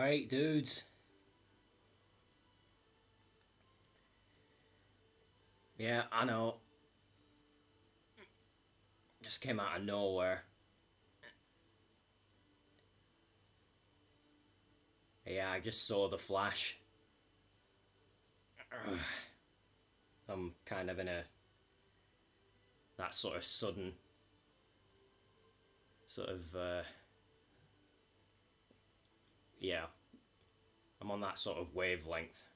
Alright, dudes. Yeah, I know. Just came out of nowhere. Yeah, I just saw the flash. I'm kind of in that sort of sudden, sort of, yeah, I'm on that sort of wavelength.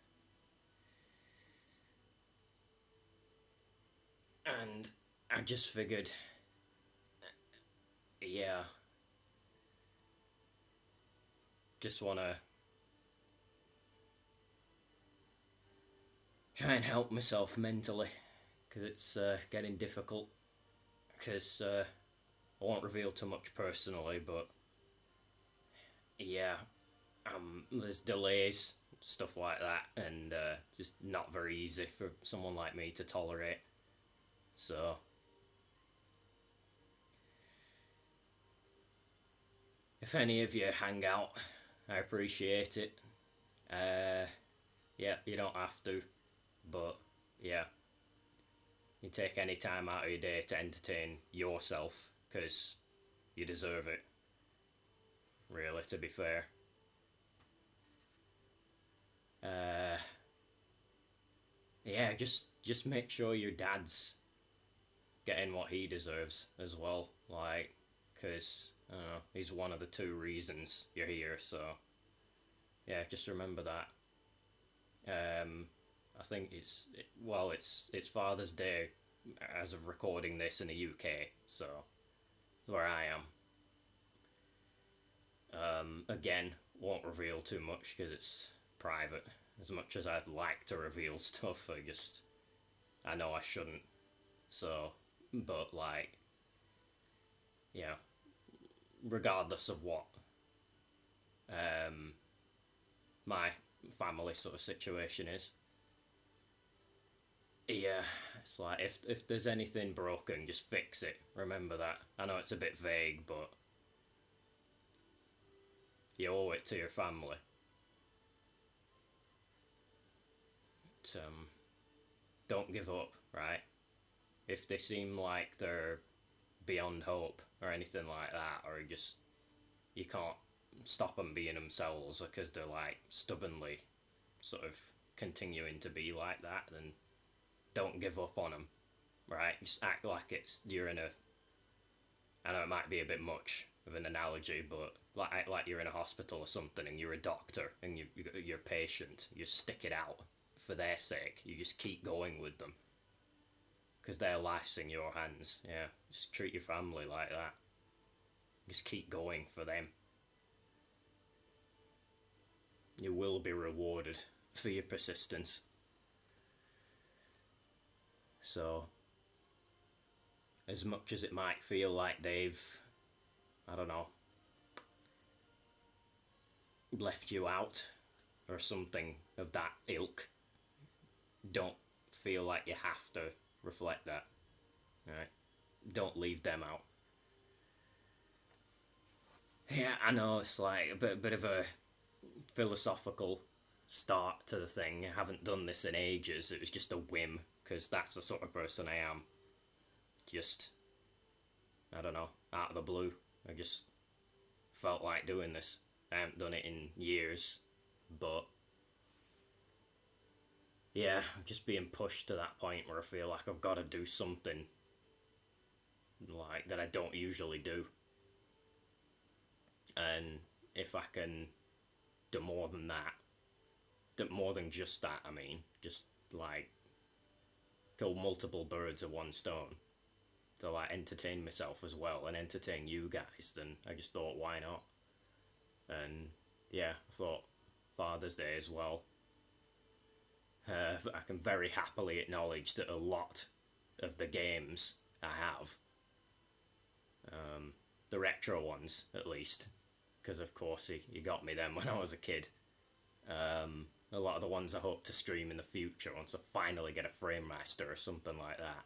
And I just figured, yeah, just want to try and help myself mentally, because it's getting difficult. Because I won't reveal too much personally, but yeah, there's delays, stuff like that, and just not very easy for someone like me to tolerate. So, if any of you hang out, I appreciate it. Uh, yeah, you don't have to, but yeah, you take any time out of your day to entertain yourself, because you deserve it, really, to be fair. Uh, yeah, just make sure your dad's getting what he deserves as well, like, because he's one of the two reasons you're here. So yeah, just remember that. I think it's Father's Day as of recording this in the UK, so where I am. Again, won't reveal too much because it's private. As much as I'd like to reveal stuff, I know I shouldn't. So, but like, yeah, regardless of what um, my family sort of situation is, yeah, it's like if there's anything broken, just fix it. Remember that. I know it's a bit vague, but you owe it to your family. Don't give up, right? If they seem like they're beyond hope or anything like that, or just you can't stop them being themselves because they're like stubbornly sort of continuing to be like that, then don't give up on them, right? Just act like you're in a. I know it might be a bit much of an analogy, but like you're in a hospital or something, and you're a doctor, and you're a patient. You stick it out for their sake. You just keep going with them because their life's in your hands. Yeah, just treat your family like that. Just keep going for them. You will be rewarded for your persistence. So, as much as it might feel like they've, I don't know, left you out or something of that ilk, don't feel like you have to reflect that. Right? Don't leave them out. Yeah, I know it's like bit of a philosophical start to the thing. I haven't done this in ages. It was just a whim because that's the sort of person I am. Just, I don't know, out of the blue. I just felt like doing this. I haven't done it in years, but yeah, I'm just being pushed to that point where I feel like I've got to do something like that I don't usually do. And if I can do more than that, do more than just that, I mean, just like kill multiple birds with one stone to like entertain myself as well and entertain you guys, then I just thought, why not? And yeah, I thought Father's Day as well. I can very happily acknowledge that a lot of the games I have, the retro ones at least, because of course he got me them when I was a kid. A lot of the ones I hope to stream in the future once I finally get a Frame Master or something like that.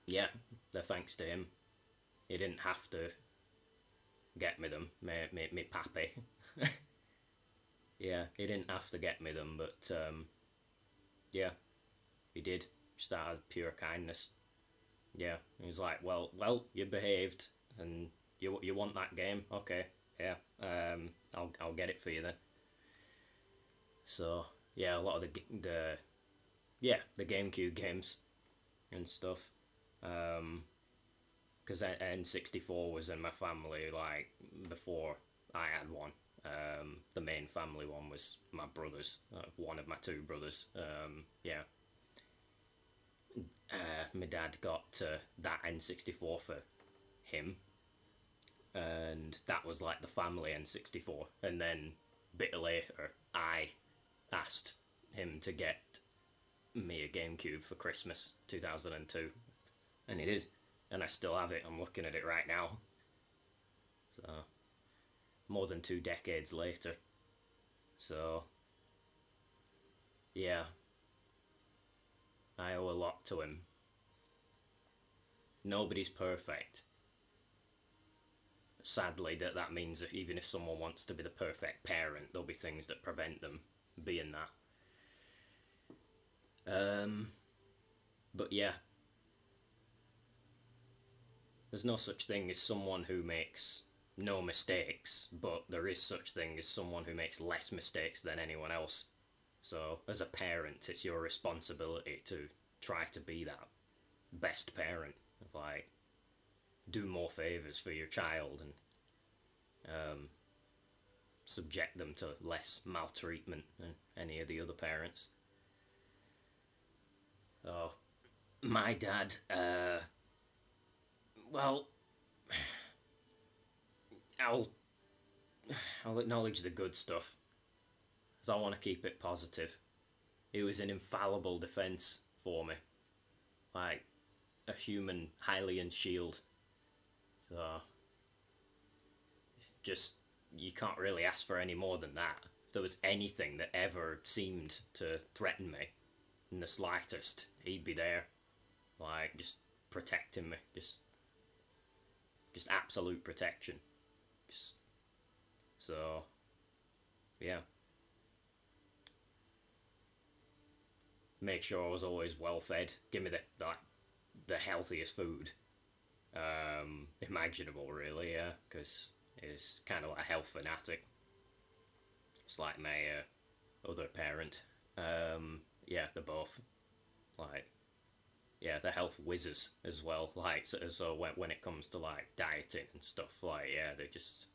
Yeah, they're thanks to him. He didn't have to get me them, me pappy. Yeah, he didn't have to get me them, but yeah, he did, just out of pure kindness. Yeah, he was like, well, you behaved, and you want that game, okay, yeah, I'll get it for you then. So yeah, a lot of the GameCube games and stuff. Because N64 was in my family like before I had one. The main family one was my brother's, one of my two brothers. Yeah, my dad got that N64 for him, and that was like the family N64. And then a bit later, I asked him to get me a GameCube for Christmas 2002, and he did, and I still have it. I'm looking at it right now. So more than 2 decades later. So yeah, I owe a lot to him. Nobody's perfect. Sadly, that means if even if someone wants to be the perfect parent, there'll be things that prevent them being that. But yeah, there's no such thing as someone who makes no mistakes, but there is such thing as someone who makes less mistakes than anyone else. So as a parent, it's your responsibility to try to be that best parent. Like, do more favors for your child and subject them to less maltreatment than any of the other parents. Oh, my dad, well, I'll acknowledge the good stuff, because I want to keep it positive. He was an infallible defense for me, like a human Hylian shield. So, just, you can't really ask for any more than that. If there was anything that ever seemed to threaten me in the slightest, he'd be there, like, just protecting me, just absolute protection. Just, so, yeah. Make sure I was always well fed. Give me the healthiest food imaginable, really. Yeah, because he's kind of like a health fanatic. It's like my other parent. Yeah, they're both like, yeah, they're health whizzes as well. Like, so when it comes to like dieting and stuff, like, yeah, they just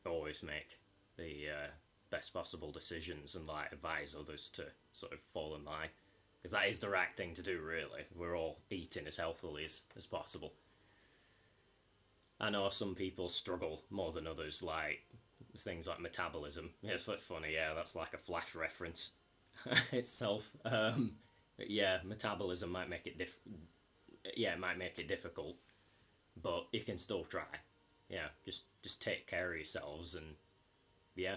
always make the best possible decisions and like advise others to sort of fall in line, because that is the right thing to do, really. We're all eating as healthily as possible. I know some people struggle more than others, like things like metabolism. Yeah, it's funny, yeah, that's like a Flash reference itself. Yeah, metabolism might make it yeah, it might make it difficult, but you can still try. Yeah, just take care of yourselves, and yeah,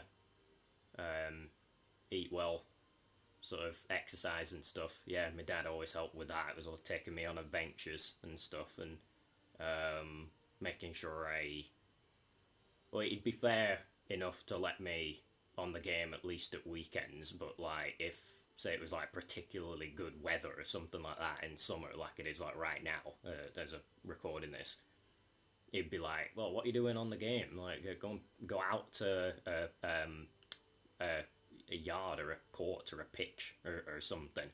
eat well, sort of exercise and stuff. Yeah, my dad always helped with that. It was all taking me on adventures and stuff, and making sure well, he'd be fair enough to let me on the game at least at weekends, but like if, say, it was like particularly good weather or something like that in summer, like it is like right now, as a recording this, he'd be like, well, what are you doing on the game? Like, go out to a yard or a court or a pitch or something,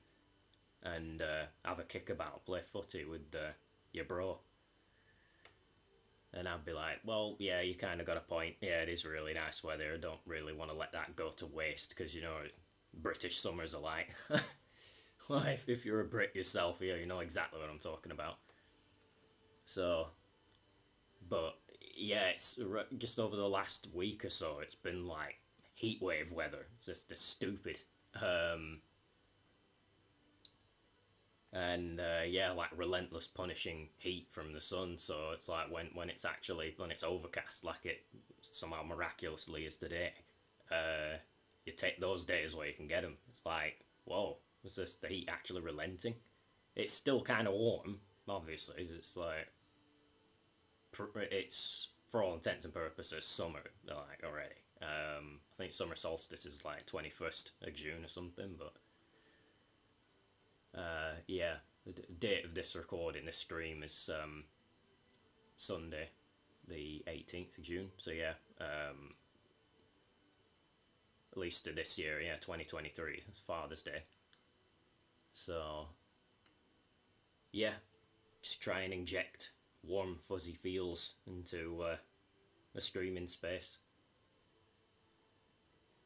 and have a kickabout, play footy with your bro. And I'd be like, well, yeah, you kind of got a point. Yeah, it is really nice weather. I don't really want to let that go to waste, because, you know, British summers are like. Well, if you're a Brit yourself, yeah, you know exactly what I'm talking about. So, but, yeah, it's just over the last week or so, it's been like heatwave weather. It's just stupid. And yeah, like relentless punishing heat from the sun. So it's like when it's overcast, like it somehow miraculously is today, you take those days where you can get them. It's like, whoa, is this the heat actually relenting? It's still kind of warm, obviously. It's like, it's for all intents and purposes summer like already. I think summer solstice is like 21st of June or something, but yeah, the date of this recording, this stream is Sunday, the 18th of June. So yeah, at least to this year, yeah, 2023, it's Father's Day. So yeah, just try and inject warm fuzzy feels into the streaming space.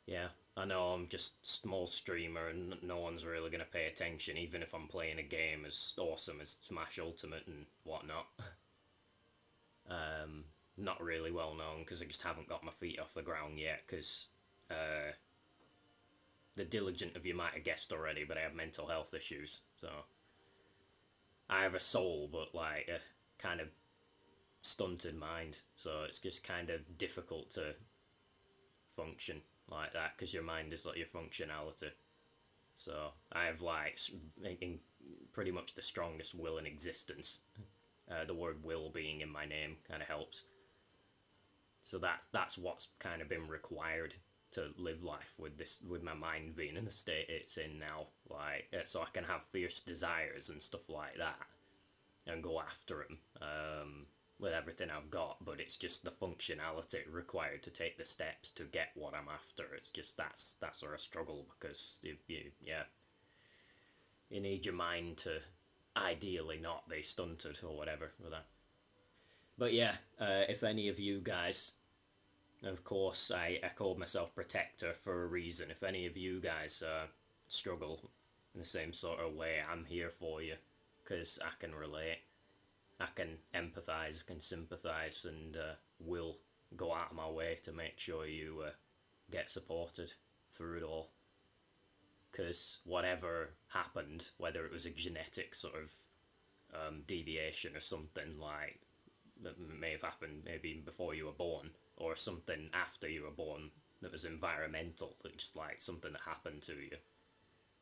Yeah, I know I'm just a small streamer and no one's really going to pay attention, even if I'm playing a game as awesome as Smash Ultimate and whatnot. Not really well known because I just haven't got my feet off the ground yet, because the diligent of you might have guessed already, but I have mental health issues, so I have a soul, but like a kind of stunted mind, so it's just kind of difficult to function like that because your mind is like your functionality. So I have like in pretty much the strongest will in existence. The word will being in my name kind of helps. So that's what's kind of been required to live life with this, with my mind being in the state it's in now, like so I can have fierce desires and stuff like that and go after them with everything I've got, but it's just the functionality required to take the steps to get what I'm after. It's just that's where I struggle, because you need your mind to ideally not be stunted or whatever with that. But yeah, if any of you guys, of course I called myself Protector for a reason, if any of you guys struggle in the same sort of way, I'm here for you, because I can relate, I can empathise, I can sympathise, and will go out of my way to make sure you get supported through it all. Because whatever happened, whether it was a genetic sort of deviation or something like that may have happened maybe even before you were born, or something after you were born that was environmental, just like something that happened to you,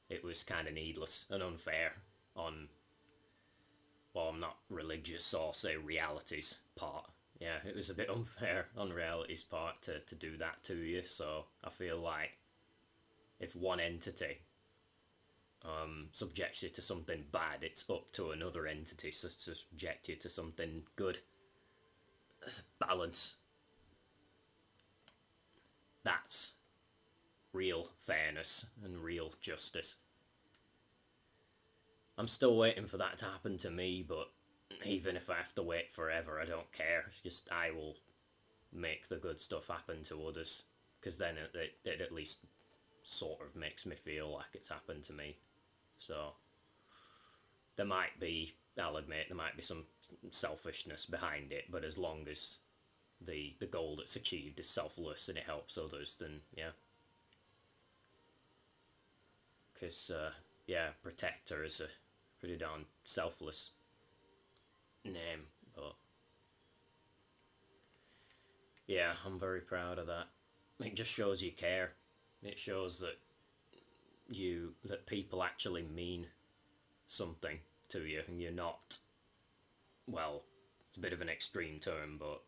it was kind of needless and unfair on, well, I'm not religious or say reality's part. Yeah, it was a bit unfair on reality's part to do that to you. So I feel like if one entity subjects you to something bad, it's up to another entity to subject you to something good. Balance. That's real fairness and real justice. I'm still waiting for that to happen to me, but even if I have to wait forever, I don't care. It's just I will make the good stuff happen to others, because then it at least sort of makes me feel like it's happened to me. So there might be, I'll admit, there might be some selfishness behind it, but as long as the goal that's achieved is selfless and it helps others, then yeah. Because yeah, Protector is a pretty darn selfless name, but yeah, I'm very proud of that. It just shows you care. It shows that people actually mean something to you, and you're not, well, it's a bit of an extreme term, but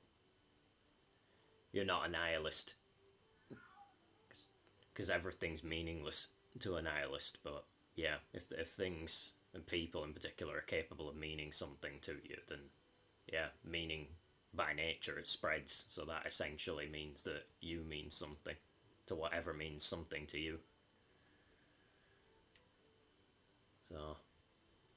you're not a nihilist, because everything's meaningless to a nihilist. But yeah, if things and people in particular are capable of meaning something to you, then yeah, meaning by nature it spreads, so that essentially means that you mean something to whatever means something to you. So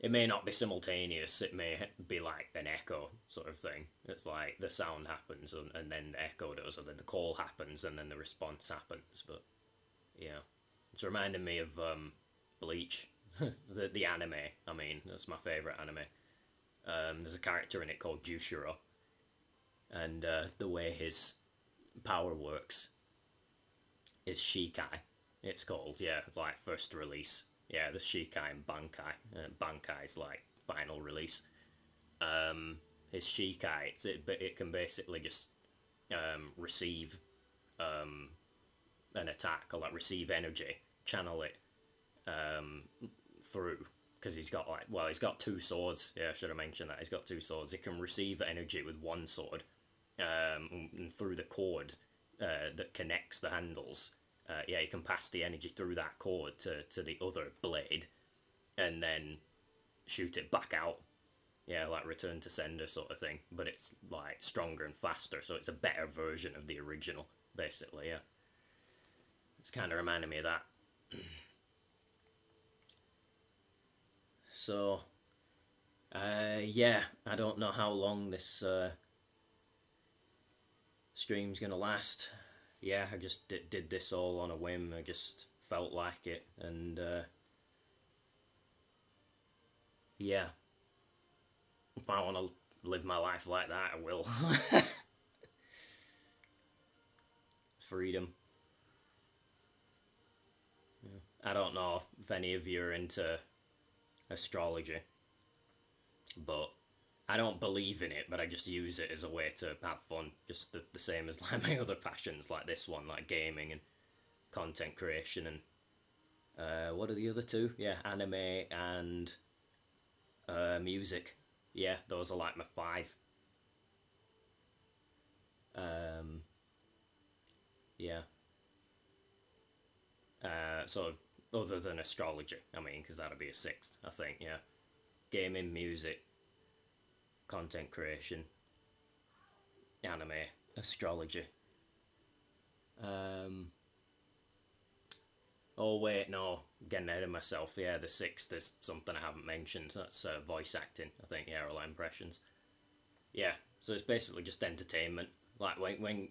it may not be simultaneous, it may be like an echo sort of thing. It's like the sound happens and then the echo does, or then the call happens and then the response happens. But yeah, it's reminding me of Bleach, the anime. I mean, that's my favourite anime. There's a character in it called Jushiro, and the way his power works is Shikai. It's called, yeah, it's like first release. Yeah, the Shikai and Bankai. Bankai's like final release. His Shikai, it can basically just receive an attack, or like receive energy, channel it through, because he's got like, well, he's got two swords. Yeah, I should have mentioned that. He's got two swords. He can receive energy with one sword, and through the cord that connects the handles. Yeah, you can pass the energy through that cord to the other blade, and then shoot it back out. Yeah, like return to sender sort of thing. But it's like stronger and faster, so it's a better version of the original, basically. Yeah, it's kind of reminding me of that. So, yeah, I don't know how long this stream's gonna last. Yeah, I just did this all on a whim. I just felt like it, and yeah, if I want to live my life like that, I will. Freedom. Yeah. I don't know if any of you are into astrology, but I don't believe in it, but I just use it as a way to have fun, just the same as like my other passions, like this one, like gaming and content creation, and what are the other two? Yeah, anime and music. Yeah, those are like my five. Yeah. Sort of other than astrology, I mean, because that'd be a sixth, I think, yeah. Gaming, music, content creation, anime, astrology. Oh wait, no, getting ahead of myself. Yeah, the sixth is something I haven't mentioned. That's voice acting, I think. Yeah, or impressions. Yeah, so it's basically just entertainment. Like when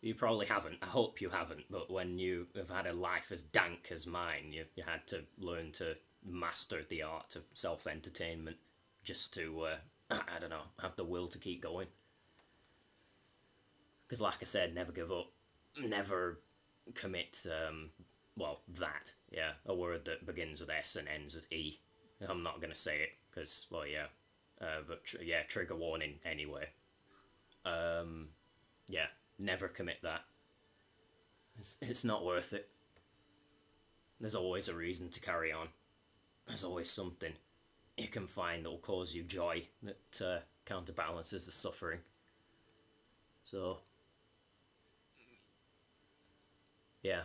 you probably haven't. I hope you haven't. But when you have had a life as dank as mine, you had to learn to master the art of self entertainment just to I don't know, have the will to keep going. Because, like I said, never give up, never commit. Well, that, yeah, a word that begins with S and ends with E. I'm not gonna say it because, well, yeah, but yeah, trigger warning anyway. Yeah, never commit that. It's not worth it. There's always a reason to carry on. There's always something you can find that will cause you joy that counterbalances the suffering. So, yeah,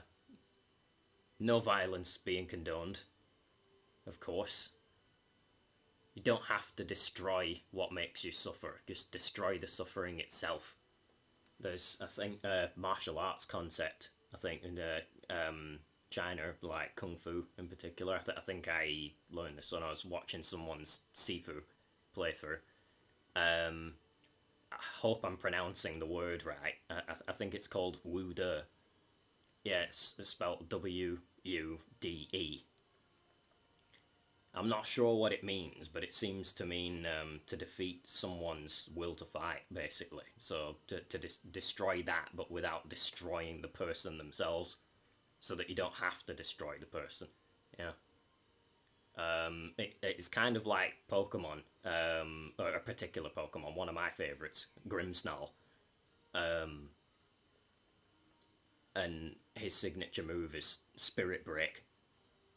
no violence being condoned, of course. You don't have to destroy what makes you suffer, just destroy the suffering itself. There's, I think, a martial arts concept, I think, in China, like Kung Fu in particular. I think I learned this when I was watching someone's Sifu playthrough. I hope I'm pronouncing the word right. I think it's called Wu De. Yeah, it's spelled Wude. I'm not sure what it means, but it seems to mean to defeat someone's will to fight, basically. So to destroy that, but without destroying the person themselves, so that you don't have to destroy the person. Yeah. It's kind of like Pokemon, or a particular Pokemon, one of my favourites, Grimmsnarl. And his signature move is Spirit Break.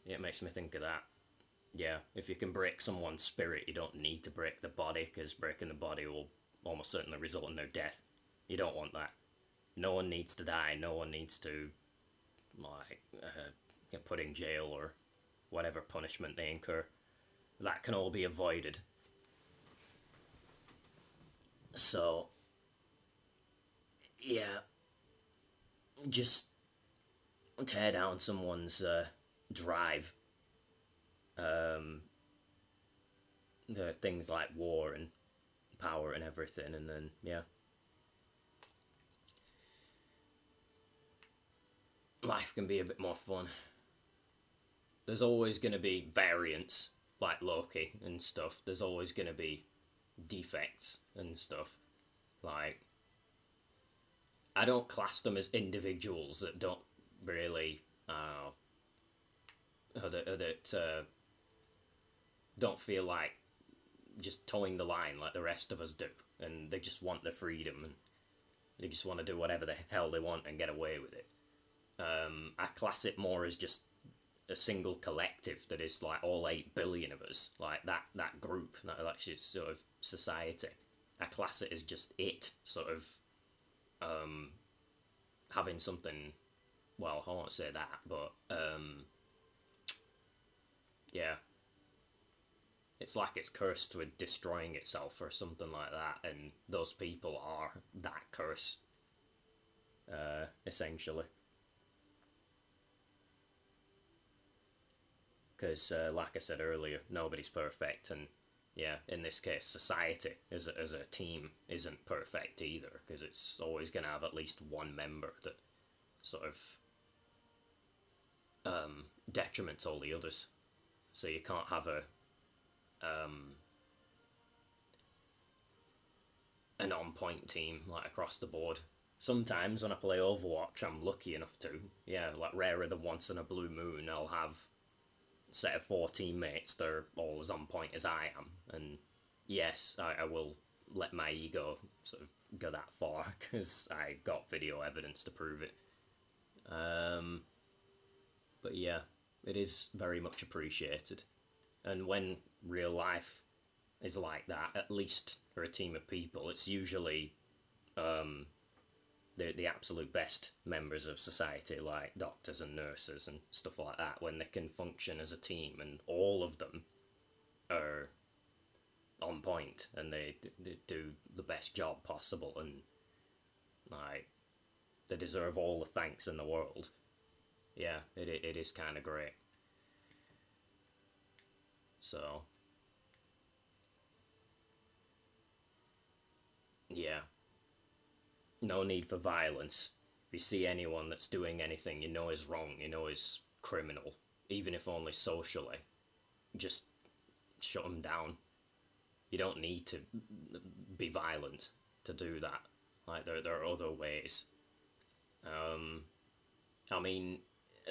It makes me think of that. Yeah, if you can break someone's spirit, you don't need to break the body, because breaking the body will almost certainly result in their death. You don't want that. No one needs to die. No one needs to, like, get put in jail or whatever punishment they incur. That can all be avoided. So, yeah, just tear down someone's drive. The things like war and power and everything, and then, yeah. Life can be a bit more fun. There's always going to be variants, like Loki and stuff. There's always going to be defects and stuff. Like, I don't class them as individuals that don't really, that don't feel like just towing the line like the rest of us do, and they just want their freedom, and they just want to do whatever the hell they want and get away with it. I class it more as just a single collective that is like all 8 billion of us, like that group, that's just sort of society. I class it as just it, sort of having something. Well, I won't say that, but yeah, it's like it's cursed with destroying itself or something like that, and those people are that curse, essentially. Because, like I said earlier, nobody's perfect, and yeah, in this case, society as a team isn't perfect either, because it's always going to have at least one member that sort of detriments all the others. So you can't have an on-point team like across the board. Sometimes when I play Overwatch, I'm lucky enough to, yeah, like rarer than once in a blue moon, I'll have a set of 4 teammates that are all as on point as I am, and yes, I will let my ego sort of go that far because I got video evidence to prove it. But yeah, it is very much appreciated, and when real life is like that, at least for a team of people, it's usually the absolute best members of society, like doctors and nurses and stuff like that, when they can function as a team and all of them are on point and they do the best job possible, and like they deserve all the thanks in the world. Yeah, it is kind of great. So yeah, no need for violence. If you see anyone that's doing anything you know is wrong, you know is criminal, even if only socially, just shut them down. You don't need to be violent to do that. Like there are other ways. I mean,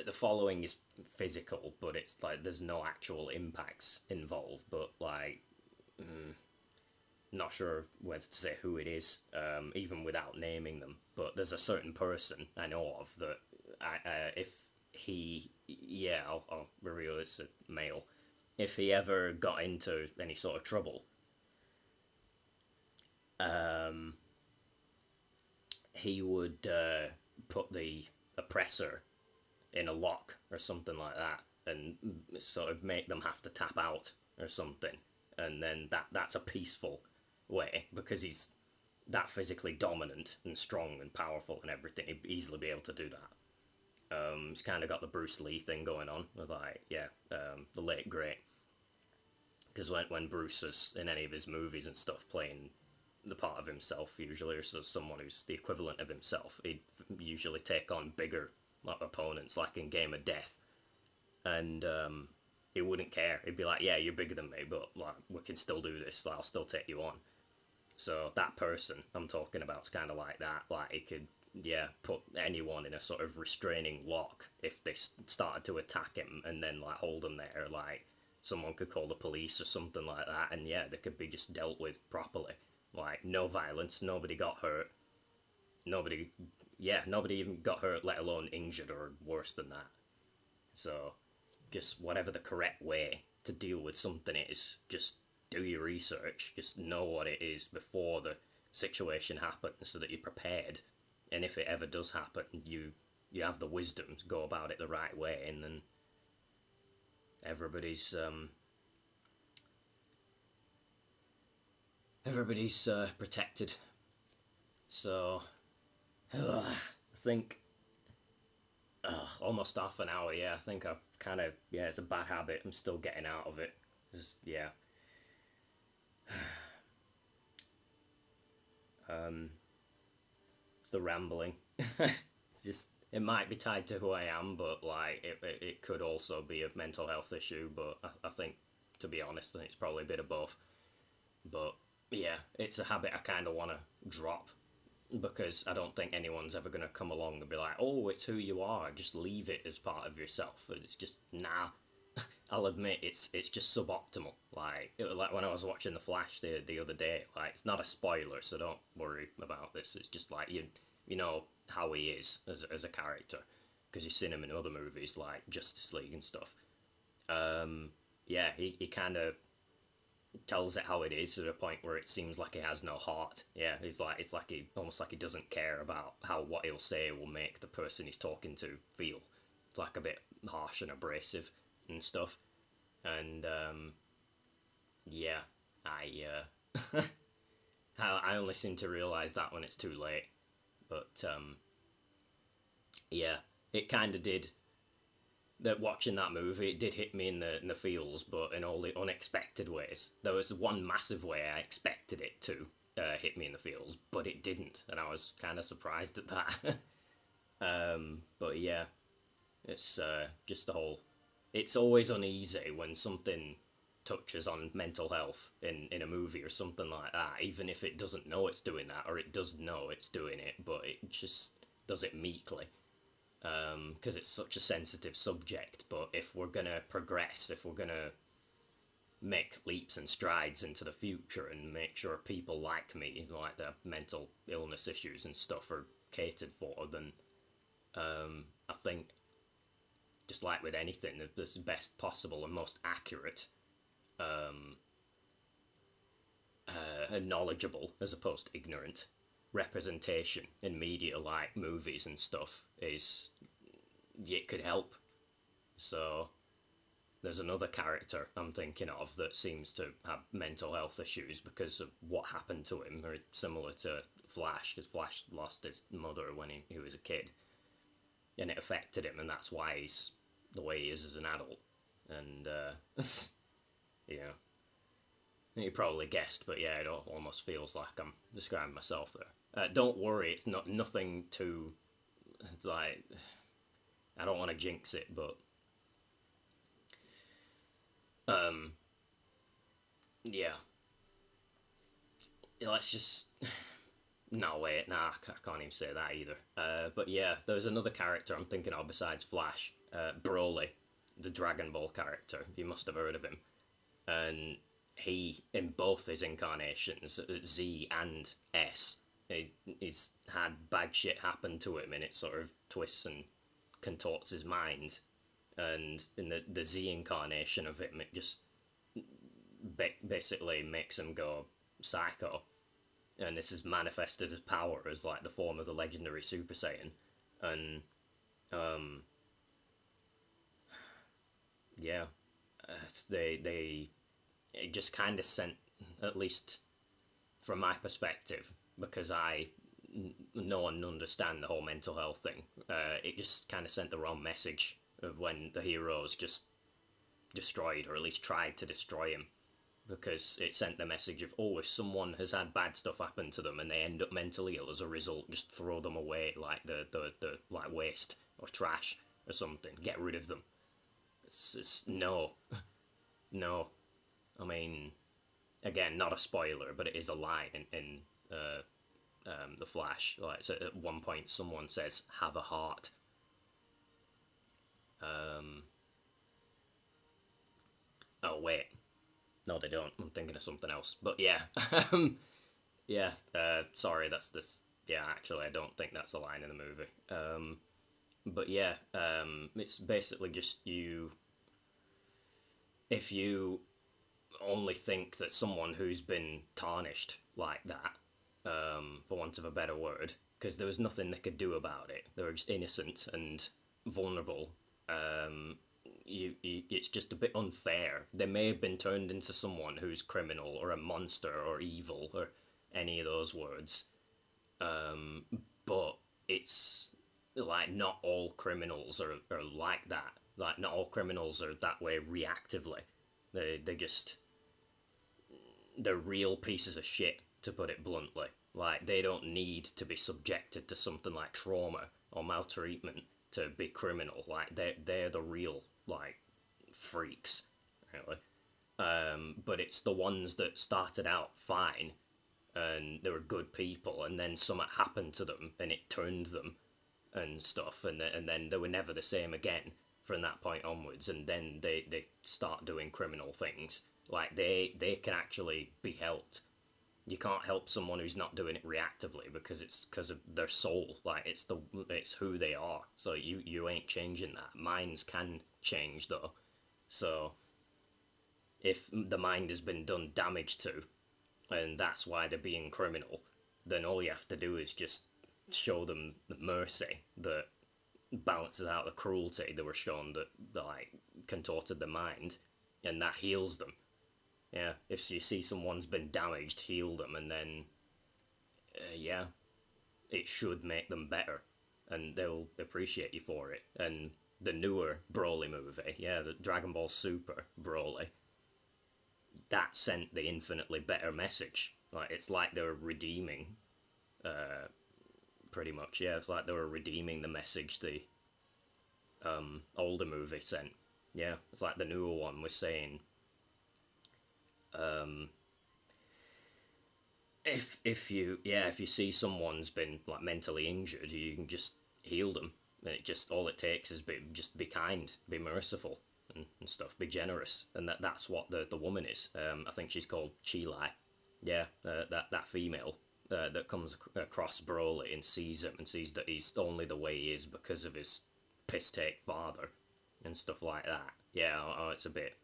the following is physical, but it's like there's no actual impacts involved. But like, not sure whether to say who it is, even without naming them. But there's a certain person I know of that, if he, yeah, I'll reveal it's a male. If he ever got into any sort of trouble, he would put the oppressor in a lock or something like that, and sort of make them have to tap out or something, and then that's a peaceful way because he's that physically dominant and strong and powerful and everything. He'd easily be able to do that. He's kind of got the Bruce Lee thing going on with like, yeah, the late great. Because when Bruce is in any of his movies and stuff playing the part of himself, usually, or so someone who's the equivalent of himself, he'd usually take on bigger opponents, like in Game of Death, and he wouldn't care. He'd be like, "Yeah, you're bigger than me, but like we can still do this. Like, I'll still take you on." So that person I'm talking about is kind of like that. Like he could, yeah, put anyone in a sort of restraining lock if they started to attack him, and then like hold them there. Like someone could call the police or something like that, and yeah, they could be just dealt with properly. Like no violence, nobody got hurt, nobody, yeah, nobody even got hurt, let alone injured or worse than that. So just whatever the correct way to deal with something is, just do your research, just know what it is before the situation happens so that you're prepared, and if it ever does happen, you have the wisdom to go about it the right way, and then everybody's protected. So I think almost half an hour. Yeah, I think I've kind of, yeah, it's a bad habit. I'm still getting out of it. Just, yeah. It's the rambling. It's just, it might be tied to who I am, but like it could also be a mental health issue. But I think, to be honest, I think it's probably a bit of both. But yeah, it's a habit I kind of want to drop because I don't think anyone's ever going to come along and be like, "Oh, it's who you are. Just leave it as part of yourself." And it's just, nah. I'll admit it's just suboptimal. Like when I was watching The Flash the other day. Like, it's not a spoiler, so don't worry about this. It's just like you know how he is as a character. because you've seen him in other movies like Justice League and stuff. Yeah, he kind of tells it how it is to the point where it seems like he has no heart. Yeah, it's like he almost like he doesn't care about how what he'll say will make the person he's talking to feel. It's like a bit harsh and abrasive and stuff. And yeah, I only seem to realise that when it's too late. But yeah, it kind of did. That watching that movie, it did hit me in the feels, but in all the unexpected ways. There was one massive way I expected it to hit me in the feels, but it didn't, and I was kind of surprised at that. But yeah, it's just the whole. It's always uneasy when something touches on mental health in a movie or something like that, even if it doesn't know it's doing that, or it does know it's doing it, but it just does it meekly. Because it's such a sensitive subject, but if we're going to progress, if we're going to make leaps and strides into the future and make sure people like me, like their mental illness issues and stuff are catered for, then I think, just like with anything, the best possible and most accurate and knowledgeable, as opposed to ignorant, representation in media like movies and stuff it could help. So there's another character I'm thinking of that seems to have mental health issues because of what happened to him, or similar to Flash, because Flash lost his mother when he was a kid, and it affected him, and that's why he's the way he is as an adult. And yeah, you probably guessed, but yeah, it almost feels like I'm describing myself there. Don't worry, it's nothing too, like, I don't want to jinx it, but yeah, let's just, no wait, nah, I can't even say that either. But yeah, there's another character I'm thinking of besides Flash, Broly, the Dragon Ball character. You must have heard of him, and he, in both his incarnations, Z and S, he's had bad shit happen to him, and it sort of twists and contorts his mind. And in the Z incarnation of him, it just basically makes him go psycho. And this is manifested as power as like the form of the legendary Super Saiyan. And yeah, they it just kind of sent, at least from my perspective, because I know and understand the whole mental health thing, it just kind of sent the wrong message of when the heroes just destroyed, or at least tried to destroy him, because it sent the message of, oh, if someone has had bad stuff happen to them and they end up mentally ill as a result, just throw them away like the like waste or trash or something, get rid of them. It's no. No, I mean, again, not a spoiler, but it is a line in the Flash. Like, so at one point, someone says, "Have a heart." Oh wait, no, they don't. I'm thinking of something else. But yeah, yeah. Sorry, that's this. Yeah, actually, I don't think that's a line in the movie. But yeah, it's basically just you. If you only think that someone who's been tarnished like that, for want of a better word, because there was nothing they could do about it, they were just innocent and vulnerable, it's just a bit unfair. They may have been turned into someone who's criminal or a monster or evil or any of those words, but it's like not all criminals are like that. Like, not all criminals are that way reactively. They just, they're real pieces of shit, to put it bluntly. Like, they don't need to be subjected to something like trauma or maltreatment to be criminal. Like, they're the real, like, freaks, really. But it's the ones that started out fine and they were good people, and then something happened to them and it turned them and stuff, and then they were never the same again from that point onwards, and then they start doing criminal things. Like, they can actually be helped. You can't help someone who's not doing it reactively because it's because of their soul. Like it's who they are. So you ain't changing that. Minds can change though. So if the mind has been done damage to, and that's why they're being criminal, then all you have to do is just show them the mercy that balances out the cruelty they were shown that like contorted the mind, and that heals them. Yeah, if you see someone's been damaged, heal them, and then yeah, it should make them better, and they'll appreciate you for it. And the newer Broly movie, yeah, the Dragon Ball Super Broly, that sent the infinitely better message. Like it's like they were redeeming, pretty much. Yeah, it's like they were redeeming the message the older movie sent. Yeah, it's like the newer one was saying, if you see someone's been like mentally injured, you can just heal them. It just all it takes is just be kind, be merciful, and stuff. Be generous, and that's what the woman is. I think she's called Cheelai. Yeah, that female that comes across Broly and sees him and sees that he's only the way he is because of his piss take father and stuff like that. Yeah, it's a bit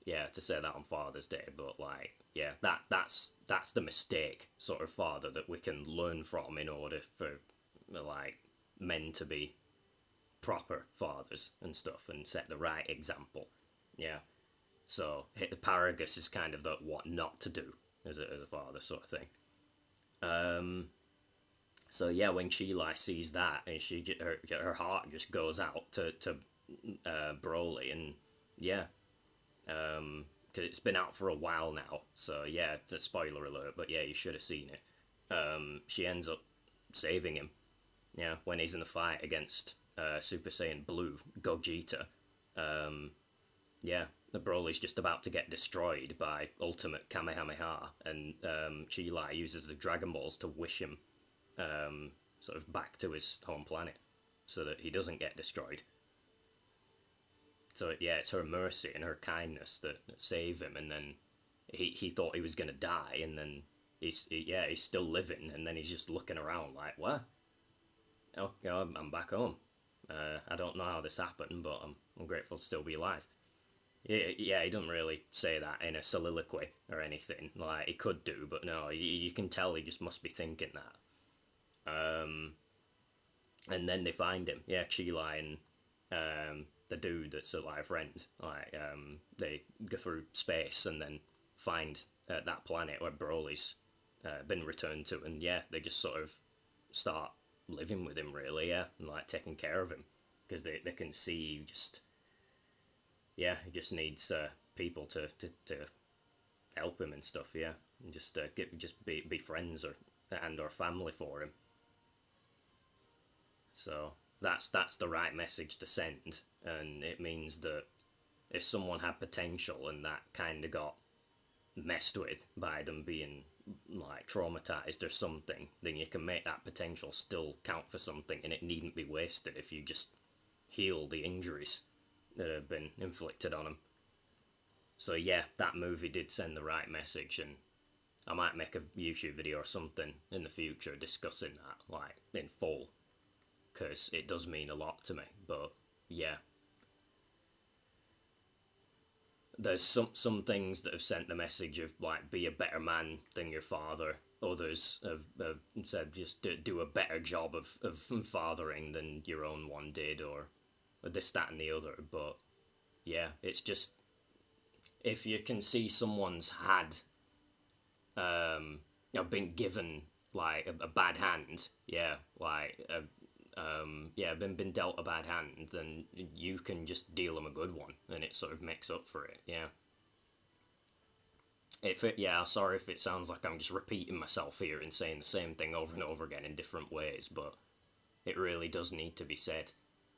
yeah, to say that on Father's Day, but like, yeah, that's the mistake sort of father that we can learn from in order for like men to be proper fathers and stuff and set the right example. Yeah, so Paragus is kind of the what not to do as a father sort of thing. So yeah, when Sheila sees that, and her heart just goes out to Broly, and yeah, because it's been out for a while now. So yeah, it's a spoiler alert, but yeah, you should have seen it. She ends up saving him. Yeah, when he's in the fight against Super Saiyan Blue Gogeta. Yeah, the Broly's just about to get destroyed by Ultimate Kamehameha, and Chi-Lai uses the Dragon Balls to wish him sort of back to his home planet so that he doesn't get destroyed. So yeah, it's her mercy and her kindness that save him, and then he thought he was gonna die, and then he's still living, and then he's just looking around like, what? Oh, I'm back home. I don't know how this happened, but I'm grateful to still be alive. Yeah, he doesn't really say that in a soliloquy or anything. Like, he could do, but no, you can tell he just must be thinking that. And then they find him. Yeah, Chi-Lai and the dude that's a live friend. Like, they go through space and then find that planet where Broly's been returned to, and yeah, they just sort of start living with him, really, yeah, and like taking care of him, because they can see just, yeah, he just needs people to help him and stuff, yeah, and just be friends or family for him. So that's the right message to send, and it means that if someone had potential and that kind of got messed with by them being like traumatized or something, then you can make that potential still count for something, and it needn't be wasted if you just heal the injuries that have been inflicted on them. So yeah, that movie did send the right message, and I might make a YouTube video or something in the future discussing that, like, in full, because it does mean a lot to me. But yeah, there's some things that have sent the message of like, be a better man than your father. Others have said just do a better job of fathering than your own one did, or this, that, and the other. But yeah, it's just, if you can see someone's had been given like a bad hand, yeah, like yeah, been dealt a bad hand, then you can just deal them a good one, and it sort of makes up for it. Yeah. Yeah, sorry if it sounds like I'm just repeating myself here and saying the same thing over and over again in different ways, but it really does need to be said.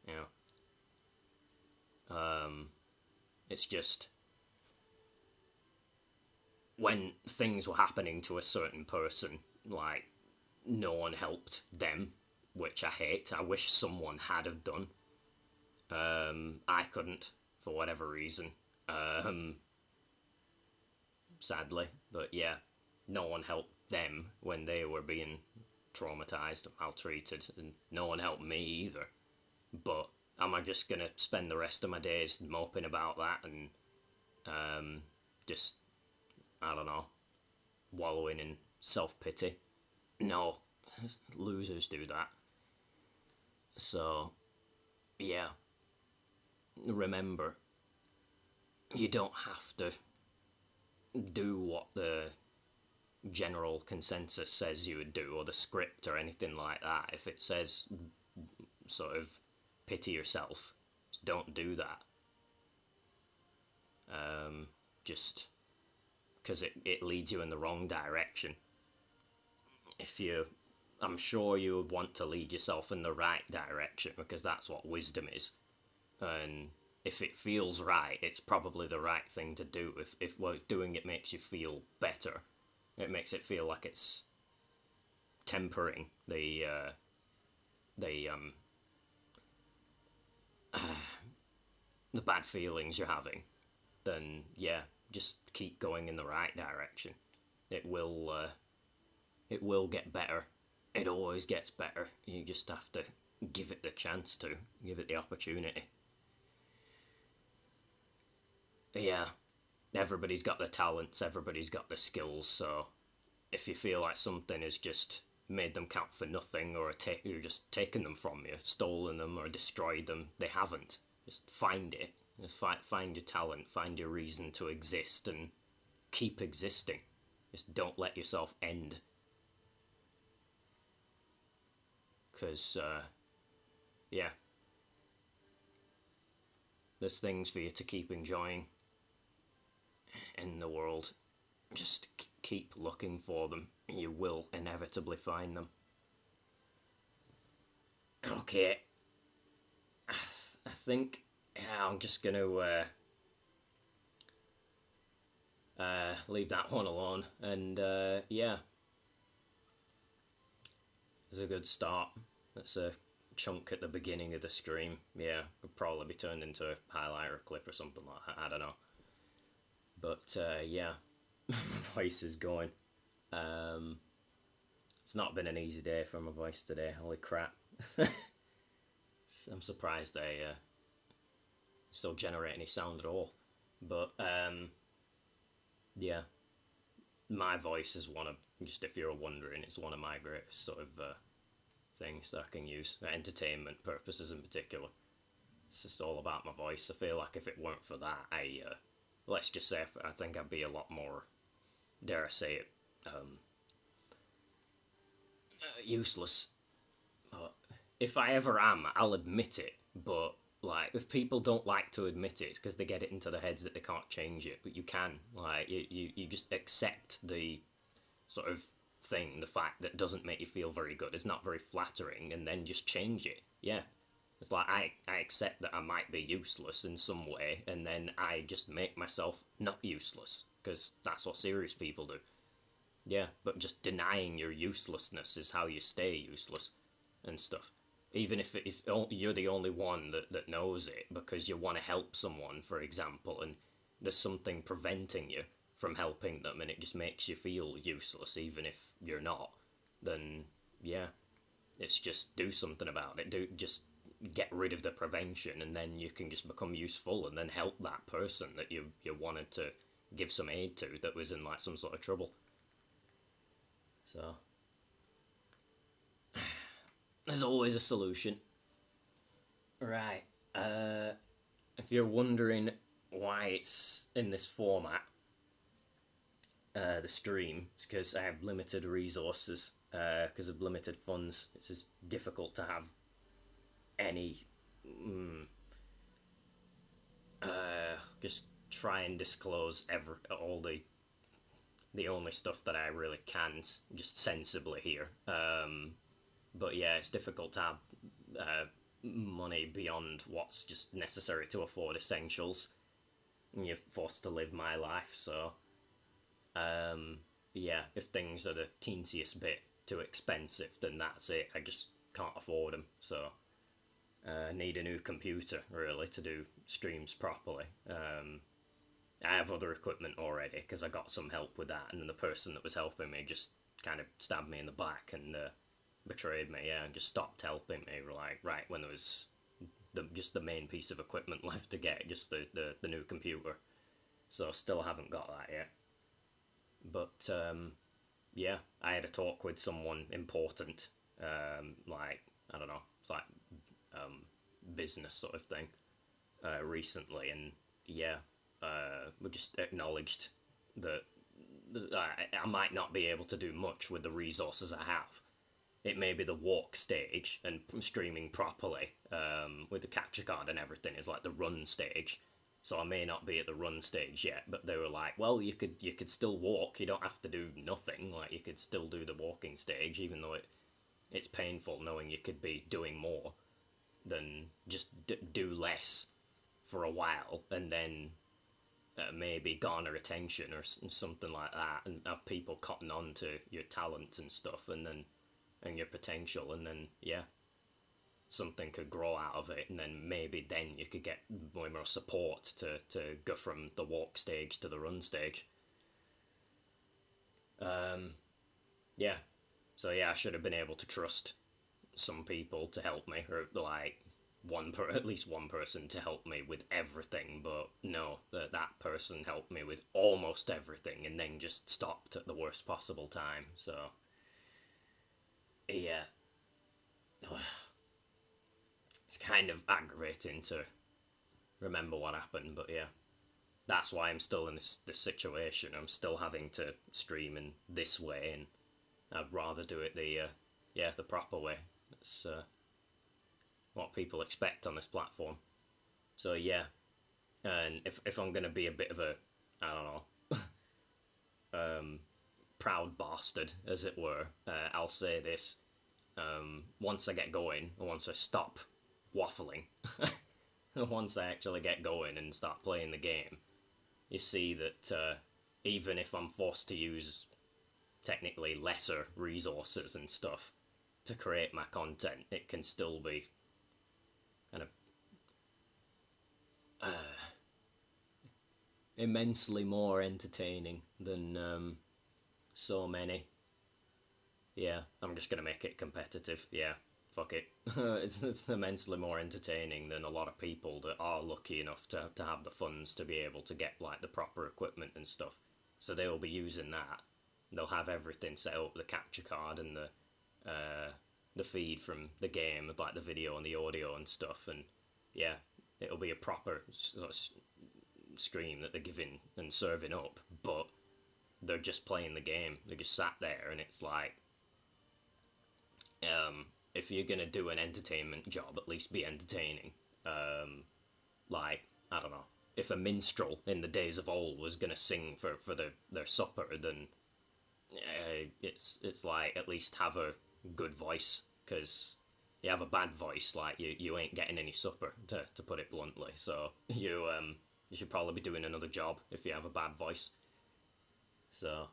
You know, it's just, when things were happening to a certain person, like, no one helped them, which I hate. I wish someone had have done. I couldn't, for whatever reason. Sadly, but yeah. no one helped them when they were being traumatized, maltreated, and no one helped me either. But am I just gonna spend the rest of my days moping about that and just, I don't know, wallowing in self-pity? No, losers do that. So, yeah, remember, you don't have to do what the general consensus says you would do, or the script or anything like that. If it says sort of pity yourself, don't do that. Just because it leads you in the wrong direction. I'm sure you would want to lead yourself in the right direction, because that's what wisdom is. And if it feels right, it's probably the right thing to do. If what doing it makes you feel better, it makes it feel like it's tempering the bad feelings you're having, then yeah, just keep going in the right direction. It will get better. It always gets better. You just have to give it the chance to, give it the opportunity. Yeah, everybody's got the talents, everybody's got the skills, so if you feel like something has just made them count for nothing, or you're just taken them from you, stolen them or destroyed them, they haven't. Just find it. Just find your talent, find your reason to exist, and keep existing. Just don't let yourself end. Because, yeah, there's things for you to keep enjoying in the world. Just keep looking for them. You will inevitably find them. Okay. I think I'm just going to leave that one alone. And yeah, it's a good start. That's a chunk at the beginning of the stream. Yeah, could probably be turned into a highlighter clip or something like that. I don't know. But yeah, my voice is going. It's not been an easy day for my voice today. Holy crap. I'm surprised I still generate any sound at all. But yeah, my voice is one of, just if you're wondering, it's one of my greatest sort of things that I can use for entertainment purposes in particular. It's just all about my voice. I feel like if it weren't for that, let's just say, I think I'd be a lot more, dare I say it, useless. If I ever am, I'll admit it, but like, if people don't like to admit it, it's because they get it into their heads that they can't change it. But you can, like, you just accept the sort of thing, the fact that doesn't make you feel very good, it's not very flattering, and then just change it. Yeah, it's like, I accept that I might be useless in some way, and then I just make myself not useless, because that's what serious people do. Yeah, but just denying your uselessness is how you stay useless and stuff. Even if you're the only one that knows it, because you want to help someone, for example, and there's something preventing you from helping them, and it just makes you feel useless even if you're not, then yeah, it's just do something about it. Just get rid of the prevention, and then you can just become useful and then help that person that you wanted to give some aid to, that was in like some sort of trouble. So there's always a solution. Right. If you're wondering why it's in this format, the stream, it's because I have limited resources, because of limited funds. It's just difficult to have any just try and disclose all the only stuff that I really can just sensibly here. But yeah, it's difficult to have money beyond what's just necessary to afford essentials, and you're forced to live my life. So yeah, if things are the teensiest bit too expensive, then that's it. I just can't afford them. So I need a new computer really to do streams properly. I have other equipment already because I got some help with that, and then the person that was helping me just kind of stabbed me in the back and betrayed me, yeah, and just stopped helping me, like, right when there was just the main piece of equipment left to get, just the new computer. So still haven't got that yet. But yeah, I had a talk with someone important, like, I don't know, it's like business sort of thing, recently, and yeah, we just acknowledged that I might not be able to do much with the resources I have. It may be the walk stage and streaming properly, with the capture card and everything is like the run stage. So I may not be at the run stage yet, but they were like, well, you could still walk. You don't have to do nothing. Like, you could still do the walking stage, even though it's painful knowing you could be doing more than just do less for a while and then maybe garner attention or something like that, and have people cotton on to your talent and stuff, and your potential, and then yeah, something could grow out of it, and then maybe then you could get way more support to go from the walk stage to the run stage. Yeah, so yeah, I should have been able to trust some people to help me, or like at least one person to help me with everything, but no, that person helped me with almost everything and then just stopped at the worst possible time. So yeah, it's kind of aggravating to remember what happened, but yeah, that's why I'm still in this situation. I'm still having to stream in this way, and I'd rather do it the proper way. It's what people expect on this platform. So yeah, and if I'm gonna be a bit of a, I don't know, proud bastard, as it were, I'll say this: once I get going, and once I stop waffling, once I actually get going and start playing the game, you see that even if I'm forced to use technically lesser resources and stuff to create my content, it can still be kind of immensely more entertaining than so many. Yeah, I'm just gonna make it competitive. Yeah, fuck it. It's immensely more entertaining than a lot of people that are lucky enough to have the funds to be able to get like the proper equipment and stuff. So they'll be using that. They'll have everything set up, the capture card and the feed from the game, like the video and the audio and stuff, and yeah, it'll be a proper sort of stream that they're giving and serving up, but they're just playing the game. They just sat there, and it's like, if you're gonna do an entertainment job, at least be entertaining. Like, I don't know, if a minstrel in the days of old was gonna sing for their supper, then it's like, at least have a good voice, because you have a bad voice, like you ain't getting any supper, to put it bluntly. So you should probably be doing another job if you have a bad voice. So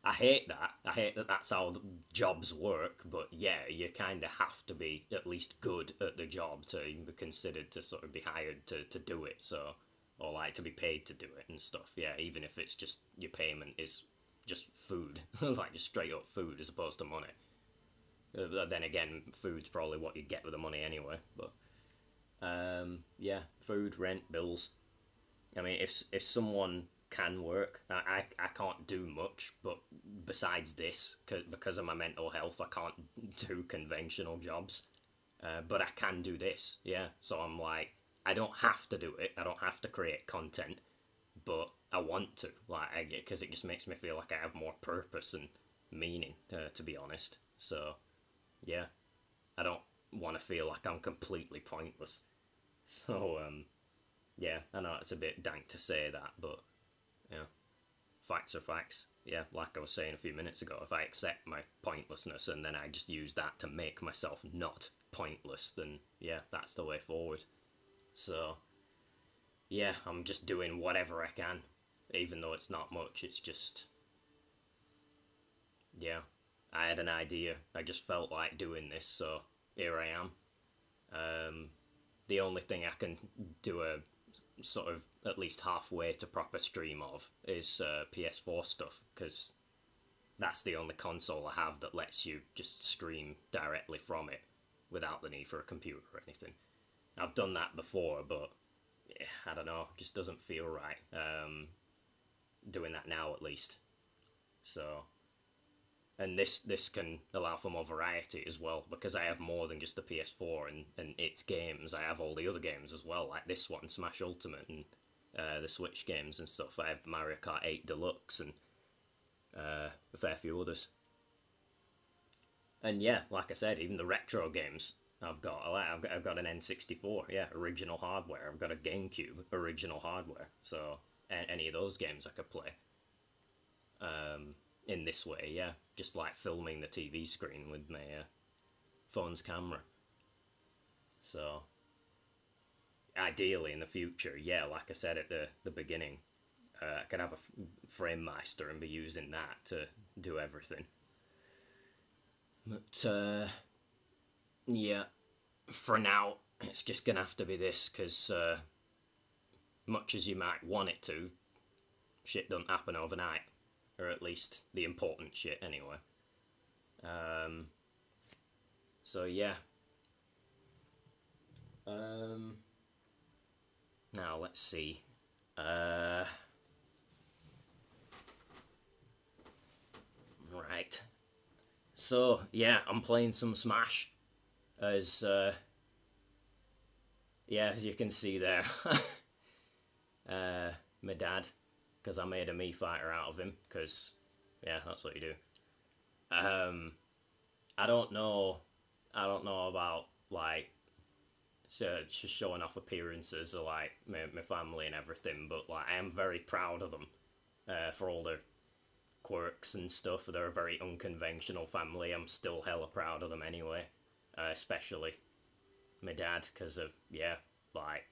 I hate that. I hate that that's how jobs work, but yeah, you kind of have to be at least good at the job to be considered to sort of be hired to do it, so, or like to be paid to do it and stuff. Yeah, even if it's just your payment is just food, like just straight up food as opposed to money. Then again, food's probably what you get with the money anyway, but yeah, food, rent, bills. I mean, if someone can work, I can't do much, but besides this, because of my mental health, I can't do conventional jobs, but I can do this, yeah, so I'm like, I don't have to do it, I don't have to create content, but I want to, like, because it just makes me feel like I have more purpose and meaning, to be honest, so, yeah, I don't want to feel like I'm completely pointless, so, yeah, I know it's a bit dank to say that, but yeah, facts are facts. Yeah, like I was saying a few minutes ago, if I accept my pointlessness and then I just use that to make myself not pointless, then yeah, that's the way forward. So, yeah, I'm just doing whatever I can, even though it's not much, it's just, yeah, I had an idea, I just felt like doing this, so here I am. The only thing I can do sort of at least halfway to proper stream of is PS4 stuff, because that's the only console I have that lets you just stream directly from it without the need for a computer or anything. I've done that before, but yeah, I don't know, just doesn't feel right. Doing that now at least. So, and this can allow for more variety as well, because I have more than just the PS4 and its games. I have all the other games as well, like this one, Smash Ultimate, and the Switch games and stuff. I have Mario Kart 8 Deluxe and a fair few others. And yeah, like I said, even the retro games I've got. I've got an N64, yeah, original hardware. I've got a GameCube, original hardware. So any of those games I could play. In this way, yeah, just like filming the TV screen with my phone's camera. So ideally in the future, yeah, like I said at the beginning, I could have a frame master and be using that to do everything. But yeah, for now it's just gonna have to be this, because much as you might want it to, shit don't happen overnight, or at least the important shit anyway. So yeah. Now let's see. Right. So yeah, I'm playing some Smash, as yeah, as you can see there. My dad, because I made a Mii fighter out of him, because yeah, that's what you do. I don't know about like just showing off appearances of like my family and everything, but like I am very proud of them for all their quirks and stuff. They're a very unconventional family. I'm still hella proud of them anyway, especially my dad, because of, yeah, like,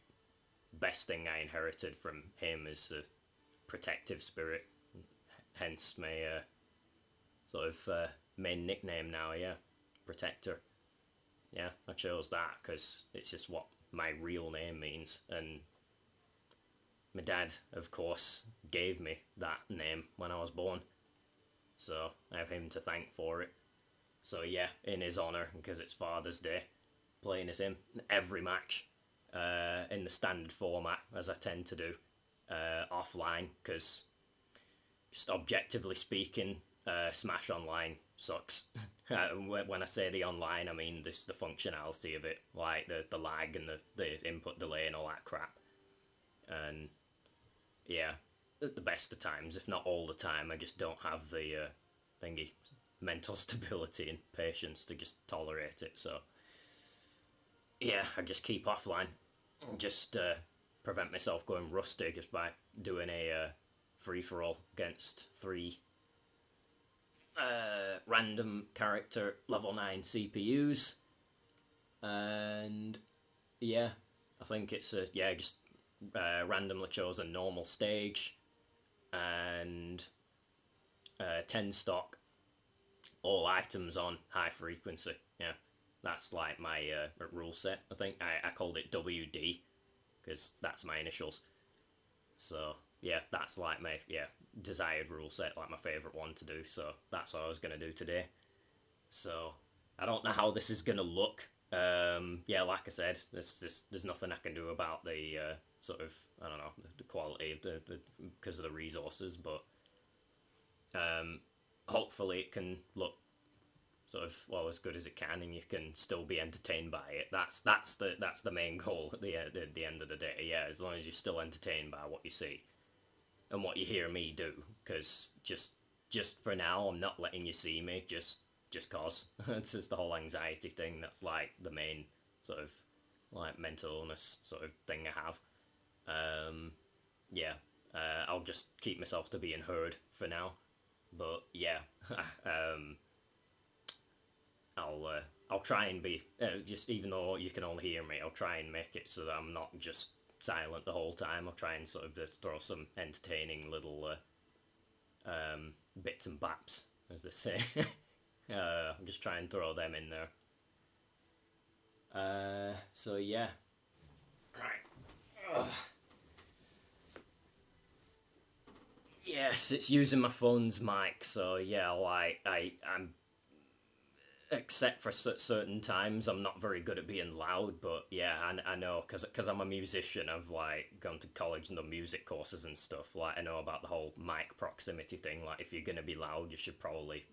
best thing I inherited from him is the protective spirit, hence my sort of main nickname now, yeah, Protector. Yeah, I chose that because it's just what my real name means, and my dad, of course, gave me that name when I was born, so I have him to thank for it. So yeah, in his honour, because it's Father's Day, playing as him every match, in the standard format, as I tend to do, offline, because just objectively speaking, Smash Online sucks. When I say the online, I mean the functionality of it, like the lag and the input delay and all that crap. And yeah, at the best of times, if not all the time, I just don't have the thingy mental stability and patience to just tolerate it. So yeah, I just keep offline, just prevent myself going rusty just by doing a free-for-all against 3 random character level 9 CPUs, and yeah, I think it's a, yeah, just randomly chosen normal stage, and 10 stock, all items on high frequency. Yeah, that's like my rule set. I think I called it WD because that's my initials. So yeah, that's like my, yeah, desired rule set, like my favourite one to do. So that's what I was going to do today. So I don't know how this is going to look. Yeah, like I said, there's nothing I can do about the sort of, I don't know, the quality of the because of the resources, but hopefully it can look sort of, well, as good as it can, and you can still be entertained by it. That's the main goal at the end of the day. Yeah, as long as you're still entertained by what you see and what you hear me do, because just for now, I'm not letting you see me just cause. It's just the whole anxiety thing. That's like the main sort of like mental illness sort of thing I have. Yeah, I'll just keep myself to being heard for now. But yeah, I'll try and be just, even though you can only hear me, I'll try and make it so that I'm not just silent the whole time. I'll try and sort of just throw some entertaining little bits and baps, as they say. I'm just trying to throw them in there. So yeah, right. Ugh. Yes, it's using my phone's mic, so yeah, like I'm except for certain times I'm not very good at being loud, but yeah, I know because I'm a musician. I've like gone to college and done music courses and stuff. Like I know about the whole mic proximity thing. Like if you're gonna be loud, you should probably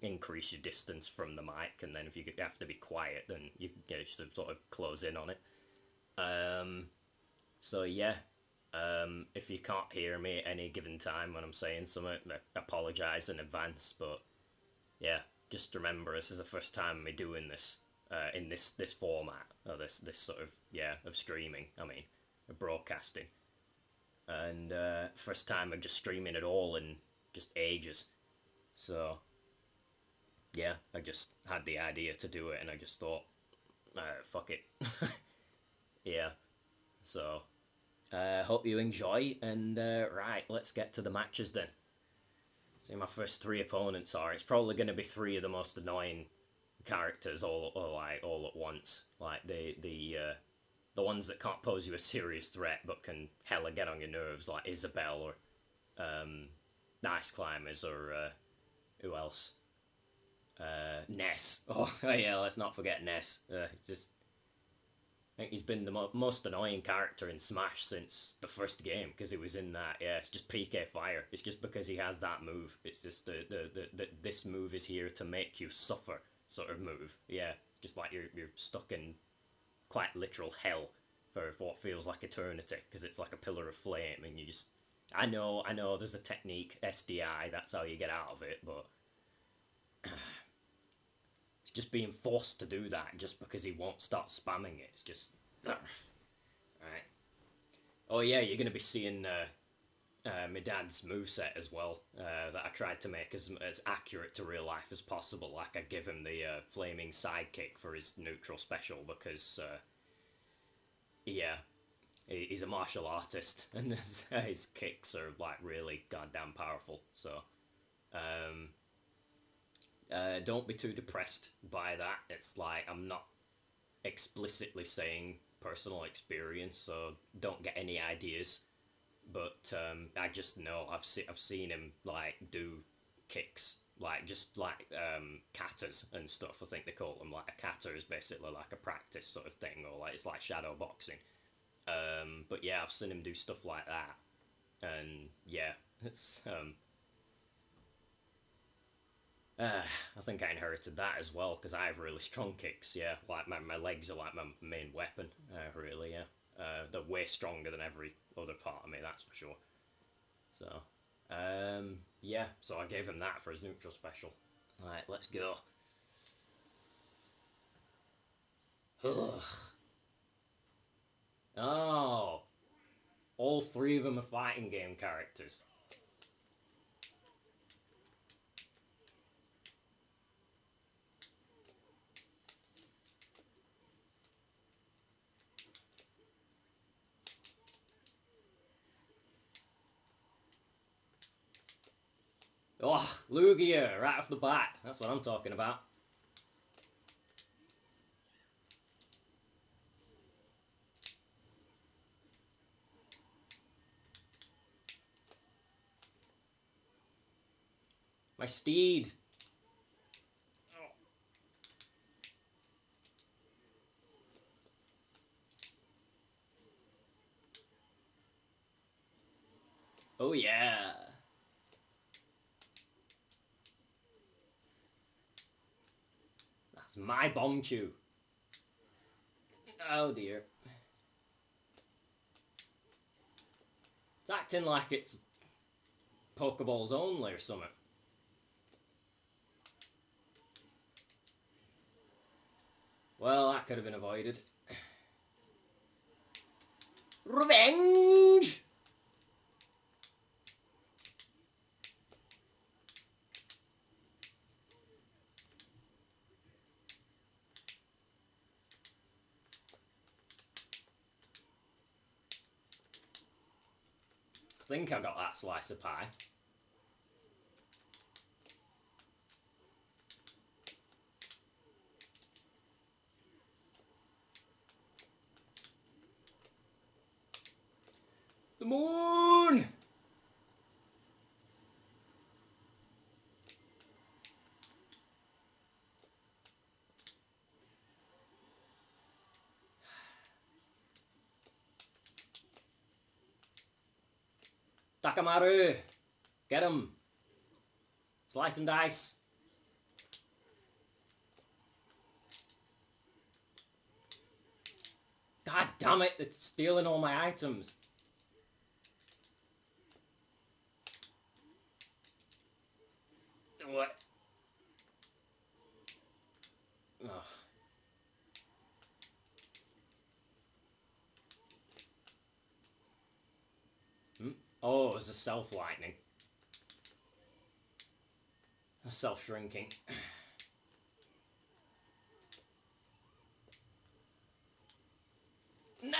increase your distance from the mic, and then if you have to be quiet, then you should sort of close in on it. um so yeah, if you can't hear me at any given time when I'm saying something, I apologize in advance, but yeah, just remember this is the first time me doing this in this format, or this sort of, yeah, of streaming. I mean, of broadcasting, and first time of just streaming at all in just ages. So yeah, I just had the idea to do it, and I just thought, fuck it, yeah. So hope you enjoy, and right, let's get to the matches then. See, my first three opponents are. It's probably going to be three of the most annoying characters all at once. Like the ones that can't pose you a serious threat but can hella get on your nerves, like Isabelle or Ice Climbers, or who else? Ness. Oh yeah, let's not forget Ness. It's just, I think he's been the most annoying character in Smash since the first game, because he was in that. Yeah, it's just PK Fire. It's just because he has that move. It's just the this move is here to make you suffer sort of move. Yeah, just like you're stuck in quite literal hell for what feels like eternity, because it's like a pillar of flame, and you just. I know. There's a technique, SDI. That's how you get out of it, but it's just being forced to do that just because he won't stop spamming it. It's just. Right. Oh yeah, you're gonna be seeing my dad's moveset as well, that I tried to make as accurate to real life as possible. Like I give him the flaming sidekick for his neutral special, because yeah, he's a martial artist and his kicks are like really goddamn powerful. So um, don't be too depressed by that. It's like I'm not explicitly saying personal experience, so don't get any ideas. But I just know I've seen him like do kicks, like just like katas and stuff. I think they call them, like a kata is basically like a practice sort of thing, or like it's like shadow boxing. But yeah, I've seen him do stuff like that, and yeah, it's I think I inherited that as well, because I have really strong kicks. Yeah, like my legs are like my main weapon. Really, yeah. They're way stronger than every other part of me, that's for sure. So, yeah, so I gave him that for his neutral special. Alright, let's go. Ugh. Oh, all three of them are fighting game characters. Oh, Lugia, right off the bat. That's what I'm talking about. My steed. Oh yeah. That's my Bongchu. Oh dear. It's acting like it's Pokeballs only or something. Well, that could have been avoided. Revenge! I think I got that slice of pie. The moon! Takamaru! Get him! Slice and dice! God damn it, it's stealing all my items. What? Oh. Oh, it was a self-lightning. A self-shrinking. No!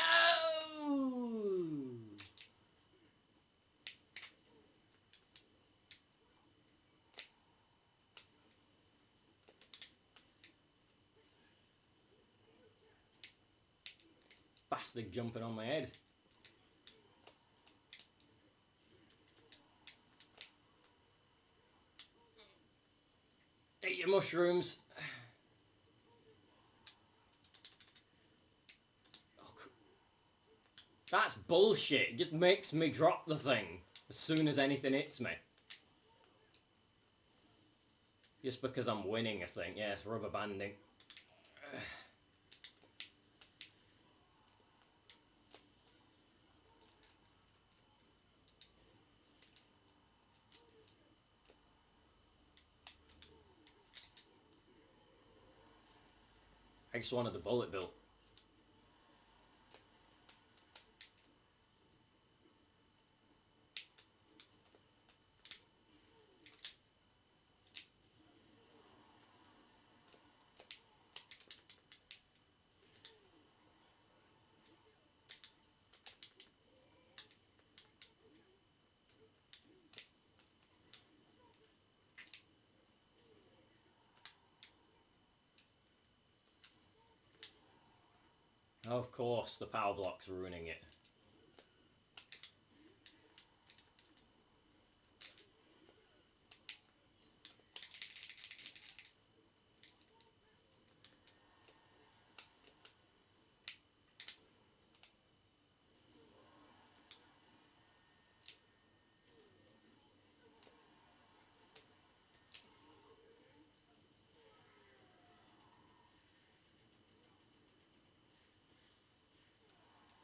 Bastard jumping on my head. Eat your mushrooms. That's bullshit. It just makes me drop the thing as soon as anything hits me. Just because I'm winning, I think. Yeah, it's rubber banding. I just wanted the bullet bill. Of course, the power block's ruining it.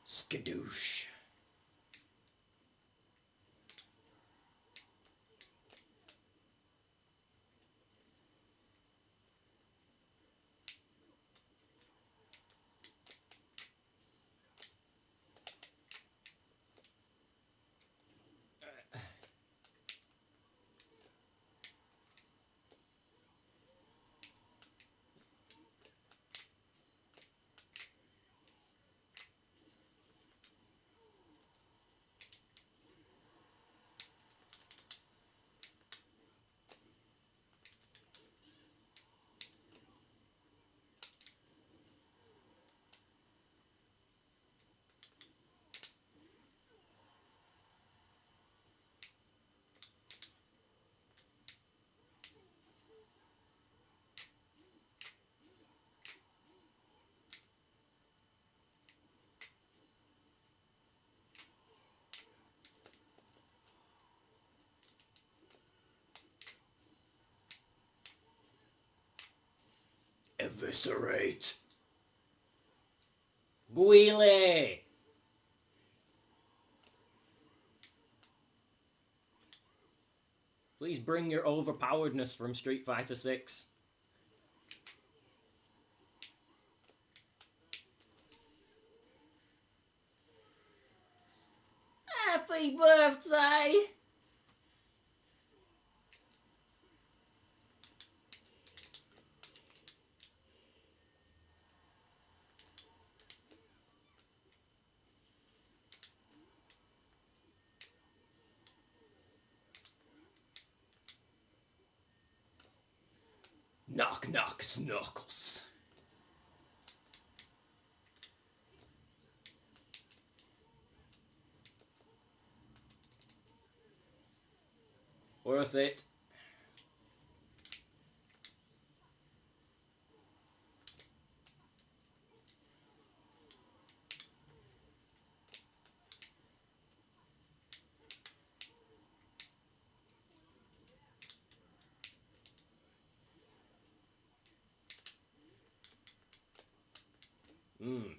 Skadoosh. Eviscerate. Guile. Please bring your overpoweredness from Street Fighter 6. Happy birthday! Knock knock snuckles. Worth it.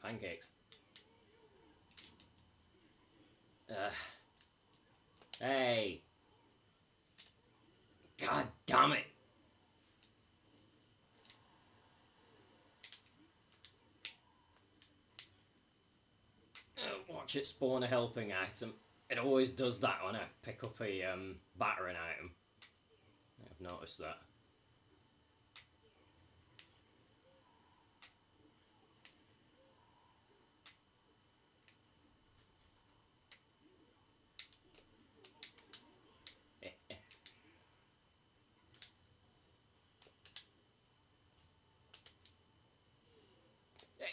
pancakes. Hey. God damn it. Watch it spawn a helping item. It always does that when I pick up a battering item. I've noticed that.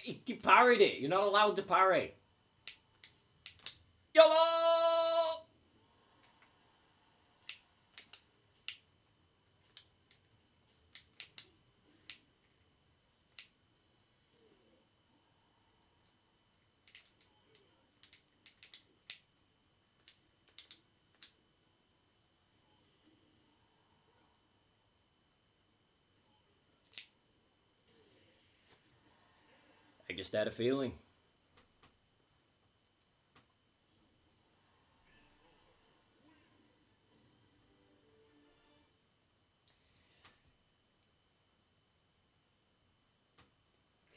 He parried it. You're not allowed to parry. YOLO! I just had a feeling.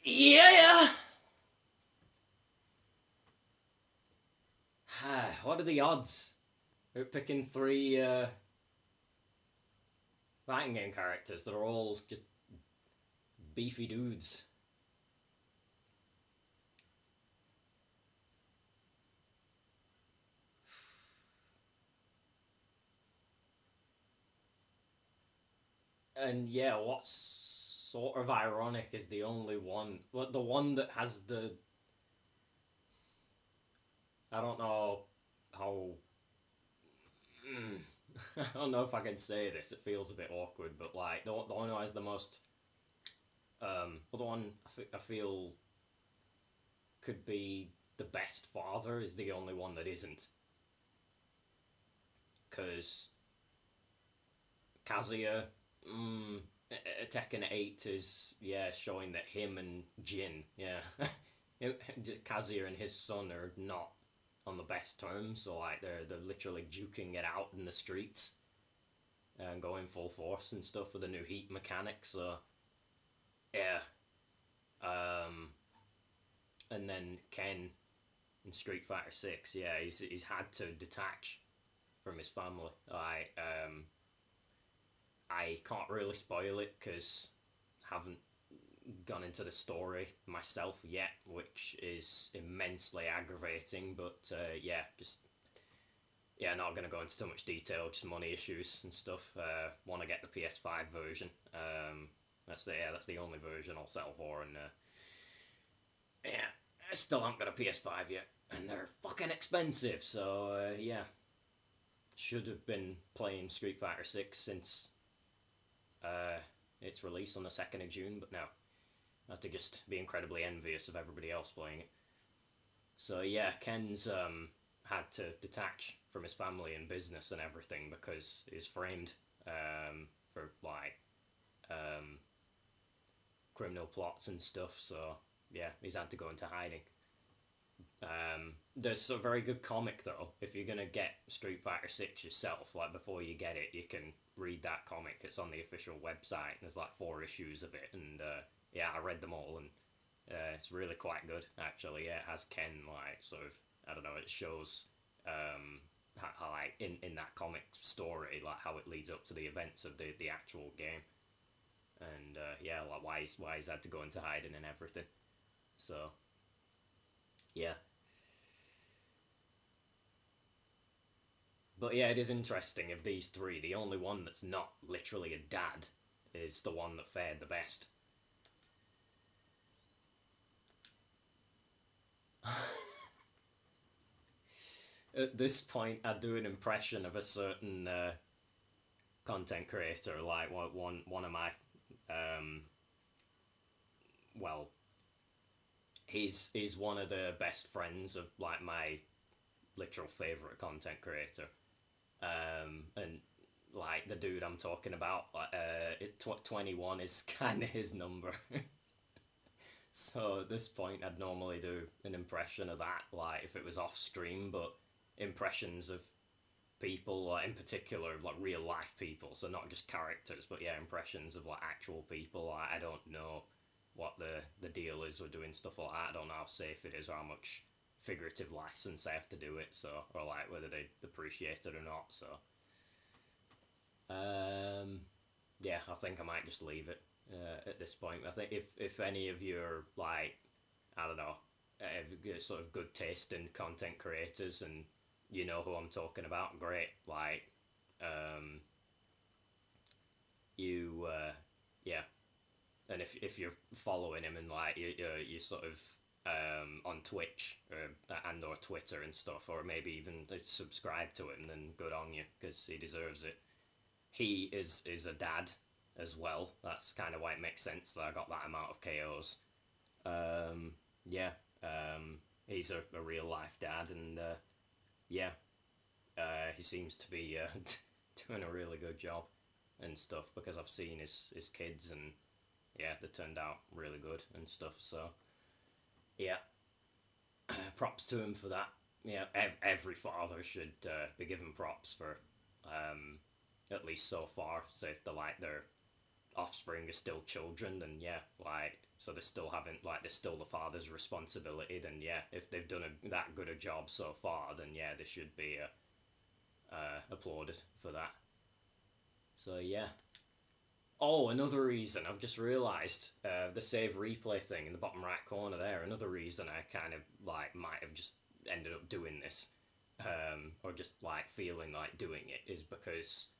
Yeah! What are the odds? We're picking 3 fighting game characters that are all just beefy dudes. And yeah, what's sort of ironic is the only one, well, the one that has the, I don't know how, I don't know if I can say this, it feels a bit awkward, but like, the one who has the most, well, the one I feel could be the best father is the only one that isn't. Because Kazuya, Tekken 8 is, yeah, showing that him and Jin, yeah, Kazuya and his son are not on the best terms, so like they're literally duking it out in the streets and going full force and stuff with the new heat mechanic, so yeah. And then Ken in Street Fighter 6, yeah, he's had to detach from his family. I can't really spoil it because I haven't gone into the story myself yet, which is immensely aggravating. But yeah, not gonna go into too much detail. Just money issues and stuff. Want to get the PS5 version. That's the only version I'll settle for, and yeah, I still haven't got a PS5 yet, and they're fucking expensive. So yeah, should have been playing Street Fighter 6 since its release on the 2nd of June, but no. I have to just be incredibly envious of everybody else playing it. So yeah, Ken's had to detach from his family and business and everything because he was framed for like criminal plots and stuff, so yeah, he's had to go into hiding. There's a very good comic though. If you're gonna get Street Fighter 6 yourself, like before you get it, you can read that comic. It's on the official website. There's like 4 issues of it, and yeah, I read them all, and it's really quite good actually. Yeah, it has Ken like sort of, I don't know. It shows how like in that comic story, like how it leads up to the events of the actual game, and yeah, like why he's had to go into hiding and everything. So yeah. But yeah, it is interesting of these 3, the only one that's not literally a dad is the one that fared the best. At this point, I do an impression of a certain content creator, like one of my, well, he's one of the best friends of like my literal favorite content creator, and like the dude I'm talking about, 21 is kind of his number. So at this point, I'd normally do an impression of that, like if it was off stream, but impressions of people, like in particular, like real life people, so not just characters, but yeah, impressions of like actual people. Like, I don't know what the deal is with doing stuff like that. I don't know how safe it is or how much figurative license I have to do it, so, or like whether they appreciate it or not. So, um, yeah, I think I might just leave it at this point. I think if any of you are like, I don't know, sort of good taste in content creators and you know who I'm talking about, great. Like, um, you, yeah. And if you're following him and like you sort of on Twitch and or Twitter and stuff, or maybe even subscribe to him, then good on you because he deserves it. He is a dad as well. That's kind of why it makes sense that I got that amount of KOs. Yeah, he's a real life dad, and yeah, he seems to be doing a really good job and stuff because I've seen his kids and yeah, they turned out really good and stuff. So yeah, props to him for that. Yeah, every father should be given props for at least so far. So if they're like their offspring are still children, then yeah, like so they're still having like they're still the father's responsibility. Then yeah, if they've done that good a job so far, then yeah, they should be applauded for that. So yeah. Oh, another reason I've just realised the save replay thing in the bottom right corner there. Another reason I kind of like might have just ended up doing this, or just like feeling like doing it, is because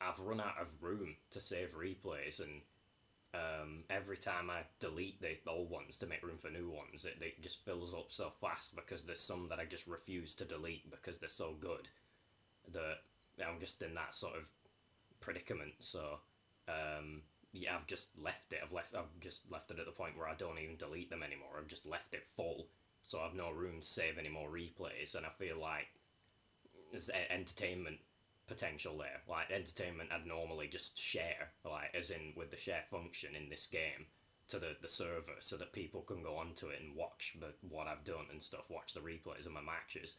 I've run out of room to save replays, and every time I delete the old ones to make room for new ones, it just fills up so fast because there's some that I just refuse to delete because they're so good that I'm just in that sort of predicament. So yeah, I've just left it. I've just left it at the point where I don't even delete them anymore. I've just left it full, so I've no room to save any more replays, and I feel like there's entertainment potential there. Like entertainment, I'd normally just share, like as in with the share function in this game, to the server, so that people can go onto it and watch what I've done and stuff, watch the replays of my matches.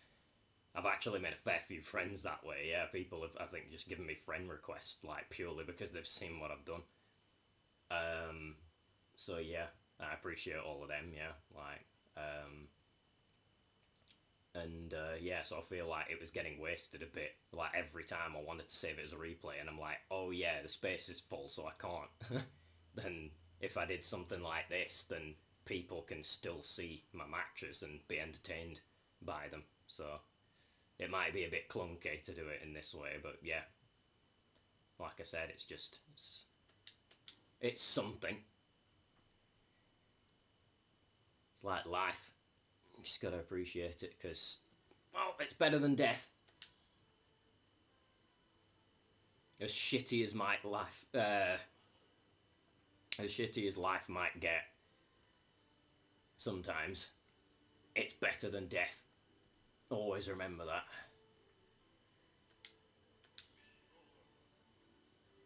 I've actually made a fair few friends that way. Yeah, people have, I think, just given me friend requests like purely because they've seen what I've done. So yeah, I appreciate all of them. Yeah, like, and yeah, so I feel like it was getting wasted a bit. Like every time I wanted to save it as a replay, and I'm like, oh yeah, the space is full, so I can't. Then if I did something like this, then people can still see my matches and be entertained by them. So it might be a bit clunky to do it in this way, but yeah, like I said, it's something. It's like life. You just gotta appreciate it because, well, it's better than death. As shitty as my life, as shitty as life might get, sometimes, it's better than death. Always remember that.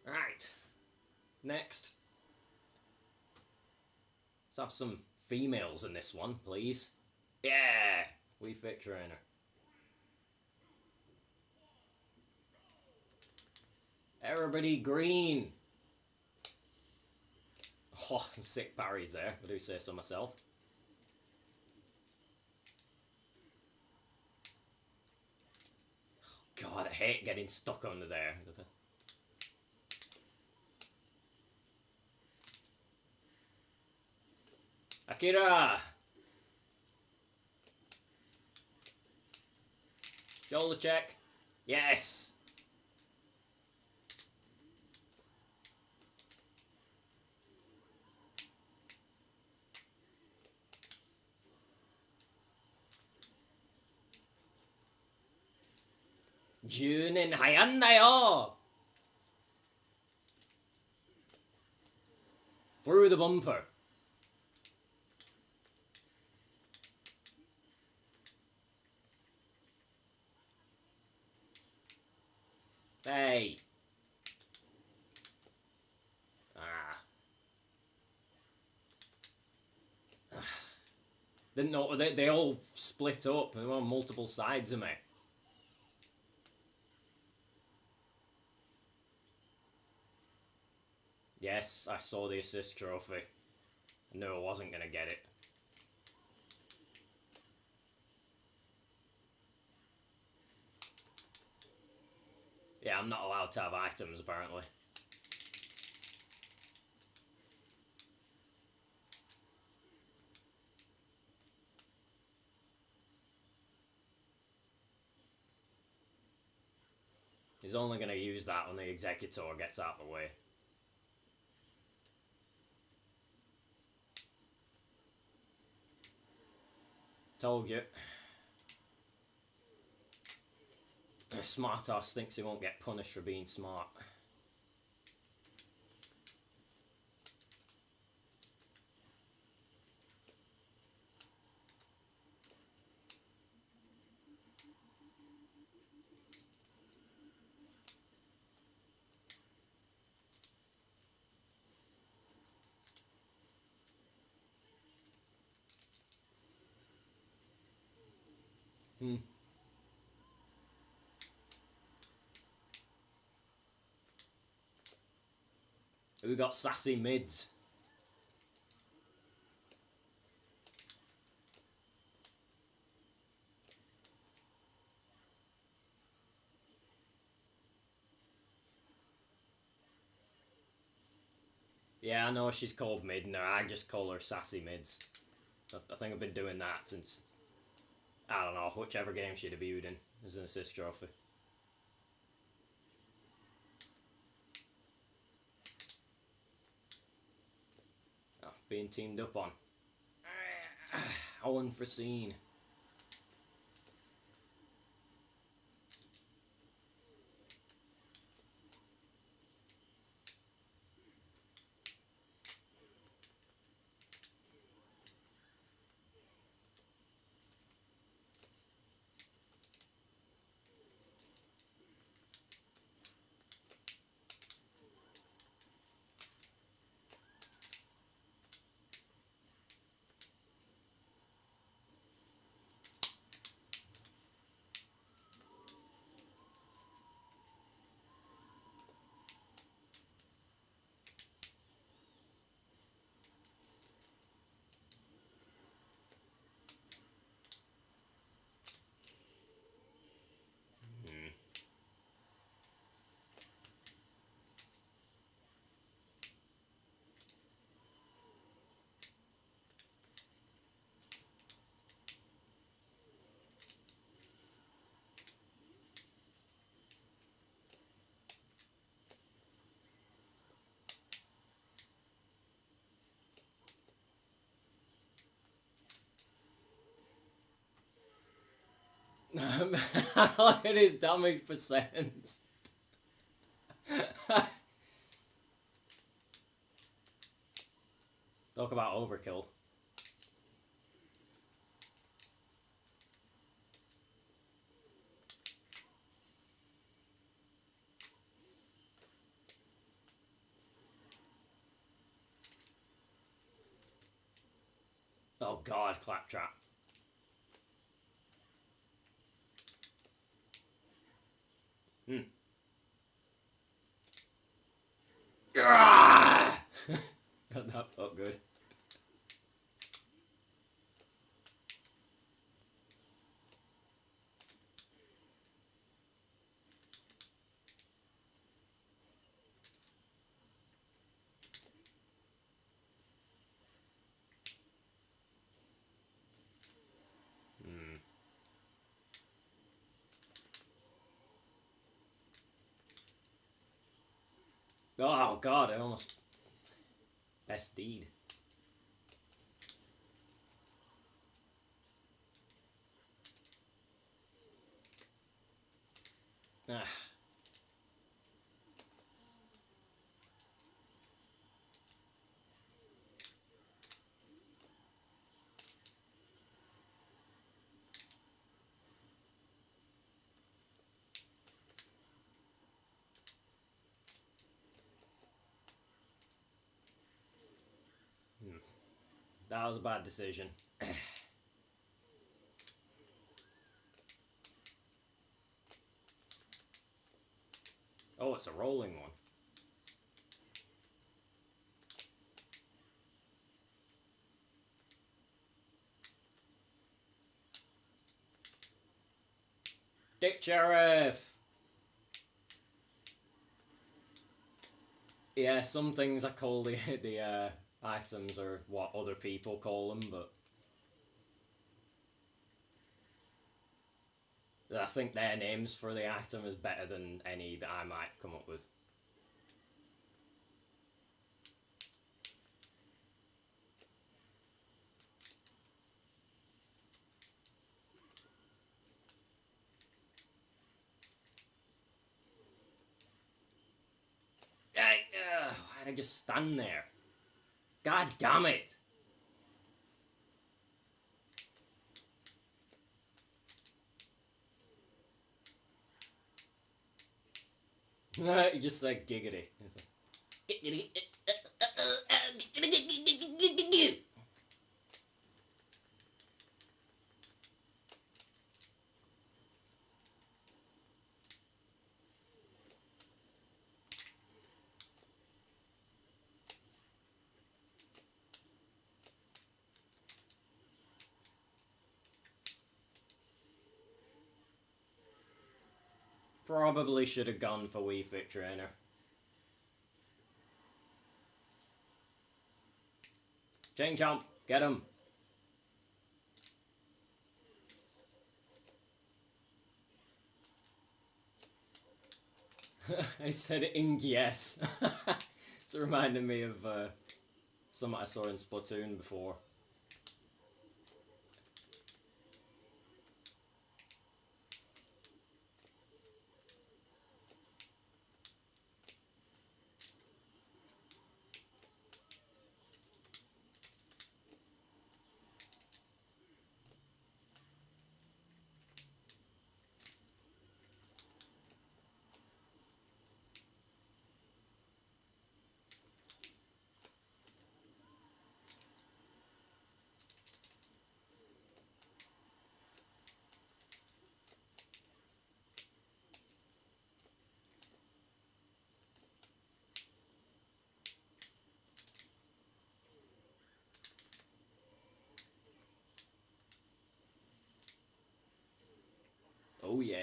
Right, next. Let's have some females in this one, please. Yeah, Wii Fit Trainer. Everybody green. Oh, some sick parries there, I do say so myself. God, I hate getting stuck under there. Akira! Shoulder check. Yes! Junin Hayandayo! Through the bumper. Hey! Ah. No, they all split up. They were on multiple sides of me. Yes, I saw the assist trophy. I knew I wasn't going to get it. Yeah, I'm not allowed to have items, apparently. He's only going to use that when the Executor gets out of the way. Told you. Smart ass thinks he won't get punished for being smart. We got sassy mids. Yeah, I know she's called mid, and I just call her sassy mids. I think I've been doing that since, I don't know, whichever game she debuted in as an assist trophy. Oh, being teamed up on. How unforeseen. Look at his damage percent. Talk about overkill. Oh god, Claptrap. That felt good. Oh god, I almost SD'd. Ah. That was a bad decision. Oh, it's a rolling one. Dick Sheriff! Yeah, some things I call the items are what other people call them, but I think their names for the item is better than any that I might come up with. Why'd I just stand there? God damn it! He just said giggity. Giggity. Probably should have gone for Wii Fit Trainer. Chain Chomp, get him! I said ing yes. It's reminding me of something I saw in Splatoon before. Oh yeah.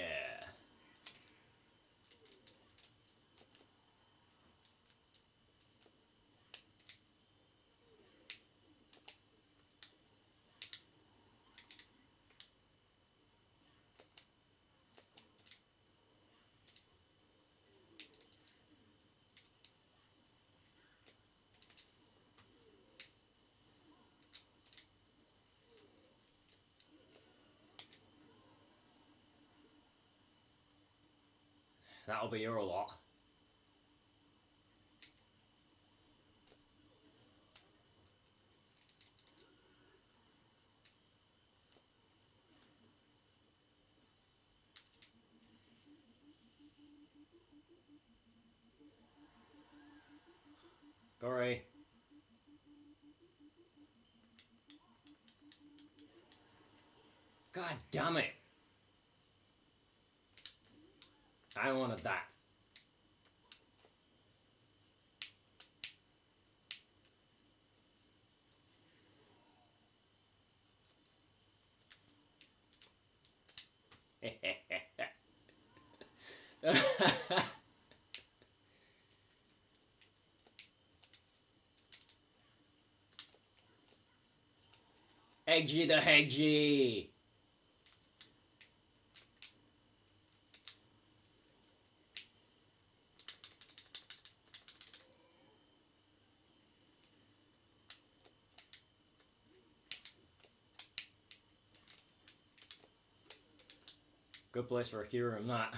That'll be your lot. Gory. God damn it. I wanted that. Edgy the hedgy. Good place for a Kyurem, that.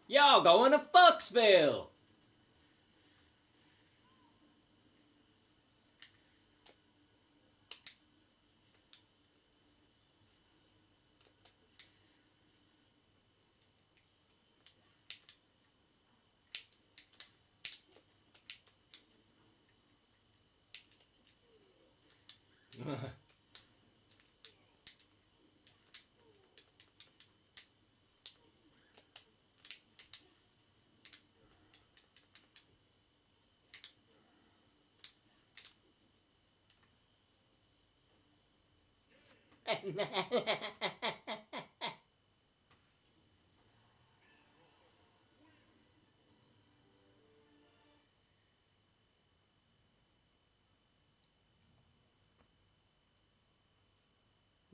Y'all going to Foxville!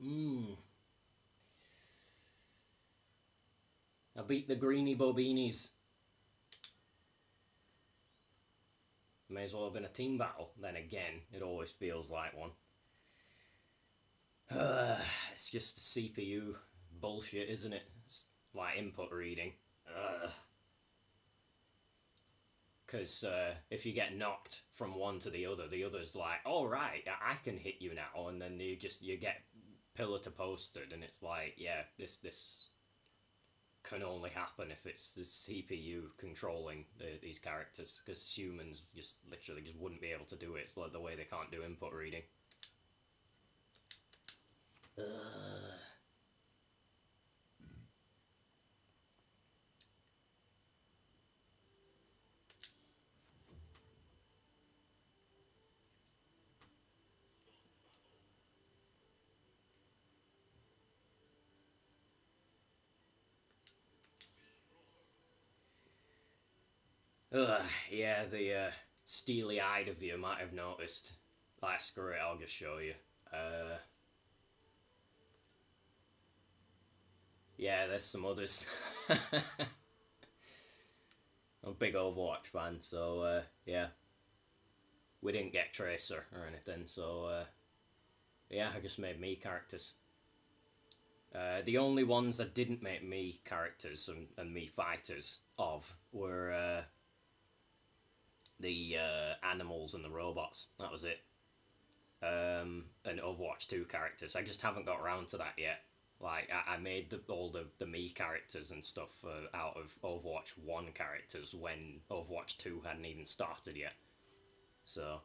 Mmm. I beat the Greeny Bobinis. May as well have been a team battle. Then again, it always feels like one. It's just CPU bullshit, isn't it? It's like input reading. Because if you get knocked from one to the other's like, all right, I can hit you now, and then you get pillar to posted, and it's like, yeah, this can only happen if it's the CPU controlling these characters, because humans just literally just wouldn't be able to do it. It's like the way they can't do input reading. Yeah, the steely-eyed of you might have noticed. Like, screw it, I'll just show you. Yeah, there's some others. I'm a big Overwatch fan, so yeah. We didn't get Tracer or anything, so yeah, I just made me characters. The only ones I didn't make me characters and me fighters of were the animals and the robots. That was it. And Overwatch 2 characters. I just haven't got around to that yet. Like, I made all the me characters and stuff out of Overwatch 1 characters when Overwatch 2 hadn't even started yet. So,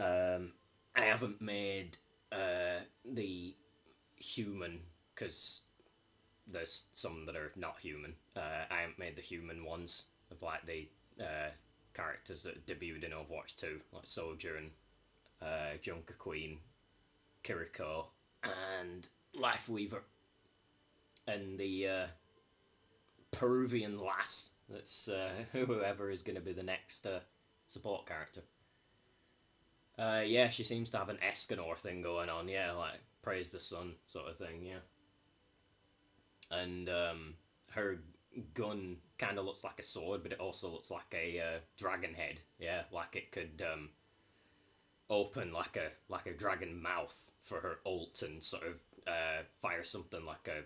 I haven't made the human, because there's some that are not human. I haven't made the human ones of, like, the characters that debuted in Overwatch 2, like Sojourn, Junker Queen, Kiriko, and Lifeweaver, and the Peruvian lass. That's whoever is going to be the next support character. Yeah, she seems to have an Escanor thing going on. Yeah, like praise the sun sort of thing. Yeah, and her gun kind of looks like a sword, but it also looks like a dragon head. Yeah, like it could open like a dragon mouth for her ult and sort of fire something like a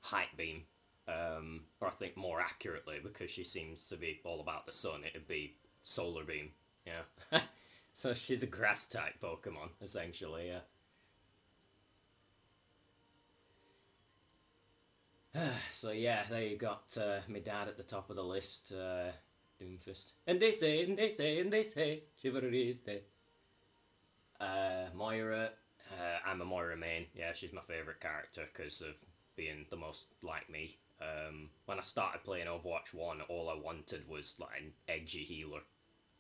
height beam. Or I think more accurately, because she seems to be all about the sun, it'd be solar beam. Yeah. So she's a grass type Pokemon, essentially, yeah. So yeah, there you got my dad at the top of the list, Doomfist. And they say, and they say, and they say, chivalry is dead. Moira, I'm a Moira main. Yeah, she's my favourite character because of being the most like me. When I started playing Overwatch 1, all I wanted was like an edgy healer,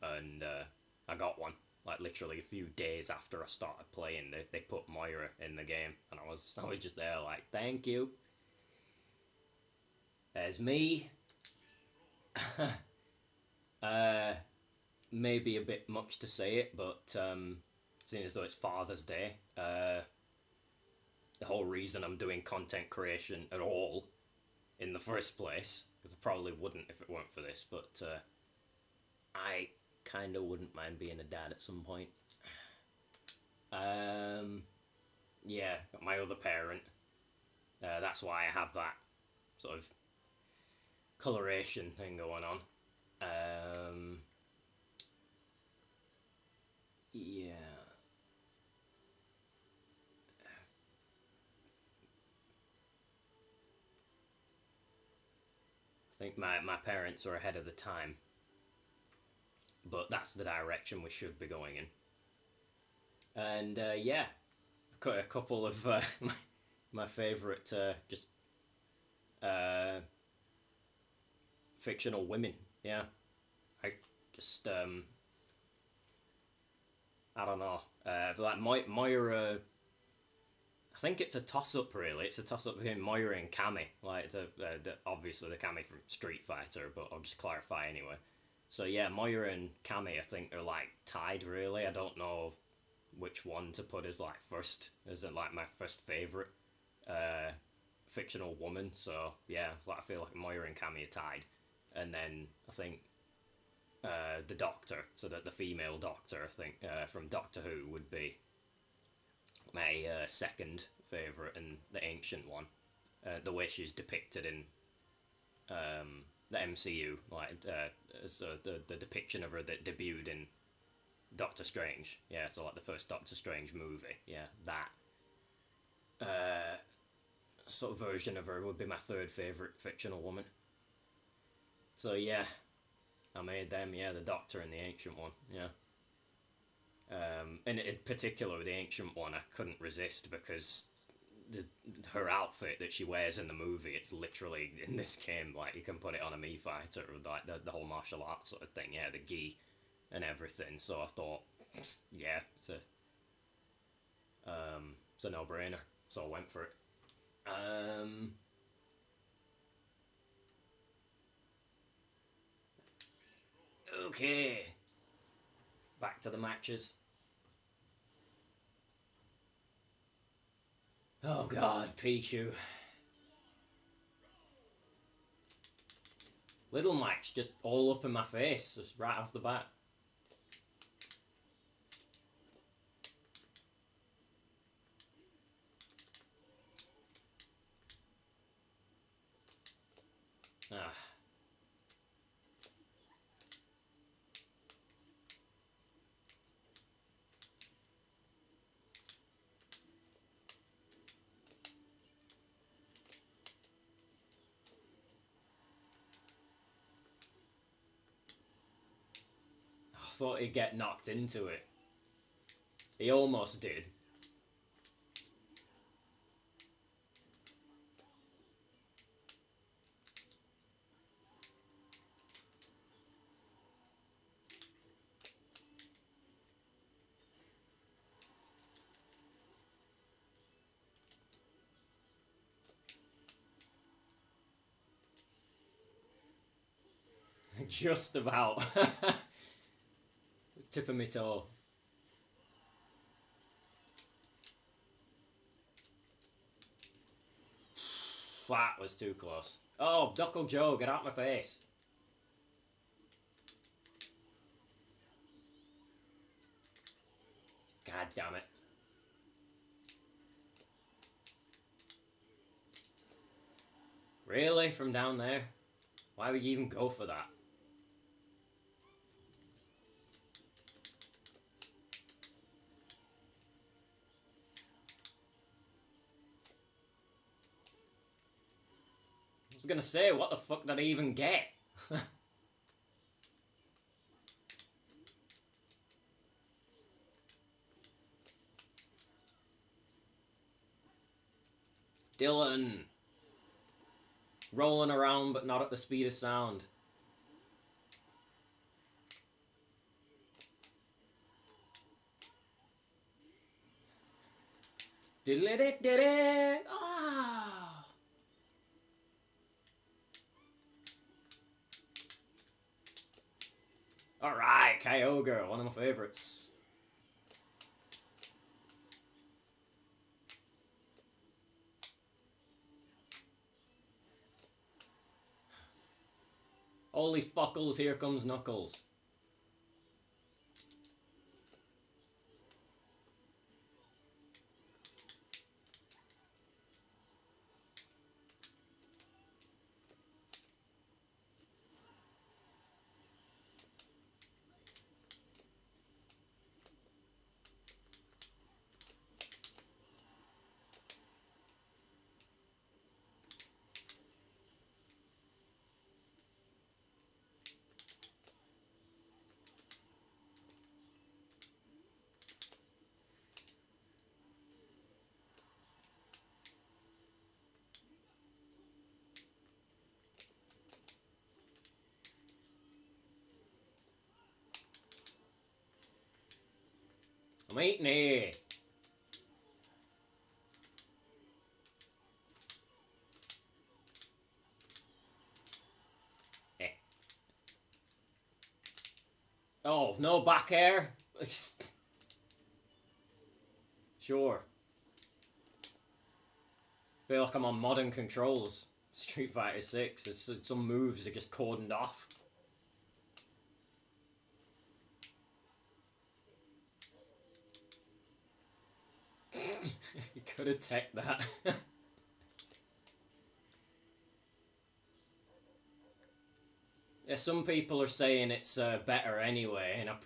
and I got one. Like literally a few days after I started playing, they put Moira in the game, and I was just there like, thank you. There's me. Maybe a bit much to say it, but seeing as though it's Father's Day, the whole reason I'm doing content creation at all in the first place, because I probably wouldn't if it weren't for this, but I kind of wouldn't mind being a dad at some point. Yeah, got my other parent. That's why I have that sort of coloration thing going on. Yeah. I think my parents are ahead of the time, but that's the direction we should be going in. And yeah, a couple of my favourite just uh, fictional women. Yeah, I just I don't know. Like Moira, I think it's a toss up. Really, it's a toss up between Moira and Cammy. Like obviously the Cammy from Street Fighter, but I'll just clarify anyway. So yeah, Moira and Cammy, I think are like tied. Really, I don't know which one to put as like first, as in like my first favorite fictional woman. So yeah, like I feel like Moira and Cammy are tied, and then I think the Doctor, so that the female Doctor, I think from Doctor Who would be my second favorite, and the Ancient One. The way she's depicted in the MCU, like so the depiction of her that debuted in Doctor Strange. Yeah, so like the first Doctor Strange movie. Yeah, that sort of version of her would be my third favorite fictional woman. So yeah, I made them. Yeah, the Doctor and the Ancient One. Yeah. And in particular, the Ancient One, I couldn't resist because her outfit that she wears in the movie, it's literally in this game, like you can put it on a Mii Fighter, or like the whole martial arts sort of thing, yeah, the gi and everything. So I thought, yeah, it's a no-brainer. So I went for it. Okay, back to the matches. Oh god, Pichu. Little Max just all up in my face, just right off the bat. Ah. I thought he'd get knocked into it. He almost did. Just about. Tip of my toe. That was too close. Oh, Duckle Joe, get out my face. God damn it. Really? From down there? Why would you even go for that? I was gonna say, what the fuck did I even get? Dylan! Rolling around, but not at the speed of sound. Diddle-it-did-it! Ah! Alright, Kyogre, one of my favourites. Holy fuckles, here comes Knuckles. I'm eating here. Eh. Oh, no back air? Sure. Feel like I'm on modern controls. Street Fighter 6. Some moves are just cordoned off. You could have teched that. Yeah, some people are saying it's better anyway, and I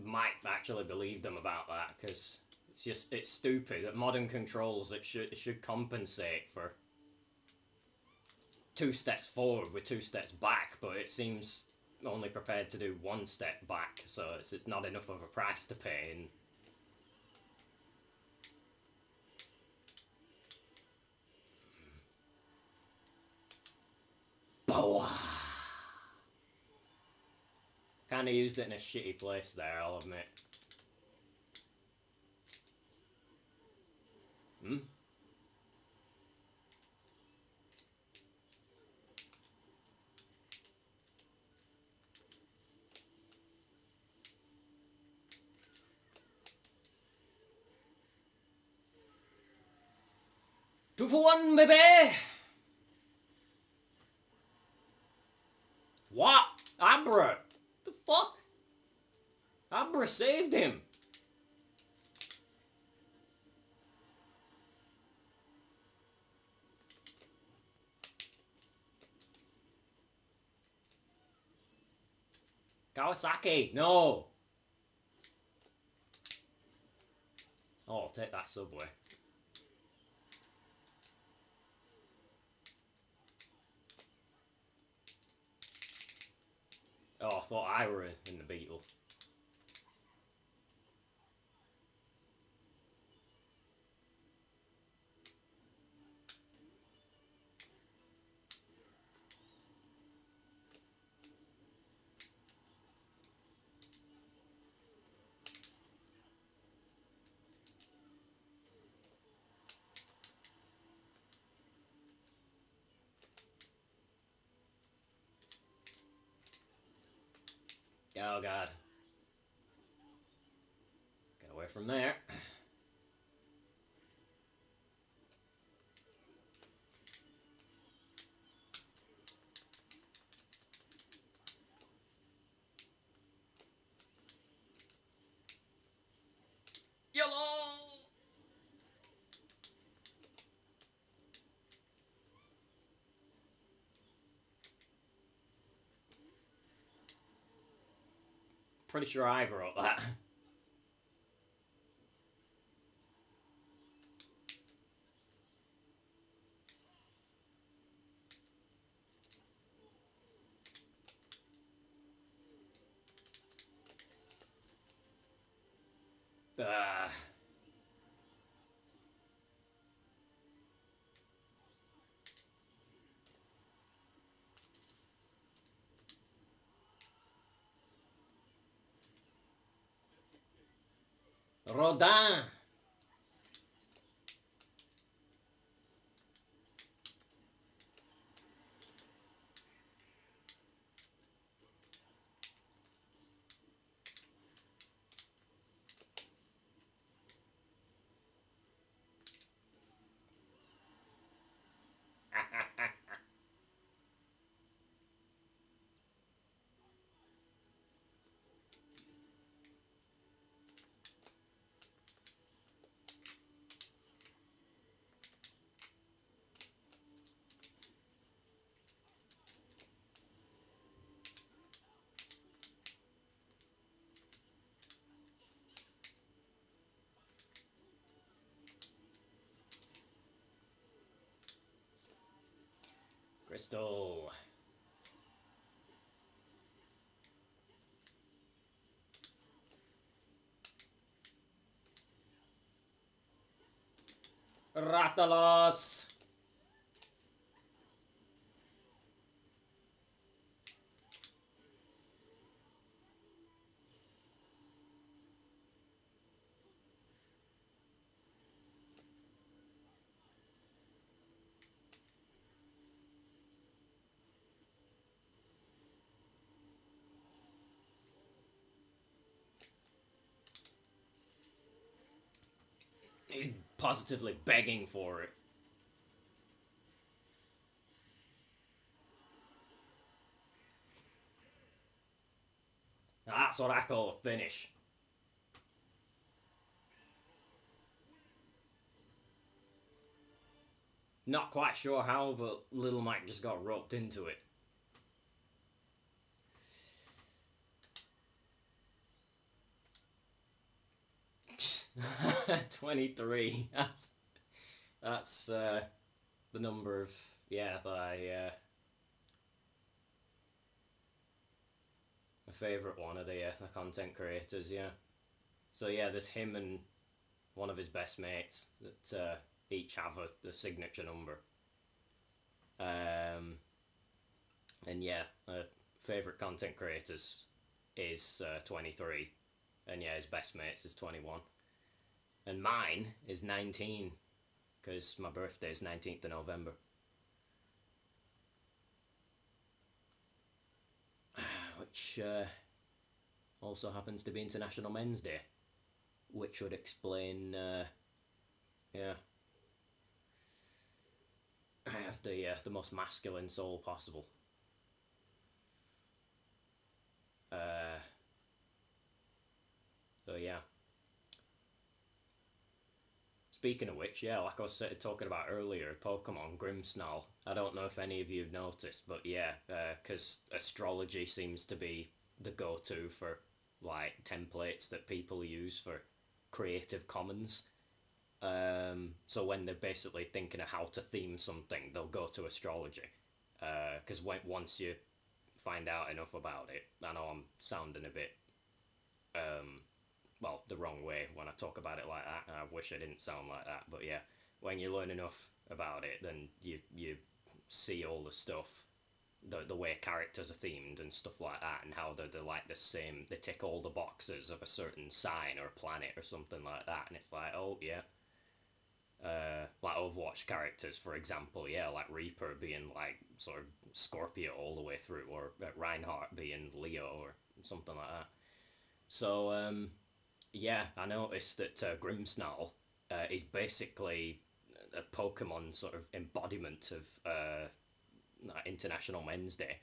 might actually believe them about that, because it's stupid. That modern controls, it should compensate for 2 steps forward with 2 steps back, but it seems only prepared to do 1 step back, so it's not enough of a price to pay. And boah! Kind of used it in a shitty place there, I'll admit. Hmm? Two for one, baby! What? Abra? The fuck? Abra saved him! Kawasaki, no! Oh, I'll take that subway. Oh, I thought I were in the Beetle. Oh god. Get away from there. YOLO! Pretty sure I wrote that. Uh, Rodin! Crystal. Ratalos! He's positively begging for it. That's what I call a finish. Not quite sure how, but Little Mike just got roped into it. 23. That's the number of that I my favorite one of the content creators. Yeah. So yeah, there's him and one of his best mates that each have a signature number. Um, and yeah, favorite content creators is 23, and yeah, his best mates is 21, and mine is 19 because my birthday is 19th of November. Which also happens to be International Men's Day, which would explain, yeah, I have the most masculine soul possible. Uh, so yeah. Speaking of which, yeah, like I was talking about earlier, Pokemon Grimmsnarl. I don't know if any of you have noticed, but yeah, because astrology seems to be the go-to for like templates that people use for Creative Commons. So when they're basically thinking of how to theme something, they'll go to astrology. Because once you find out enough about it, I know I'm sounding a bit well, the wrong way when I talk about it like that. And I wish I didn't sound like that, but yeah, when you learn enough about it, then you see all the stuff, the way characters are themed and stuff like that, and how they're like the same. They tick all the boxes of a certain sign or planet or something like that, and it's like, oh yeah. Like Overwatch characters, for example, yeah, like Reaper being like sort of Scorpio all the way through, or Reinhardt being Leo or something like that. So yeah, I noticed that Grimmsnarl is basically a Pokemon sort of embodiment of International Men's Day,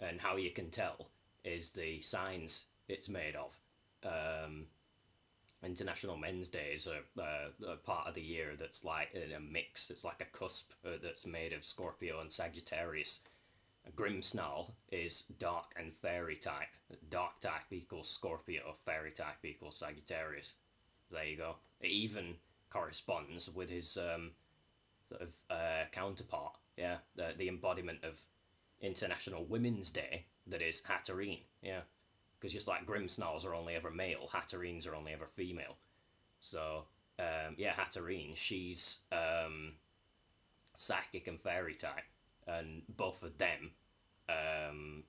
and how you can tell is the signs it's made of. Um, International Men's Day is a part of the year that's like in a mix. It's like a cusp that's made of Scorpio and Sagittarius. Grimmsnarl is dark and fairy type. Dark type equals Scorpio, fairy type equals Sagittarius. There you go. It even corresponds with his sort of counterpart. Yeah, the embodiment of International Women's Day that is Hatterene. Yeah, because just like Grimmsnarls are only ever male, Hatterenes are only ever female. So yeah, Hatterene, she's psychic and fairy type, and both of them um,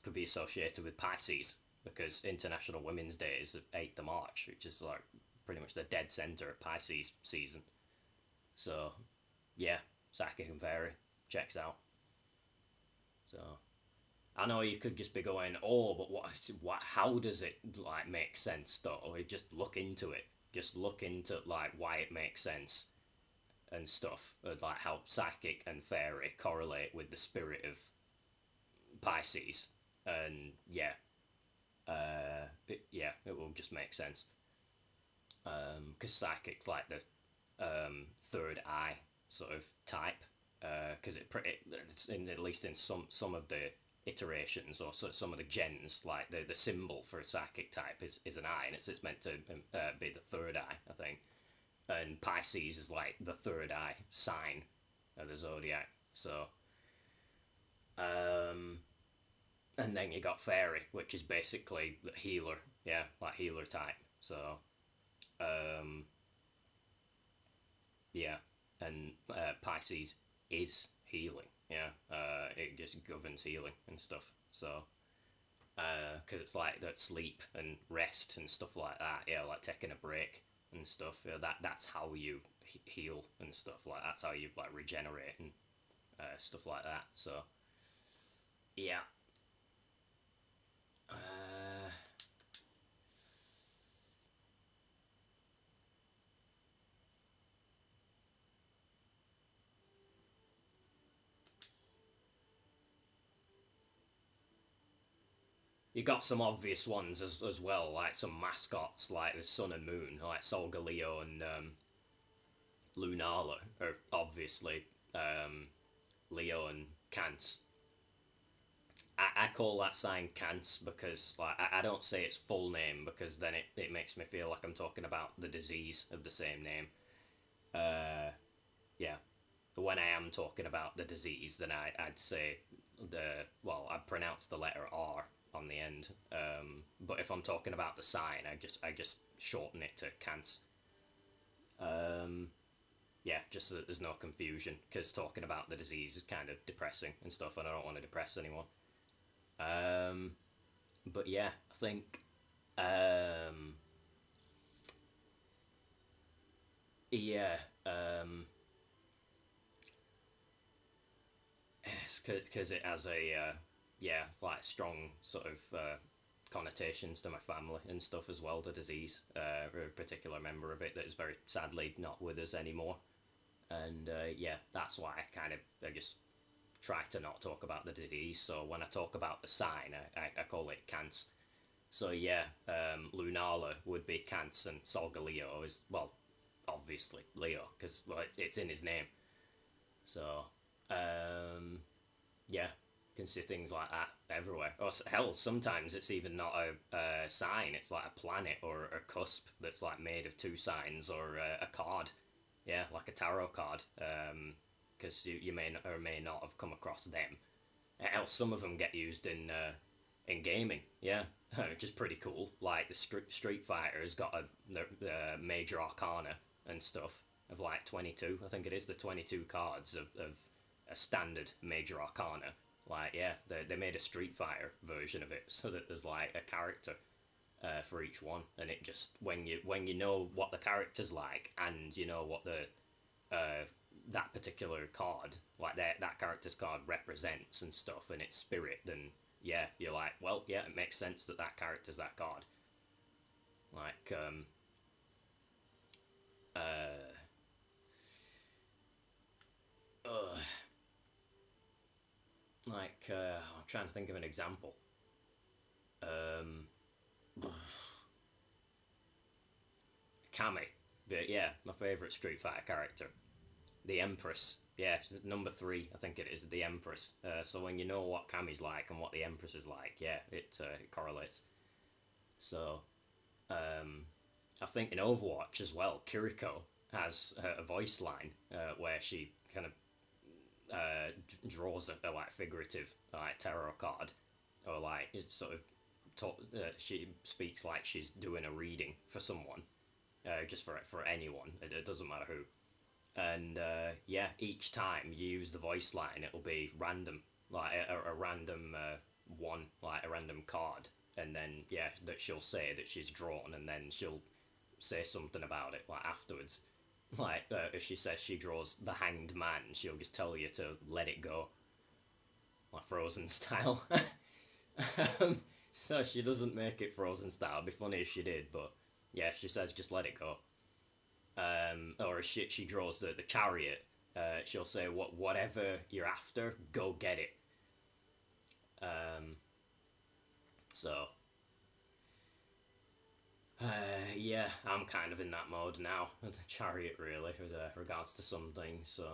could be associated with Pisces because International Women's Day is the 8th of March, which is like pretty much the dead centre of Pisces season. So, yeah, psychic and fairy checks out. So, I know you could just be going, oh, but what? How does it like make sense though? Or just look into it. Just look into like why it makes sense and stuff, like how psychic and fairy correlate with the spirit of Pisces, and yeah, it will just make sense. Because psychic's like the third eye sort of type, because it's in, at least in some of the iterations or some of the gens, like the symbol for a psychic type is an eye, and it's meant to be the third eye, I think. And Pisces is like the third eye sign of the zodiac. So, and then you got fairy, which is basically the healer, yeah, like healer type. So, um, yeah, and Pisces is healing. Yeah, it just governs healing and stuff. So, because it's like that sleep and rest and stuff like that. Yeah, like taking a break and stuff. Yeah, that's how you heal and stuff like that's how you like regenerate and stuff like that. So, yeah. Uh, you got some obvious ones as well, like some mascots like the Sun and Moon, like Solgaleo and Lunala are obviously Leo and Cance. I call that sign Cance because like I don't say its full name because then it makes me feel like I'm talking about the disease of the same name. Yeah, but when I am talking about the disease, then I'd say I'd pronounce the letter R on the end. But if I'm talking about the sign, I just shorten it to Cance. Yeah, just so that there's no confusion, because talking about the disease is kind of depressing and stuff, and I don't want to depress anyone. Um, but yeah, I think um, yeah, because it has yeah, like strong sort of connotations to my family and stuff as well. The disease, a particular member of it that is very sadly not with us anymore, and yeah, that's why I just try to not talk about the disease. So when I talk about the sign, I call it Cance. So yeah, Lunala would be Cance, and Solgaleo is, well, obviously Leo because well, it's in his name. So um, yeah, can see things like that everywhere. Or hell, sometimes it's even not a sign; it's like a planet or a cusp that's like made of two signs or a card. Yeah, like a tarot card. Because you may or may not have come across them. Hell, some of them get used in gaming. Yeah, which is pretty cool. Like the Street Fighter has got the major arcana and stuff of like 22. I think it is the 22 cards of a standard major arcana. Like yeah, they made a Street Fighter version of it so that there's like a character for each one, and it just when you know what the character's like and you know what the uh, that particular card, like that character's card represents and stuff, and its spirit, then yeah, you're like, well, yeah, it makes sense that that character's that card. Like, uh, uh, I'm trying to think of an example. Um, Kami, but yeah, my favorite Street Fighter character, the Empress. Yeah, number three, I think it is the Empress. So when you know what Kami's like and what the Empress is like, yeah, it correlates. So um, I think in Overwatch as well, Kiriko has a voice line where she kind of draws a like figurative like tarot card, or like it's sort of she speaks like she's doing a reading for someone, just for anyone. It doesn't matter who. And yeah, each time you use the voice line, it'll be random, like a random one, like a random card, and then yeah, that she'll say that she's drawn, and then she'll say something about it like afterwards. Like if she says she draws the Hanged Man, she'll just tell you to let it go, like Frozen style. So she doesn't make it Frozen style. It'd be funny if she did, but yeah, she says just let it go. Or if she draws the chariot, she'll say whatever you're after, go get it. Um, so yeah, I'm kind of in that mode now. The chariot, really, with regards to some things. So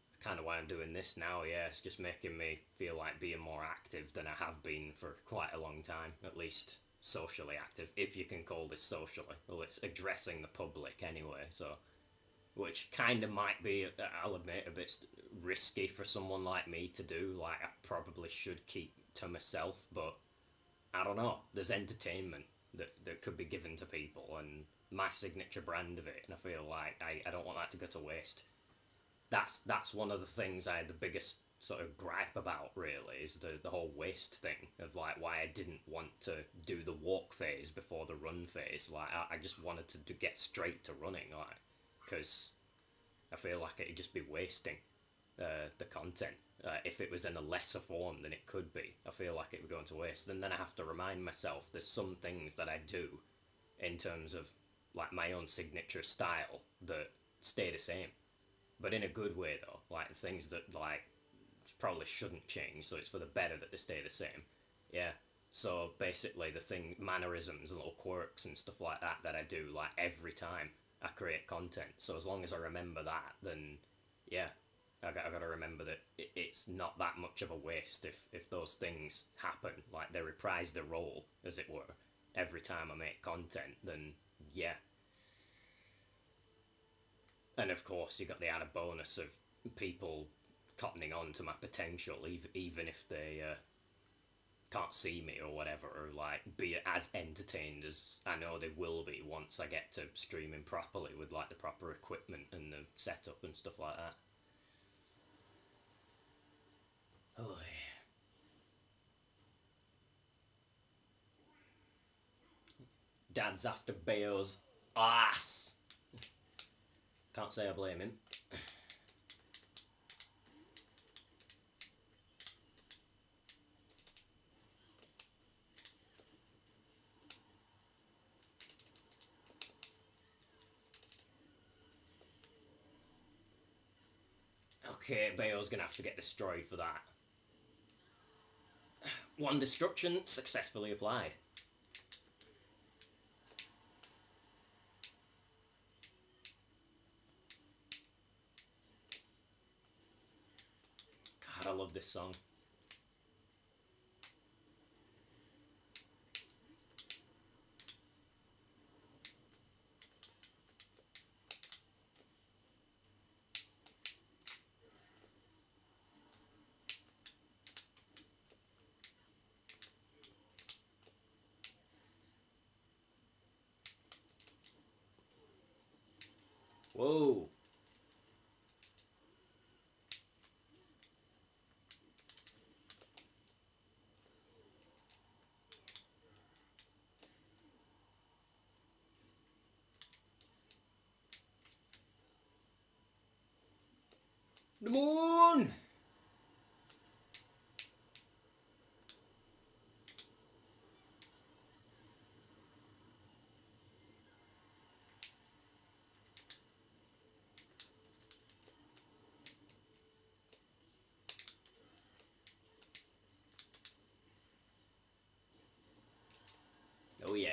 it's kind of why I'm doing this now. Yeah, it's just making me feel like being more active than I have been for quite a long time, at least socially active, if you can call this socially. Well, it's addressing the public anyway, so which kind of might be, I'll admit, a bit risky for someone like me to do. Like, I probably should keep to myself, but I don't know. There's entertainment that could be given to people, and my signature brand of it, and I feel like I don't want that to go to waste. That's one of the things I had the biggest sort of gripe about, really, is the whole waste thing of like why I didn't want to do the walk phase before the run phase. Like I just wanted to get straight to running, like, because I feel like it'd just be wasting the content. If it was in a lesser form than it could be, I feel like it would go into waste. And then I have to remind myself there's some things that I do in terms of like my own signature style that stay the same, but in a good way though. Like things that like probably shouldn't change, so it's for the better that they stay the same. Yeah. So basically, the thing, mannerisms and little quirks and stuff like that I do like every time I create content. So as long as I remember that, then yeah, I got to remember that it's not that much of a waste if those things happen, like they reprise the role, as it were, every time I make content. Then yeah. And of course, you got the added bonus of people cottoning on to my potential, even if they can't see me or whatever, or like be as entertained as I know they will be once I get to streaming properly with like the proper equipment and the setup and stuff like that. Oh yeah. Dad's after Bayo's ass. Can't say I blame him. Okay, Bayo's gonna have to get destroyed for that. One destruction successfully applied. God, I love this song. Whoa. The moon! Oh yeah.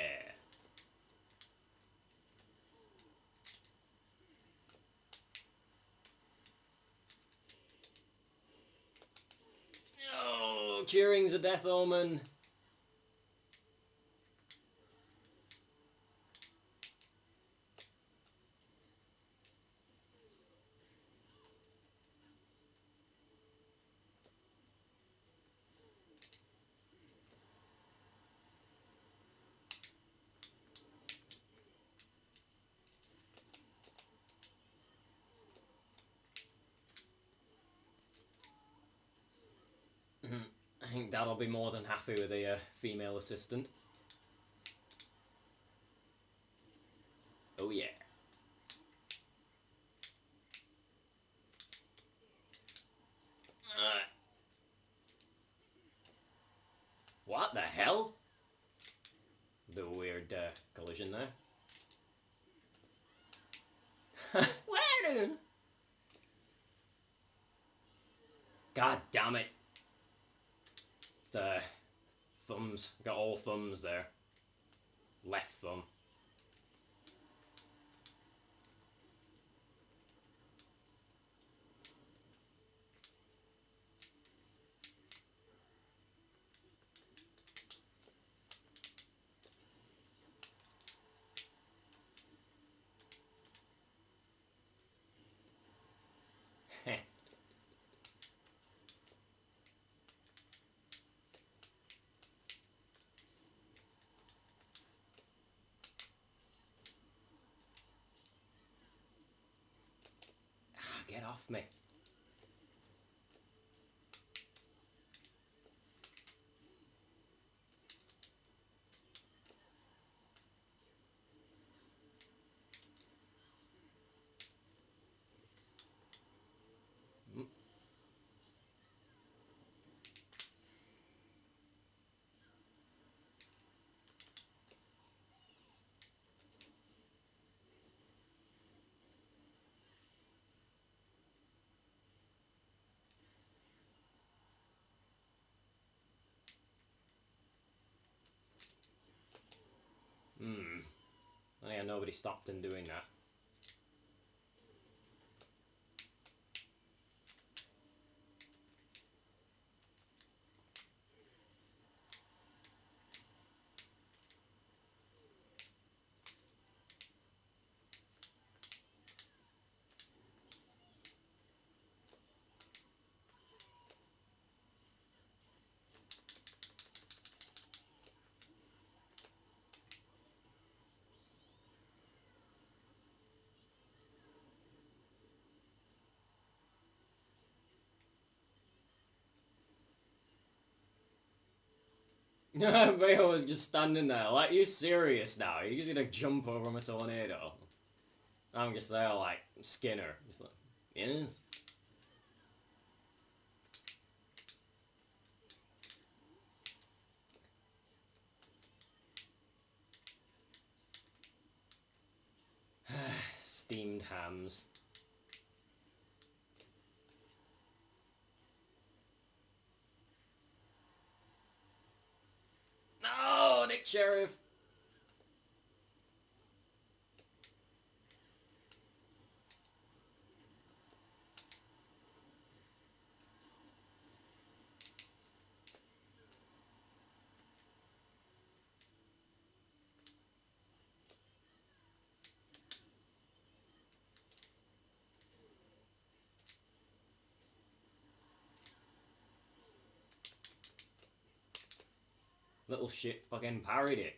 Oh, cheering's a death omen. I think Dad'll be more than happy with a female assistant. Oh yeah. What the hell? The weird collision there. Where do? God damn it. It's thumbs. Got all thumbs there. Left thumb. Get off me. nobody stopped him doing that. Mayo was just standing there, like, you serious now? You're just gonna jump over him a tornado? I'm just there like Skinner, just like, yes. Steamed hams. No, Nick Sheriff. Little shit fucking parried it.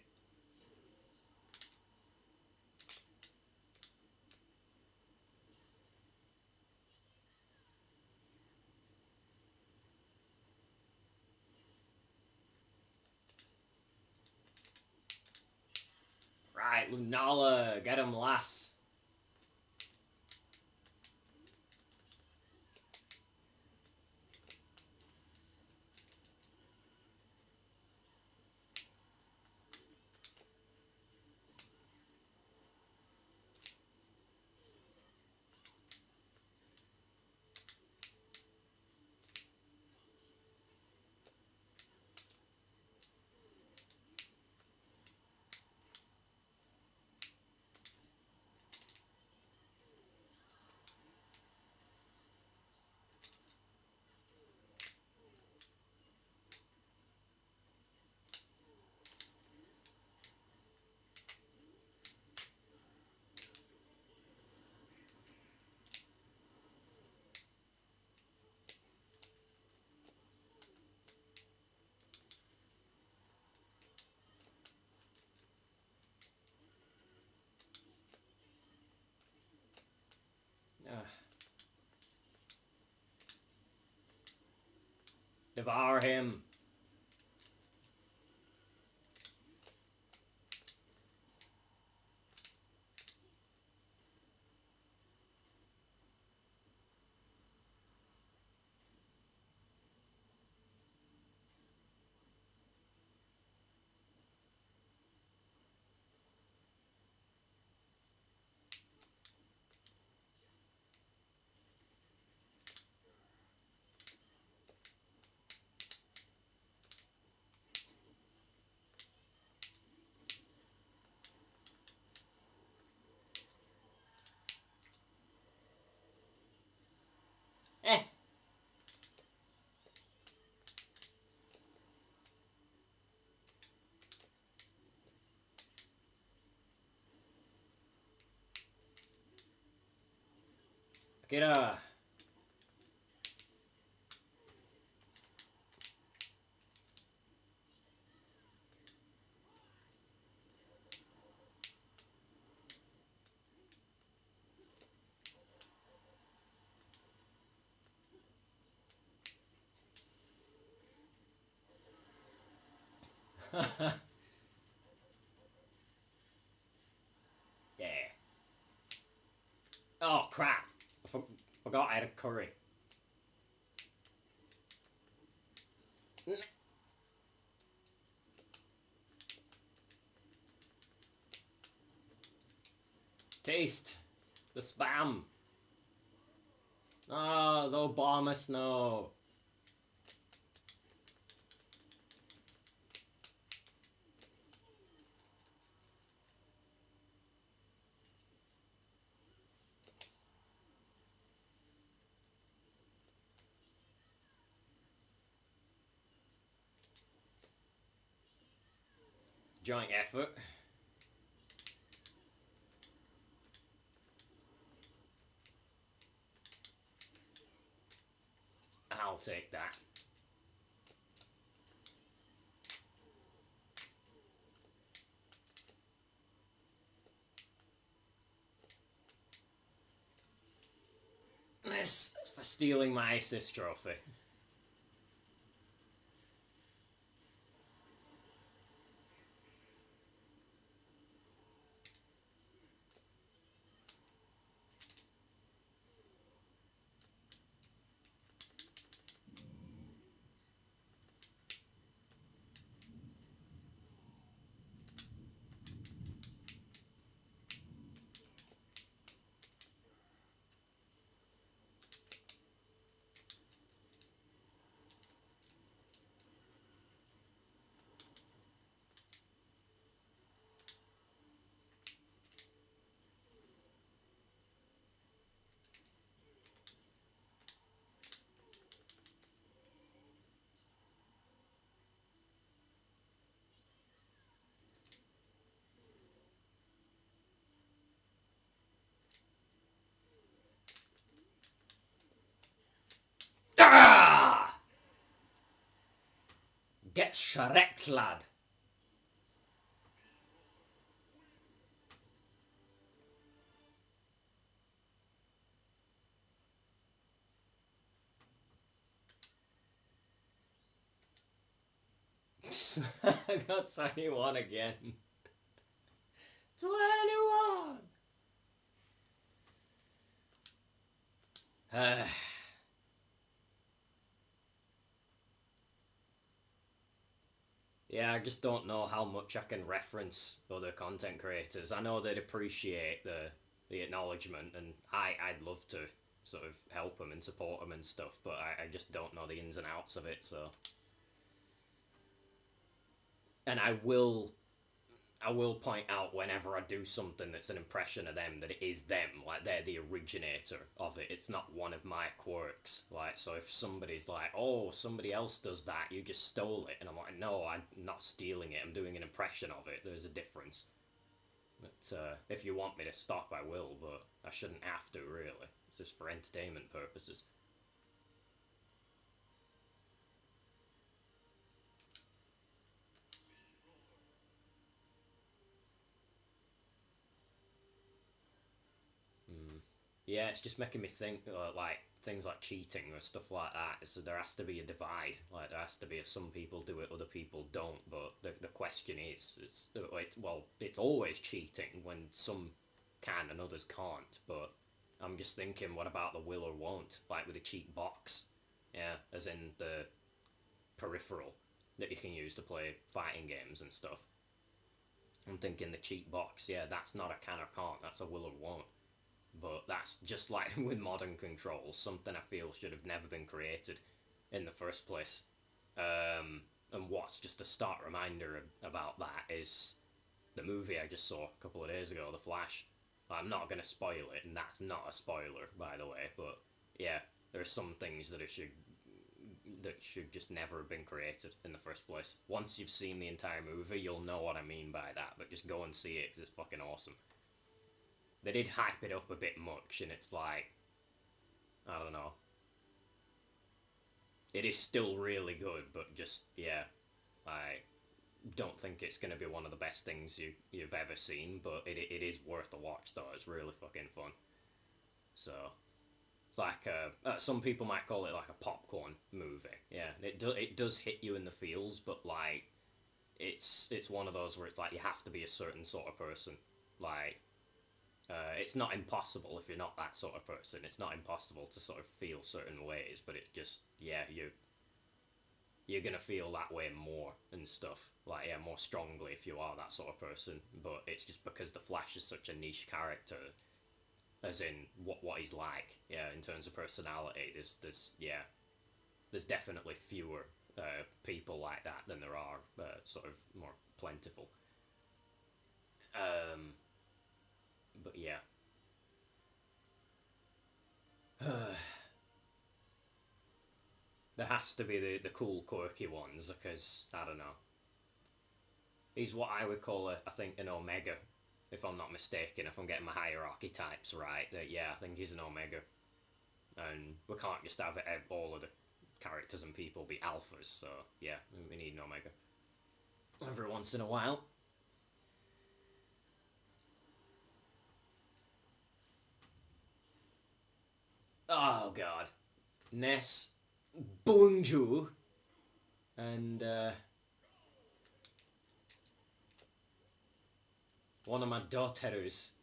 Right, Lunala, get him, lass. Devour him. Eh. Akira. Yeah. Oh crap! Forgot I had a curry. Taste the spam. Oh, the Obama snow. joint effort. I'll take that. This is for stealing my assist trophy. Ah! Get Shrek, lad. I got 21 again. 21! Yeah, I just don't know how much I can reference other content creators. I know they'd appreciate the acknowledgement, and I'd love to sort of help them and support them and stuff, but I just don't know the ins and outs of it, so... And I will point out whenever I do something that's an impression of them that it is them, like they're the originator of it. It's not one of my quirks. Like, so if somebody's like, oh, somebody else does that, you just stole it, and I'm like, no, I'm not stealing it, I'm doing an impression of it. There's a difference. But if you want me to stop, I will, but I shouldn't have to, really. It's just for entertainment purposes. Yeah, it's just making me think, like, things like cheating or stuff like that. So there has to be a divide. Like, there has to be some people do it, other people don't. But the question is, it's always cheating when some can and others can't. But I'm just thinking, what about the will or won't? Like with a cheat box. Yeah, as in the peripheral that you can use to play fighting games and stuff. I'm thinking the cheat box, yeah, that's not a can or can't, that's a will or won't. But that's just like with modern controls, something I feel should have never been created in the first place. And what's just a stark reminder about that is the movie I just saw a couple of days ago, The Flash. I'm not going to spoil it, and that's not a spoiler, by the way, but yeah, there are some things that should just never have been created in the first place. Once you've seen the entire movie, you'll know what I mean by that, but just go and see it, because it's fucking awesome. They did hype it up a bit much, and it's like, I don't know. It is still really good, but just, yeah, I don't think it's going to be one of the best things you've ever seen, but it is worth a watch, though. It's really fucking fun. So, it's like, some people might call it like a popcorn movie. Yeah, it does hit you in the feels, but, like, it's one of those where it's like you have to be a certain sort of person. Like, it's not impossible if you're not that sort of person. It's not impossible to sort of feel certain ways, but it just, yeah, you're gonna feel that way more and stuff. Like, yeah, more strongly if you are that sort of person. But it's just because the Flash is such a niche character, as in what he's like. Yeah, in terms of personality, there's definitely fewer people like that than there are sort of more plentiful. But yeah. There has to be the cool, quirky ones, because, I don't know. He's what I would call, I think, an Omega, if I'm not mistaken, if I'm getting my hierarchy types right. Yeah, I think he's an Omega. And we can't just have all of the characters and people be alphas, so yeah, we need an Omega. Every once in a while. Oh god. Ness Bunju and one of my daughters.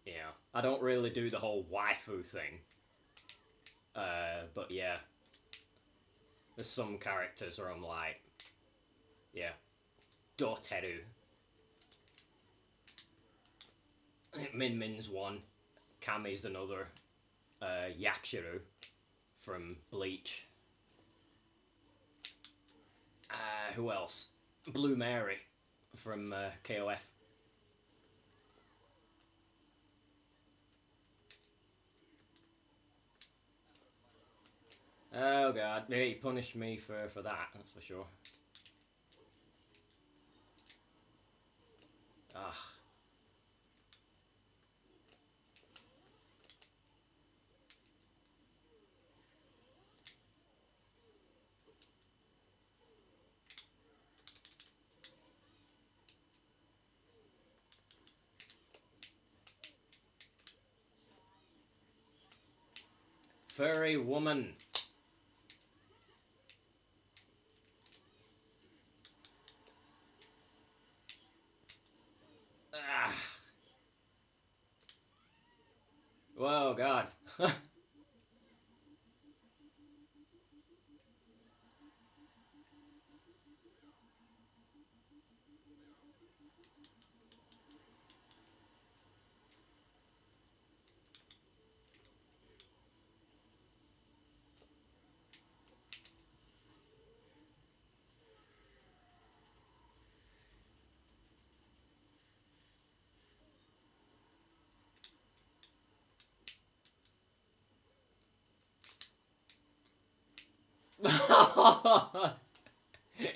Yeah, I don't really do the whole waifu thing. But yeah, there's some characters where I'm like, yeah, Doteru. Min Min's one, Kami's another, Yakshiru from Bleach. Who else? Blue Mary from KOF. Oh god, maybe he punished me for that, that's for sure. Ah. Furry woman. Ah. Whoa, god.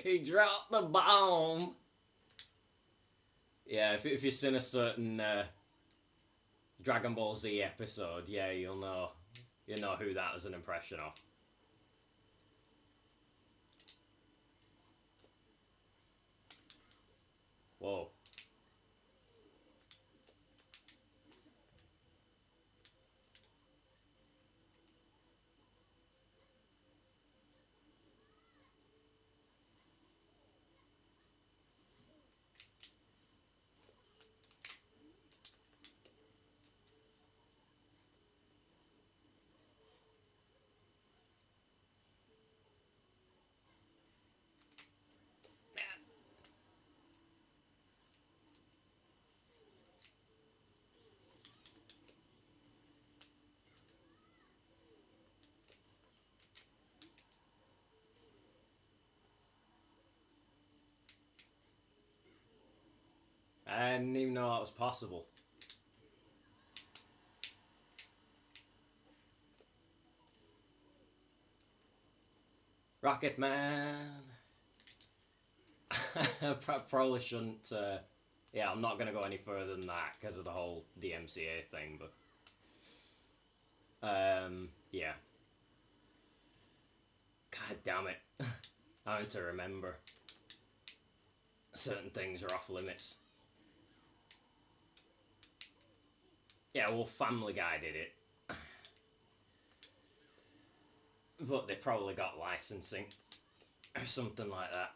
He dropped the bomb. Yeah, if you've seen a certain Dragon Ball Z episode, yeah, you'll know who that was an impression of. Whoa. I didn't even know that was possible. Rocket Man. I probably shouldn't. Yeah, I'm not gonna go any further than that because of the whole DMCA thing. But yeah. God damn it! I need to remember. Certain things are off limits. Yeah, well, Family Guy did it. But they probably got licensing. Or something like that.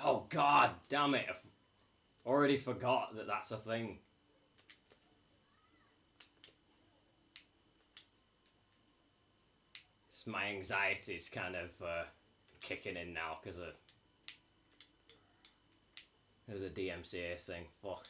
Oh god damn it, I've already forgot that that's a thing. My anxiety's kind of kicking in now because of the DMCA thing. Fuck.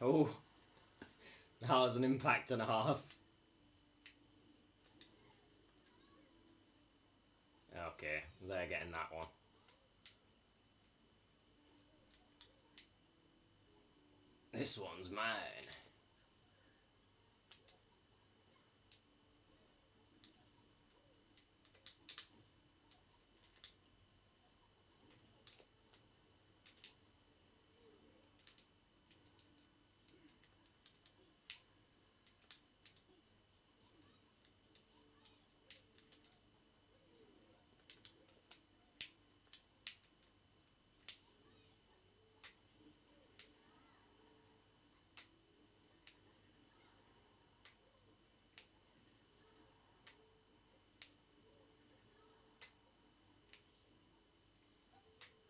Oh, that was an impact and a half. Okay, they're getting that one. This one's mine.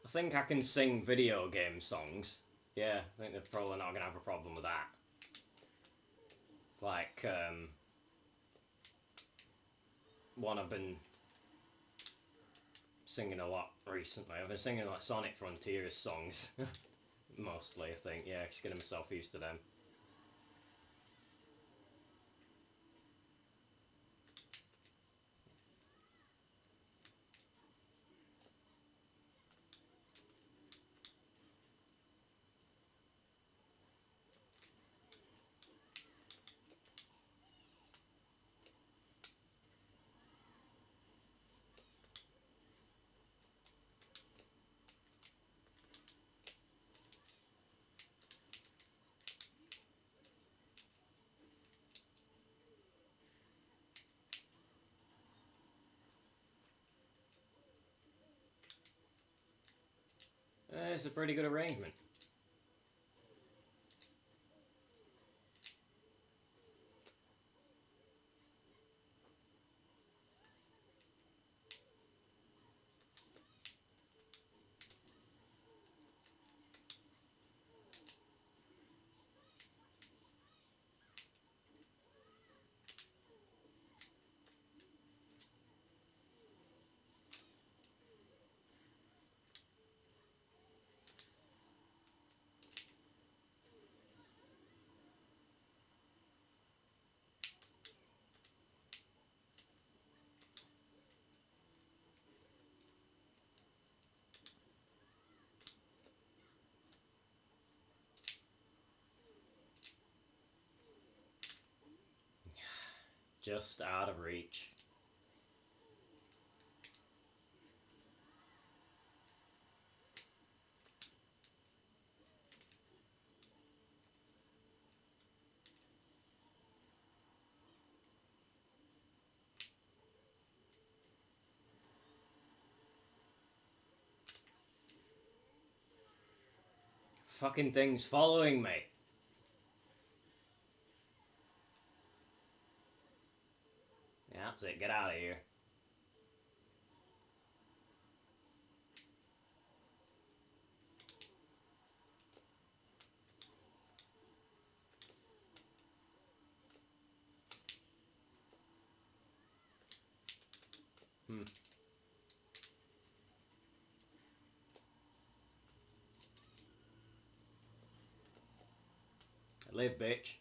I think I can sing video game songs. Yeah, I think they're probably not gonna have a problem with that. Like, one I've been singing a lot recently. I've been singing like Sonic Frontiers songs. Mostly, I think. Yeah, just getting myself used to them. It's a pretty good arrangement. Just out of reach. Fucking thing's following me. Yeah, that's it. Get out of here. Live, bitch.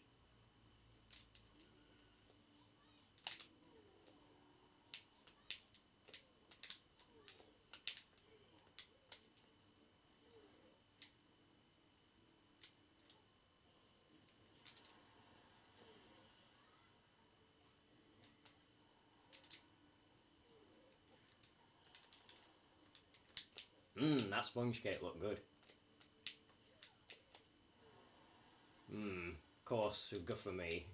That sponge cake looked good. Of course, good for me.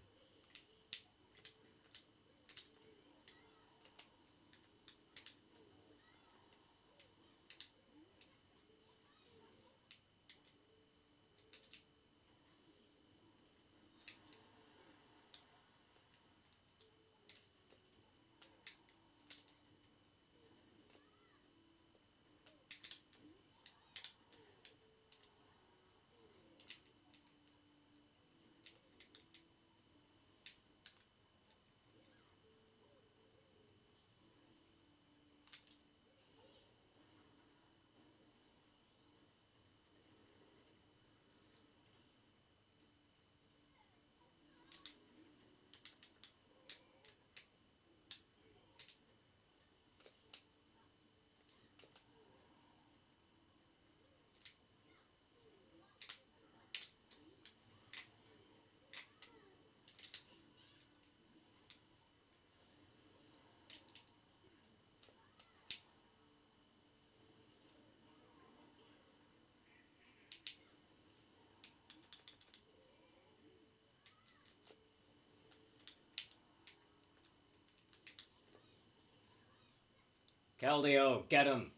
Keldeo, get him!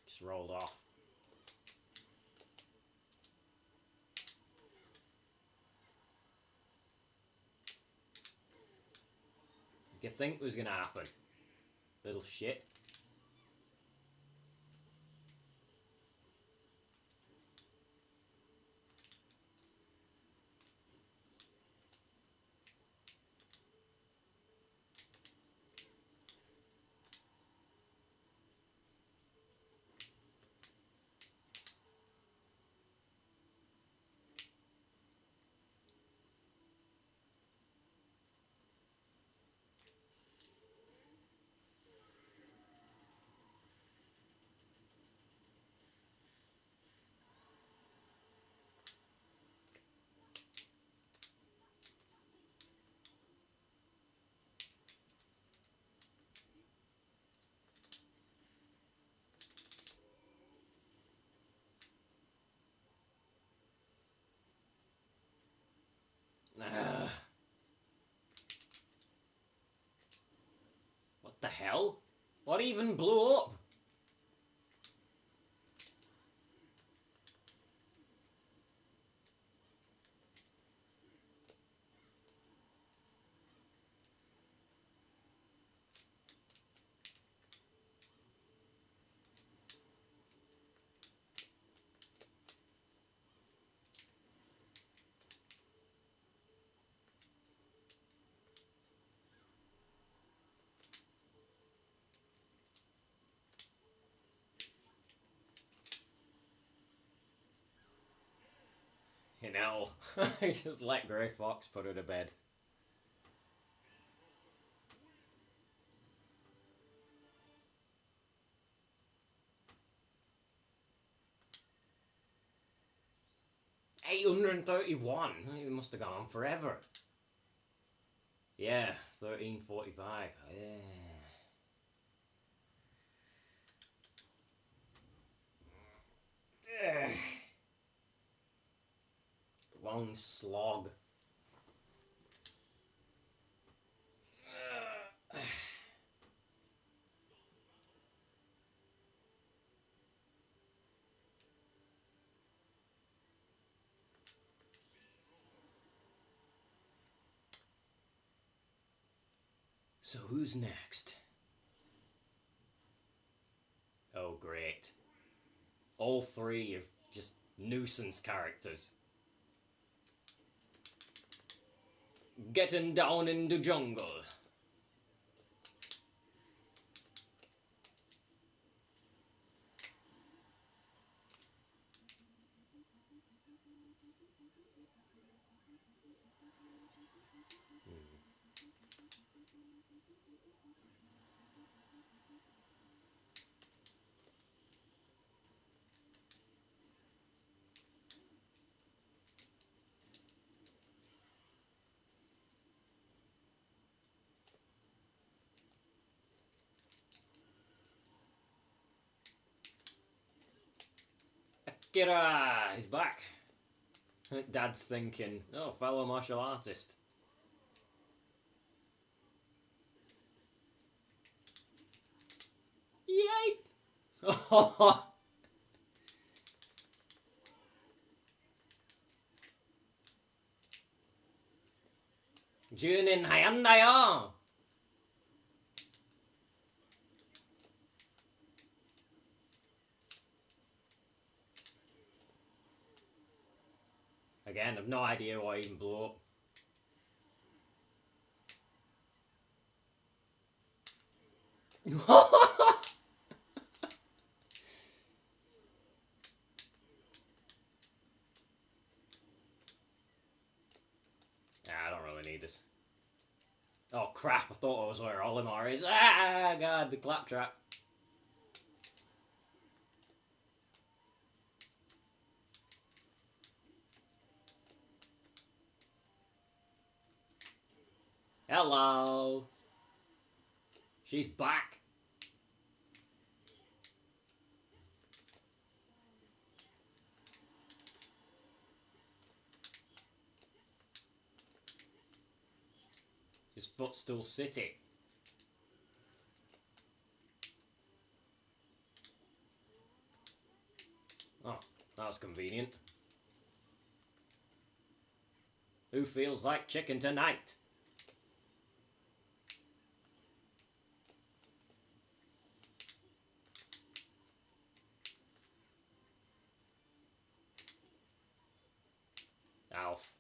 Just rolled off. What do you think was gonna happen? Little shit. What the hell? What even blew up? You know, just let Grey Fox put her to bed. $831. It must have gone on forever. Yeah, 1345. Yeah. Long slog. So who's next? Oh, great. All three of just nuisance characters. Getting down in the jungle. Akira! He's back. Dad's thinking, oh, fellow martial artist. Yay! Junin Hayandayo! Again, I've no idea what even blew up. I don't really need this. Oh crap, I thought I was where Olimar is. Ah, god, the claptrap. Hello. She's back. His footstool city. Oh, that was convenient. Who feels like chicken tonight? Alf.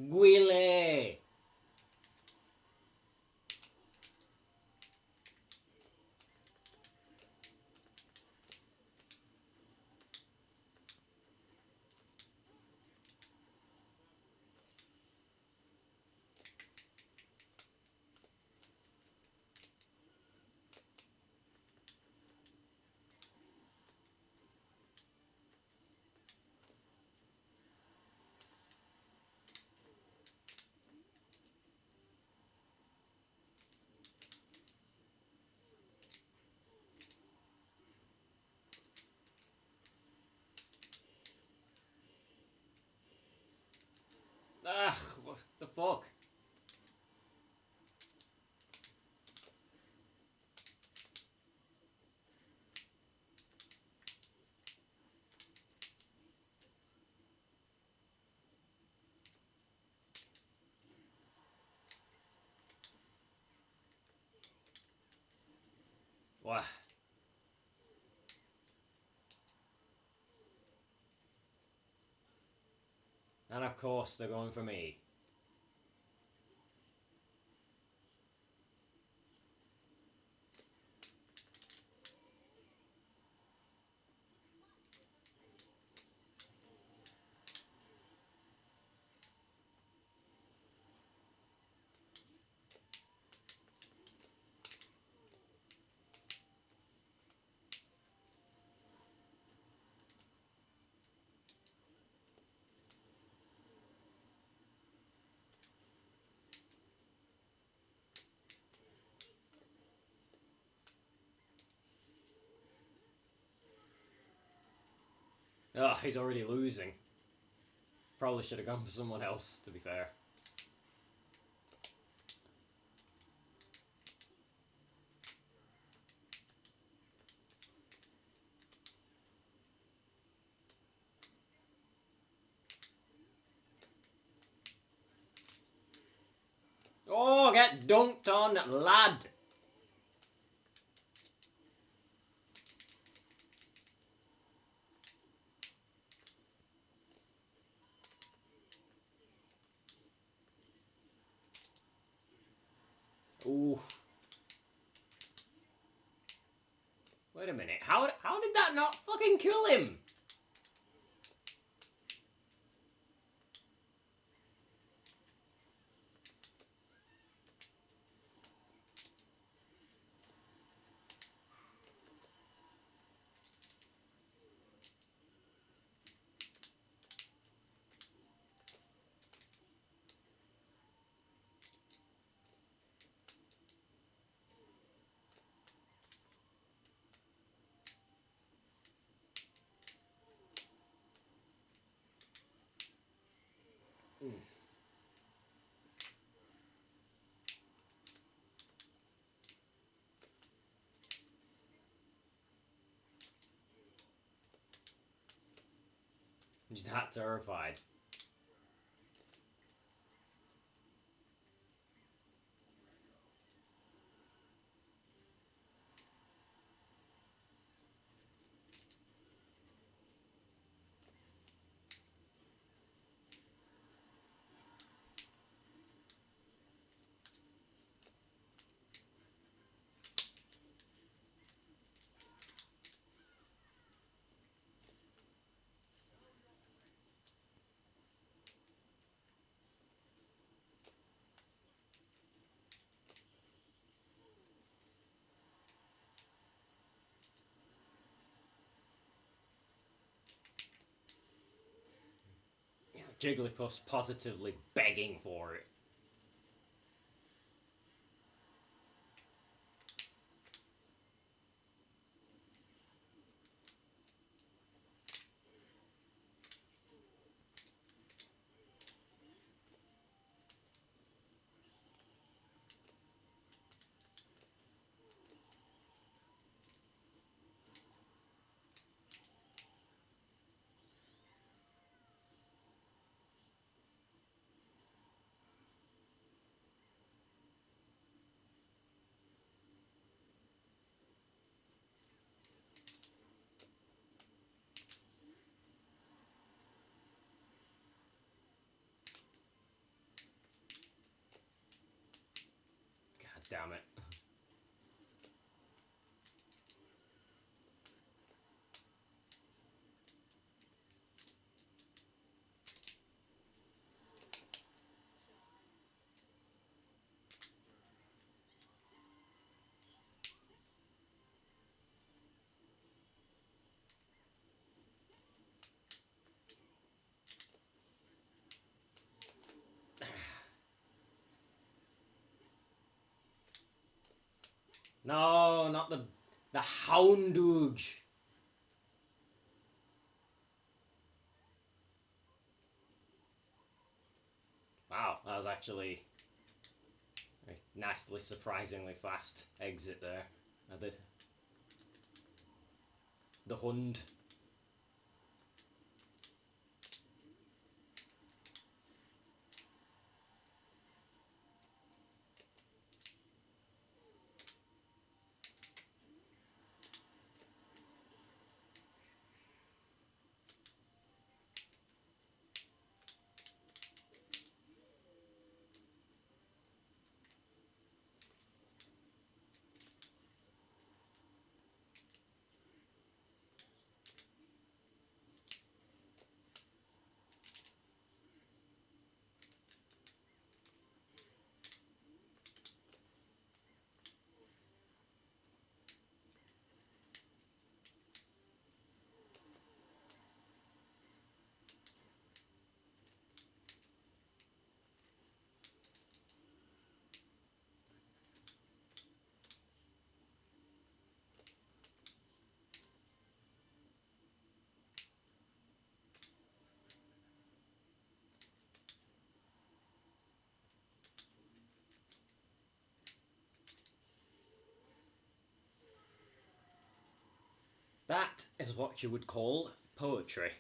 Guile. Ugh, what the fuck? What? And of course they're going for me. Ugh, he's already losing. Probably should have gone for someone else, to be fair. Oh, get dunked on, lad! Ooh. Wait a minute, how did that not fucking kill him? He's that terrified. Jigglypuff's positively begging for it. God damn it. No, not the Houndoog. Wow, that was actually a nicely, surprisingly fast exit there. The Hund. That is what you would call poetry.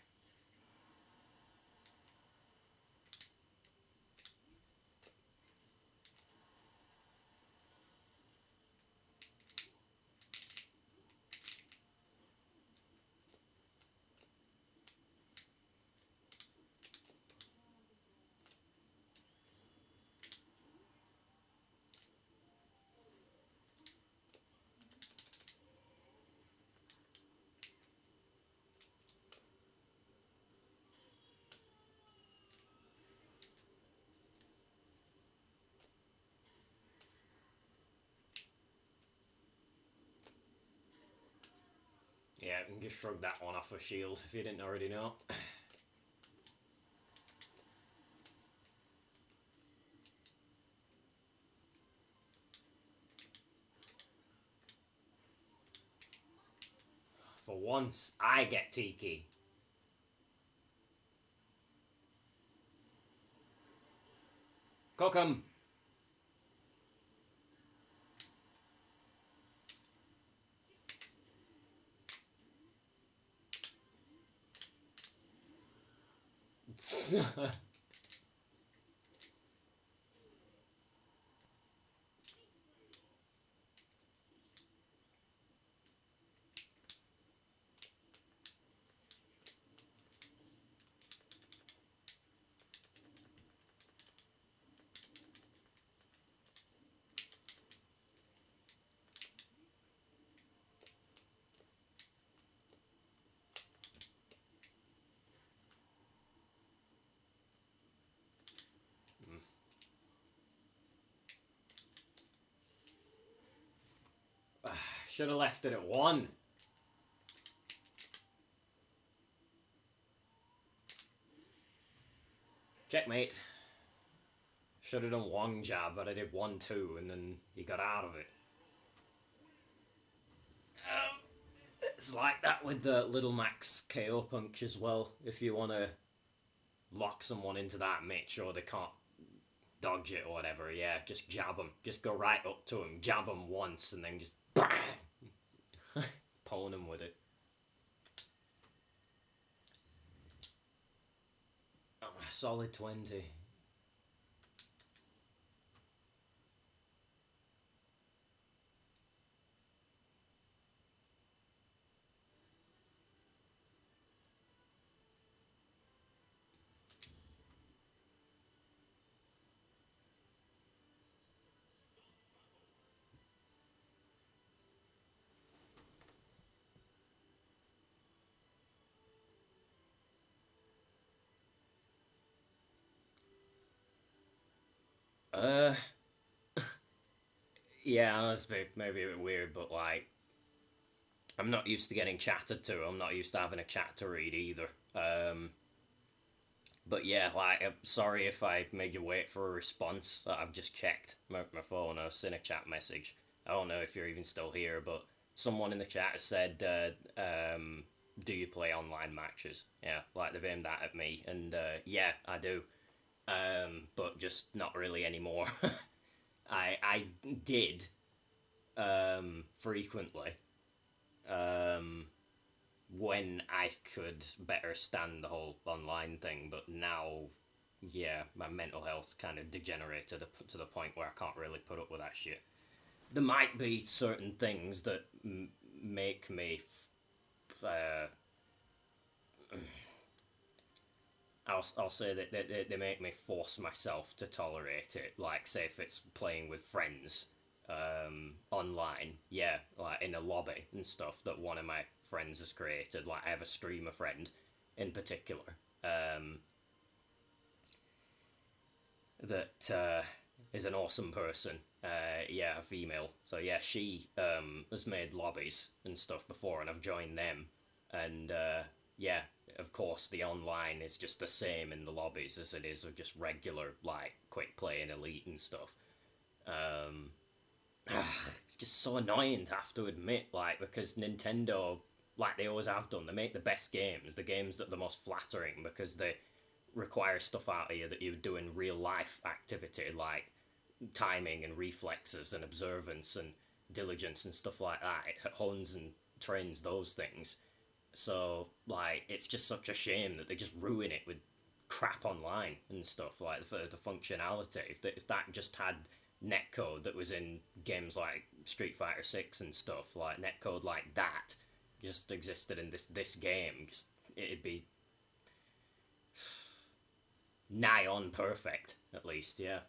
Yeah, I can just shrug that one off of Shield if you didn't already know. For once, I get Tiki. Cook 'em! Should have left it at 1. Checkmate. Should have done 1 jab, but I did 1-2, and then he got out of it. It's like that with the Little Max KO punch as well. If you want to lock someone into that, make sure they can't dodge it or whatever, yeah, just jab them. Just go right up to them, jab them once, and then just BANG! Pwn them with it. Oh, solid 20. Yeah, that's maybe a bit weird, but like, I'm not used to getting chatted to. I'm not used to having a chat to read either. But yeah, like, I'm sorry if I made you wait for a response. I've just checked my phone. I've seen a chat message. I don't know if you're even still here, but someone in the chat said, do you play online matches? Yeah, like they've aimed that at me, and yeah, I do. But just not really anymore. I did frequently when I could better stand the whole online thing, but now, yeah, my mental health kind of degenerated to the point where I can't really put up with that shit. There might be certain things that make me I'll say that they make me force myself to tolerate it. Like, say if it's playing with friends online, yeah, like in a lobby and stuff that one of my friends has created. Like, I have a streamer friend in particular that is an awesome person. Yeah, a female. So yeah, she has made lobbies and stuff before, and I've joined them. And yeah, of course, the online is just the same in the lobbies as it is of just regular, like, quick play and elite and stuff. It's just so annoying to have to admit, like, because Nintendo, like they always have done, they make the best games, the games that are the most flattering, because they require stuff out of you that you would do in real life activity, like timing and reflexes and observance and diligence and stuff like that. It hones and trains those things. So, like, it's just such a shame that they just ruin it with crap online and stuff, like, for the functionality. If that just had netcode that was in games like Street Fighter 6 and stuff, like, netcode like that just existed in this game, just, it'd be nigh on perfect, at least, yeah.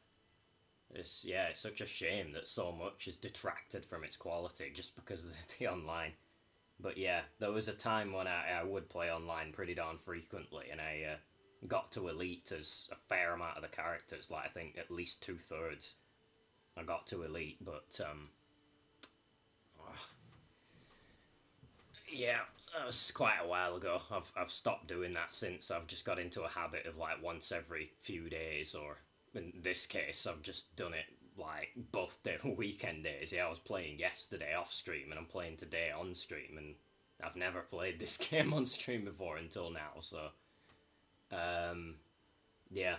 It's such a shame that so much is detracted from its quality just because of the online. But yeah, there was a time when I would play online pretty darn frequently, and I got to Elite as a fair amount of the characters, like I think at least 2/3 I got to Elite, but yeah, that was quite a while ago. I've stopped doing that since. I've just got into a habit of like once every few days, or in this case, I've just done it like both day weekend days. Yeah, I was playing yesterday off stream, and I'm playing today on stream, and I've never played this game on stream before until now. So, yeah,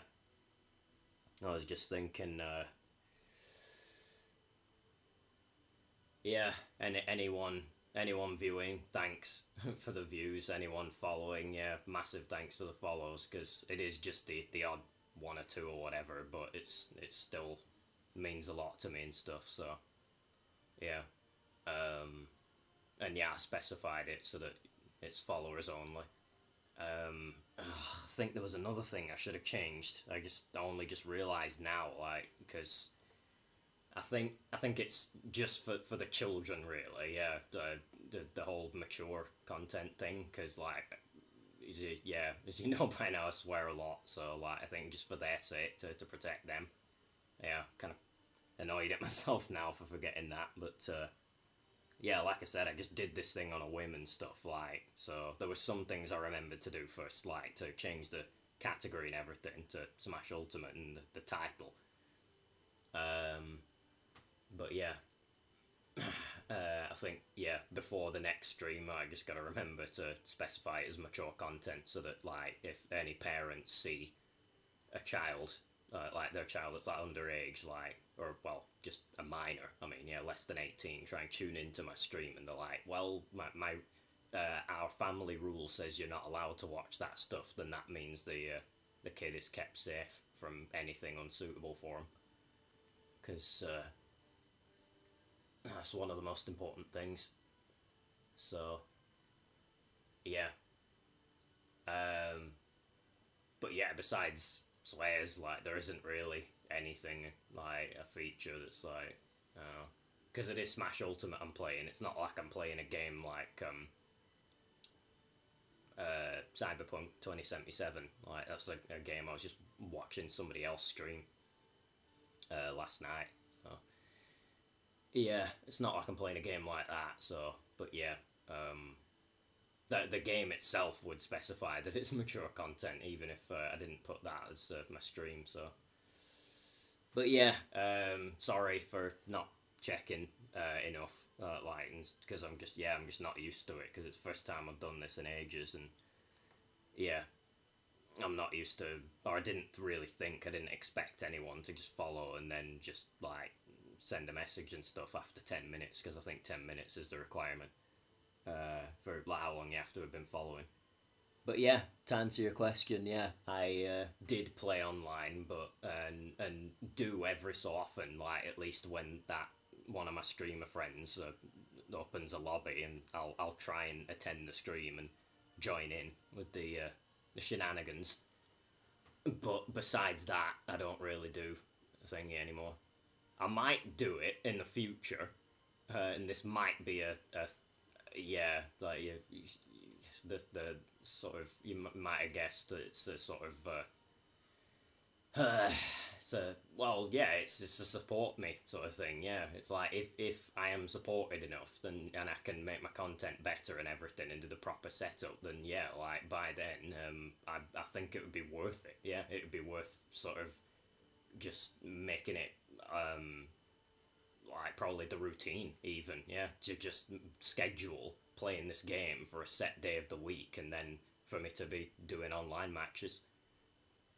I was just thinking, yeah, anyone viewing, thanks for the views. Anyone following, yeah, massive thanks to the follows, because it is just the odd one or two or whatever, but it still means a lot to me and stuff. So yeah, and yeah, I specified it so that it's followers only. I think there was another thing I should have changed. I only just realised now, like, because I think it's just for the children, really. Yeah, the whole mature content thing, because like, yeah, as you know by now, I swear a lot. So like, I think just for their sake, to protect them. Yeah, kind of annoyed at myself now for forgetting that, but yeah, like I said, I just did this thing on a whim and stuff. Like, so there were some things I remembered to do first, like to change the category and everything to Smash Ultimate and the title. Um, but yeah, I think, yeah, before the next stream, I just gotta remember to specify it as mature content so that, like, if any parents see a child, like their child that's like underage, like, or well, just a minor, I mean, yeah, less than 18, try and tune into my stream, and they're like, well, our family rule says you're not allowed to watch that stuff, then that means the kid is kept safe from anything unsuitable for him. Because that's one of the most important things. So, yeah. Um, but yeah, besides swears, like, there isn't really anything, like, a feature that's like, because it is Smash Ultimate I'm playing. It's not like I'm playing a game like Cyberpunk 2077. Like, that's a game I was just watching somebody else stream last night. So yeah, it's not like I'm playing a game like that. So, but yeah, the game itself would specify that it's mature content, even if I didn't put that as my stream. So, but yeah, sorry for not checking enough, like, because I'm just not used to it, because it's the first time I've done this in ages, and yeah, I'm not used to, or I didn't really think, I didn't expect anyone to just follow and then just like send a message and stuff after 10 minutes, because I think 10 minutes is the requirement for like how long you have to have been following. But yeah, to answer your question, yeah, I did play online, but and do every so often, like at least when that one of my streamer friends opens a lobby, and I'll try and attend the stream and join in with the shenanigans. But besides that, I don't really do a thingy anymore. I might do it in the future, and this might be a yeah, like the sort of, you might have guessed that it's a sort of so, well, yeah, it's just a support me sort of thing. Yeah, it's like, if I am supported enough, then, and I can make my content better and everything and do the proper setup, then yeah, like by then, I think it would be worth it. Yeah, it would be worth sort of just making it like probably the routine even. Yeah, to just schedule playing this game for a set day of the week, and then for me to be doing online matches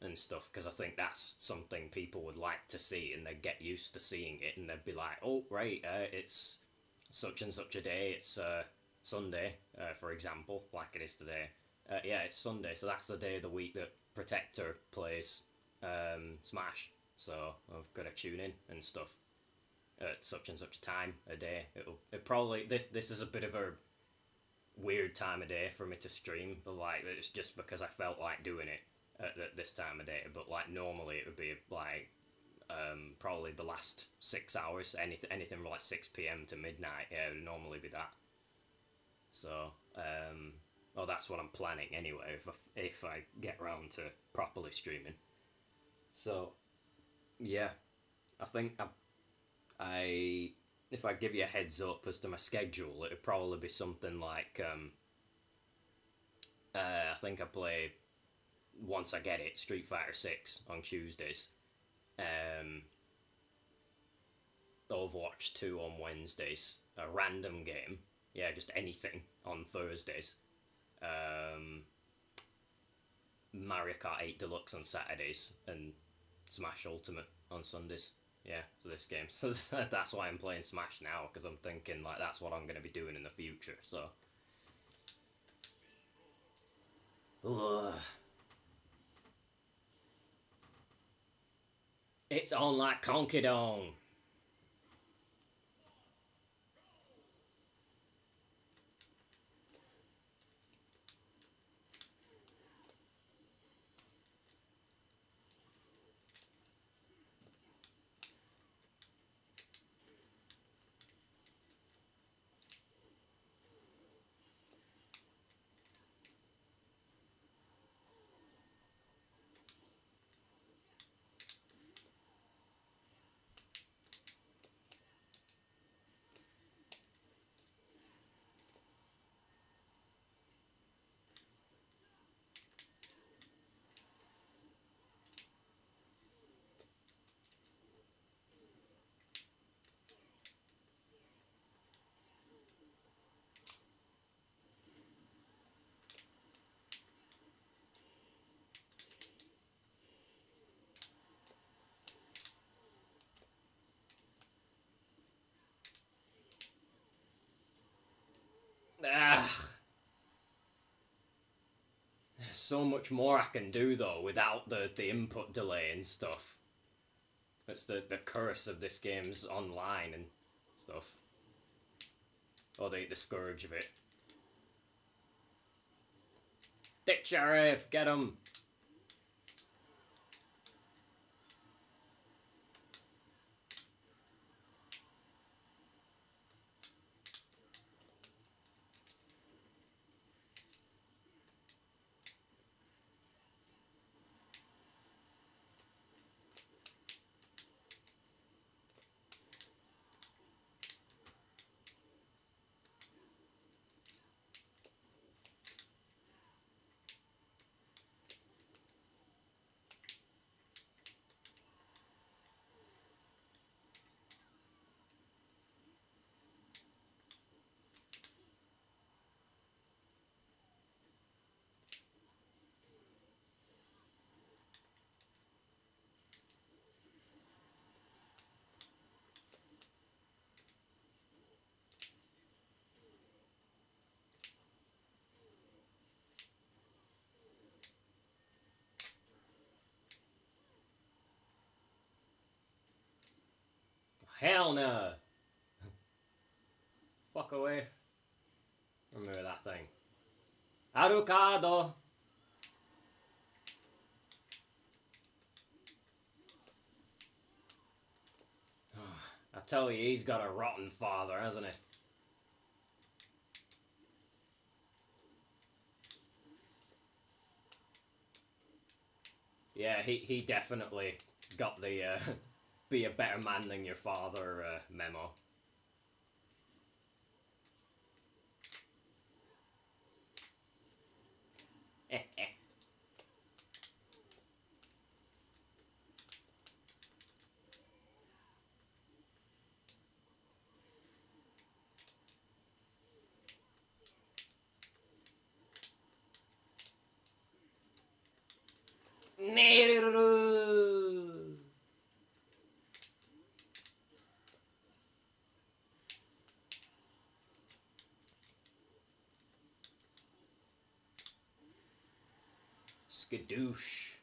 and stuff, because I think that's something people would like to see, and they'd get used to seeing it, and they'd be like, oh right, it's such and such a day, it's Sunday, for example, like it is today. Yeah, it's Sunday, so that's the day of the week that Protector plays Smash. So I've got to tune in and stuff at such and such time a day. It probably this is a bit of a weird time of day for me to stream, but like it's just because I felt like doing it at this time of day. But like normally it would be like probably the last 6 hours, anything from like 6 p.m. to midnight. Yeah, it would normally be that. So, well, that's what I'm planning anyway. If I get around to properly streaming. So, yeah, I think I if I give you a heads up as to my schedule, it'd probably be something like I think I play once I get it Street Fighter 6 on Tuesdays, um, Overwatch 2 on Wednesdays, a random game, yeah, just anything on Thursdays, um, Mario Kart 8 Deluxe on Saturdays, and Smash Ultimate on Sundays. Yeah, for this game. So that's why I'm playing Smash now, because I'm thinking like that's what I'm going to be doing in the future. So, ugh. It's on like Conky Dong. Ah, so much more I can do though without the input delay and stuff. That's the curse of this game's online and stuff. Or the scourge of it. Dick Sheriff, get him! Hell no! Fuck away. Remember that thing. Arucado! I tell you, he's got a rotten father, hasn't he? Yeah, he definitely got the be a better man than your father memo. Neru! Skadoosh.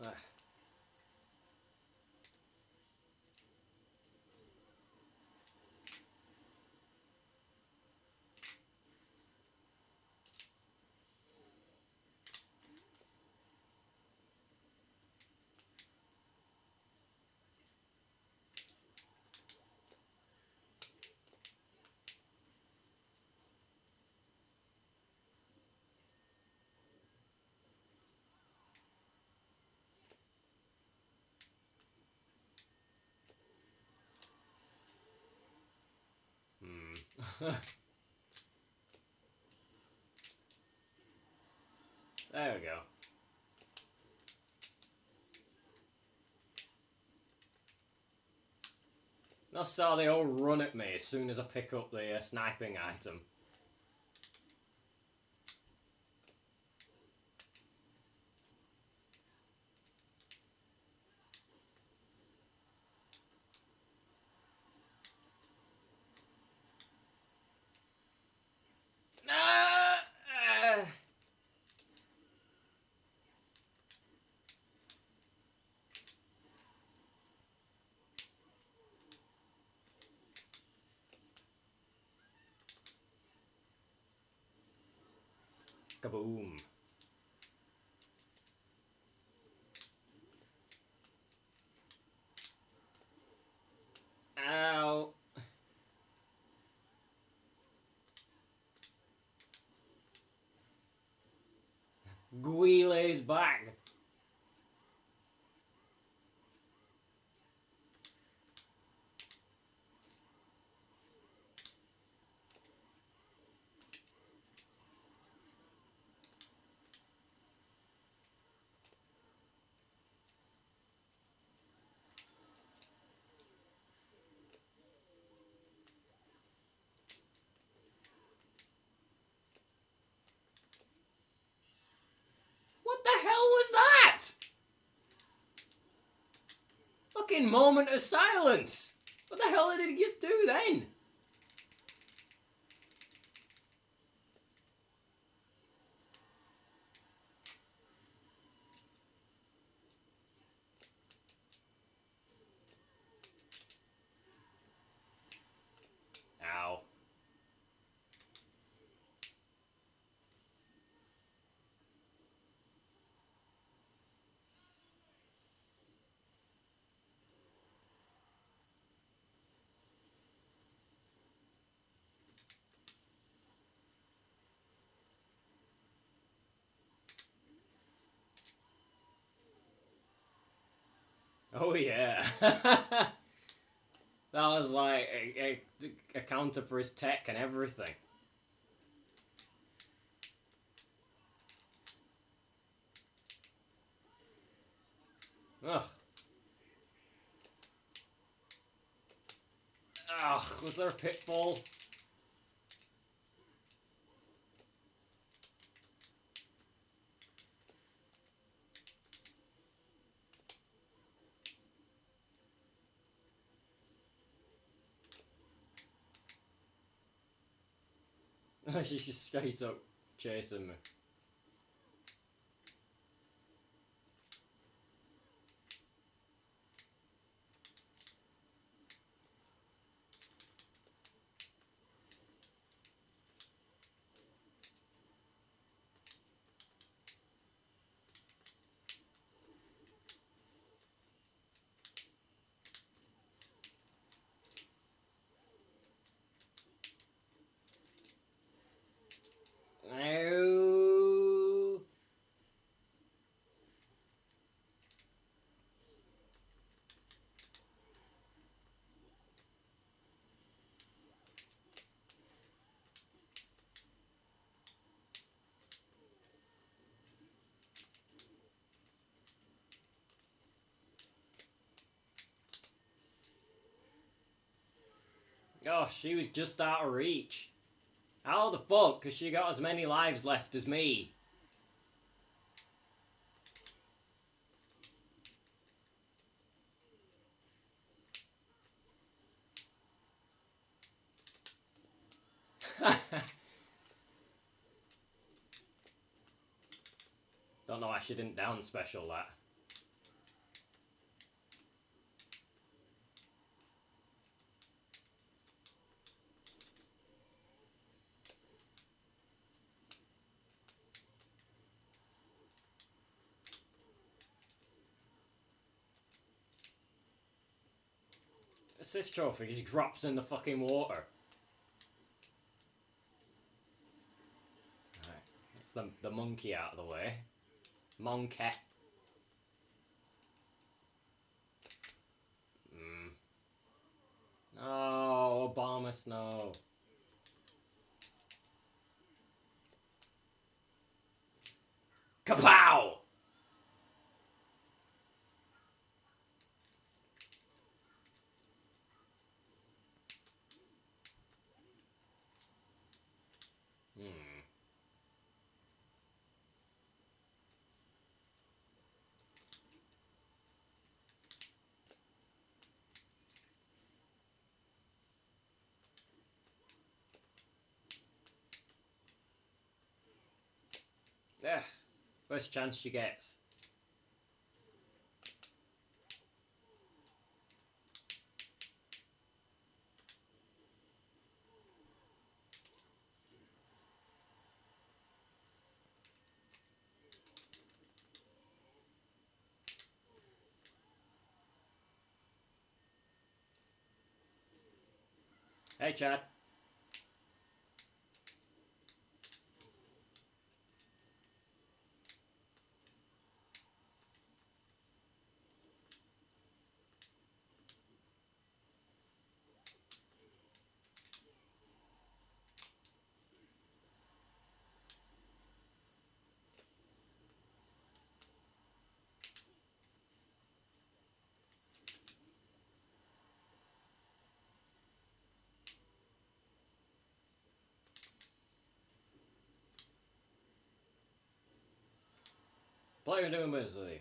Ah. There we go. Notice how they all run at me as soon as I pick up the sniping item. Kaboom. Ow. Guile's back. What the hell was that? Fucking moment of silence. What the hell did he just do then? Ow. Oh yeah. That was like a counter for his tech and everything. Ugh. Ugh, was there a pitfall? She's just straight up chasing me. Ow. Oh, she was just out of reach. How the fuck has she got as many lives left as me? Don't know why she didn't down special that. Assist trophy just drops in the fucking water. Right, that's the monkey out of the way. Monkey. No, Obama Snow. Kapow! Yeah, first chance she gets. Hey, Chad. Player doing business with you.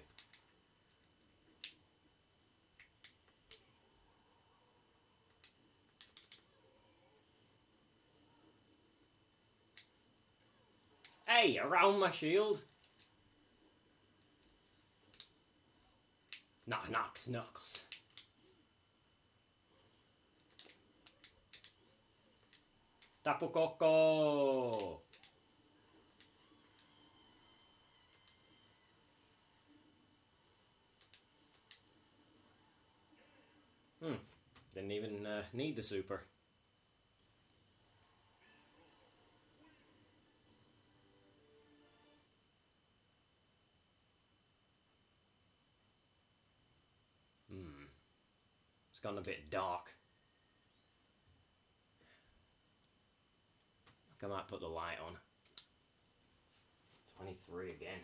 Hey, around my shield. Knock, knocks, knuckles. Tapu Koko. Didn't even need the super. It's gone a bit dark. I might put the light on. 23 again.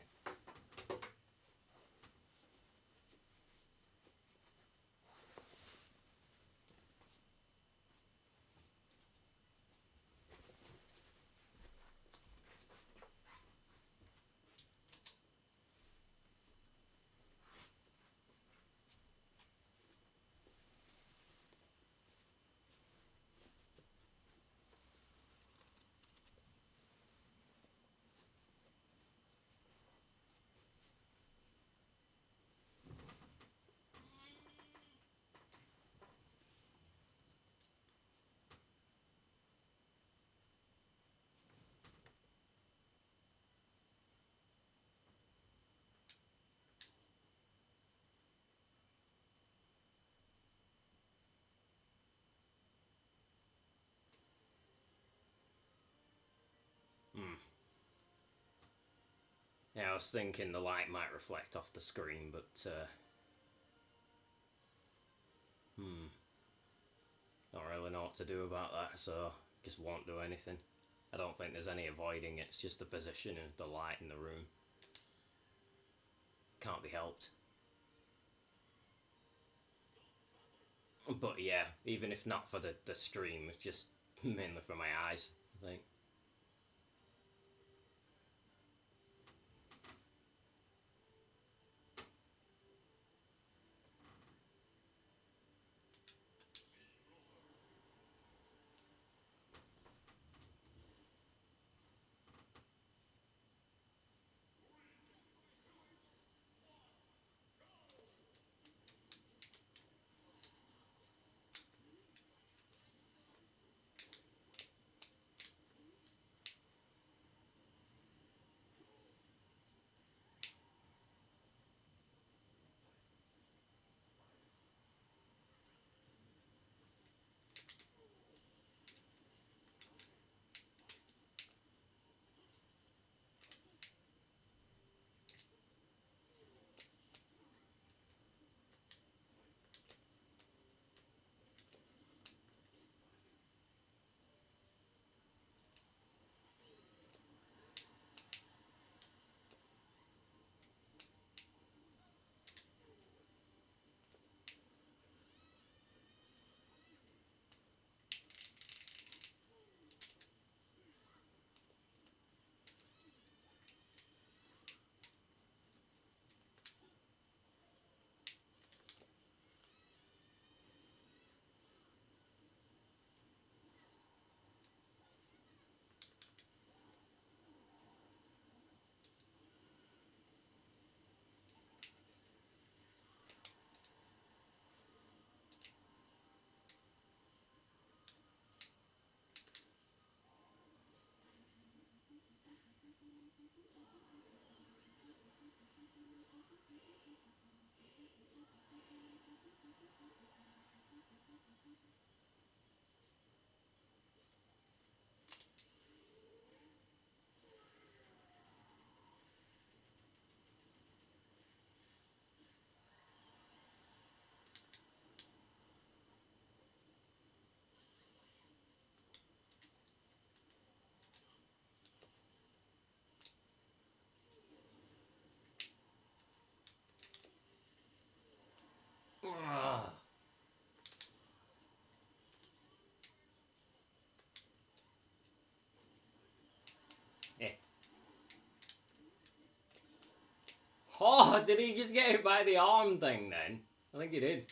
Yeah, I was thinking the light might reflect off the screen, but don't really know what to do about that, so just won't do anything. I don't think there's any avoiding it, it's just the position of the light in the room. Can't be helped. But yeah, even if not for the stream, it's just mainly for my eyes, I think. Oh, did he just get hit by the arm thing then? I think he did.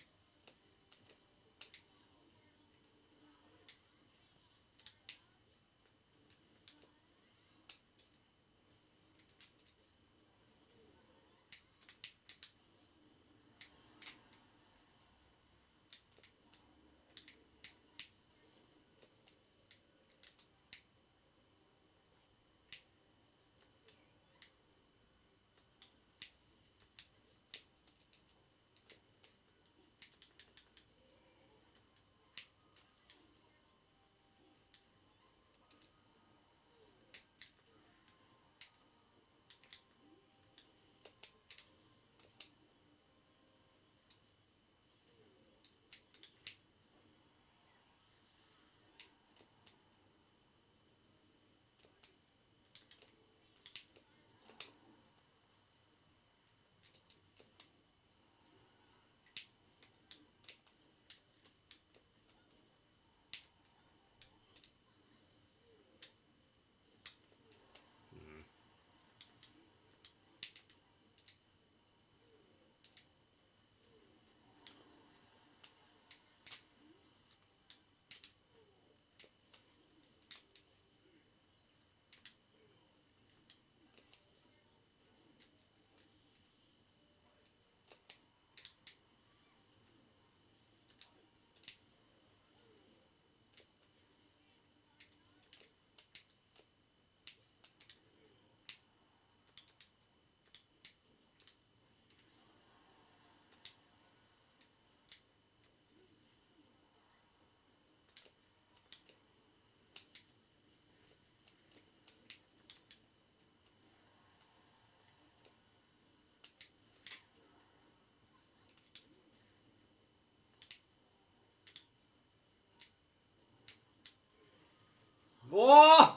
Whoa!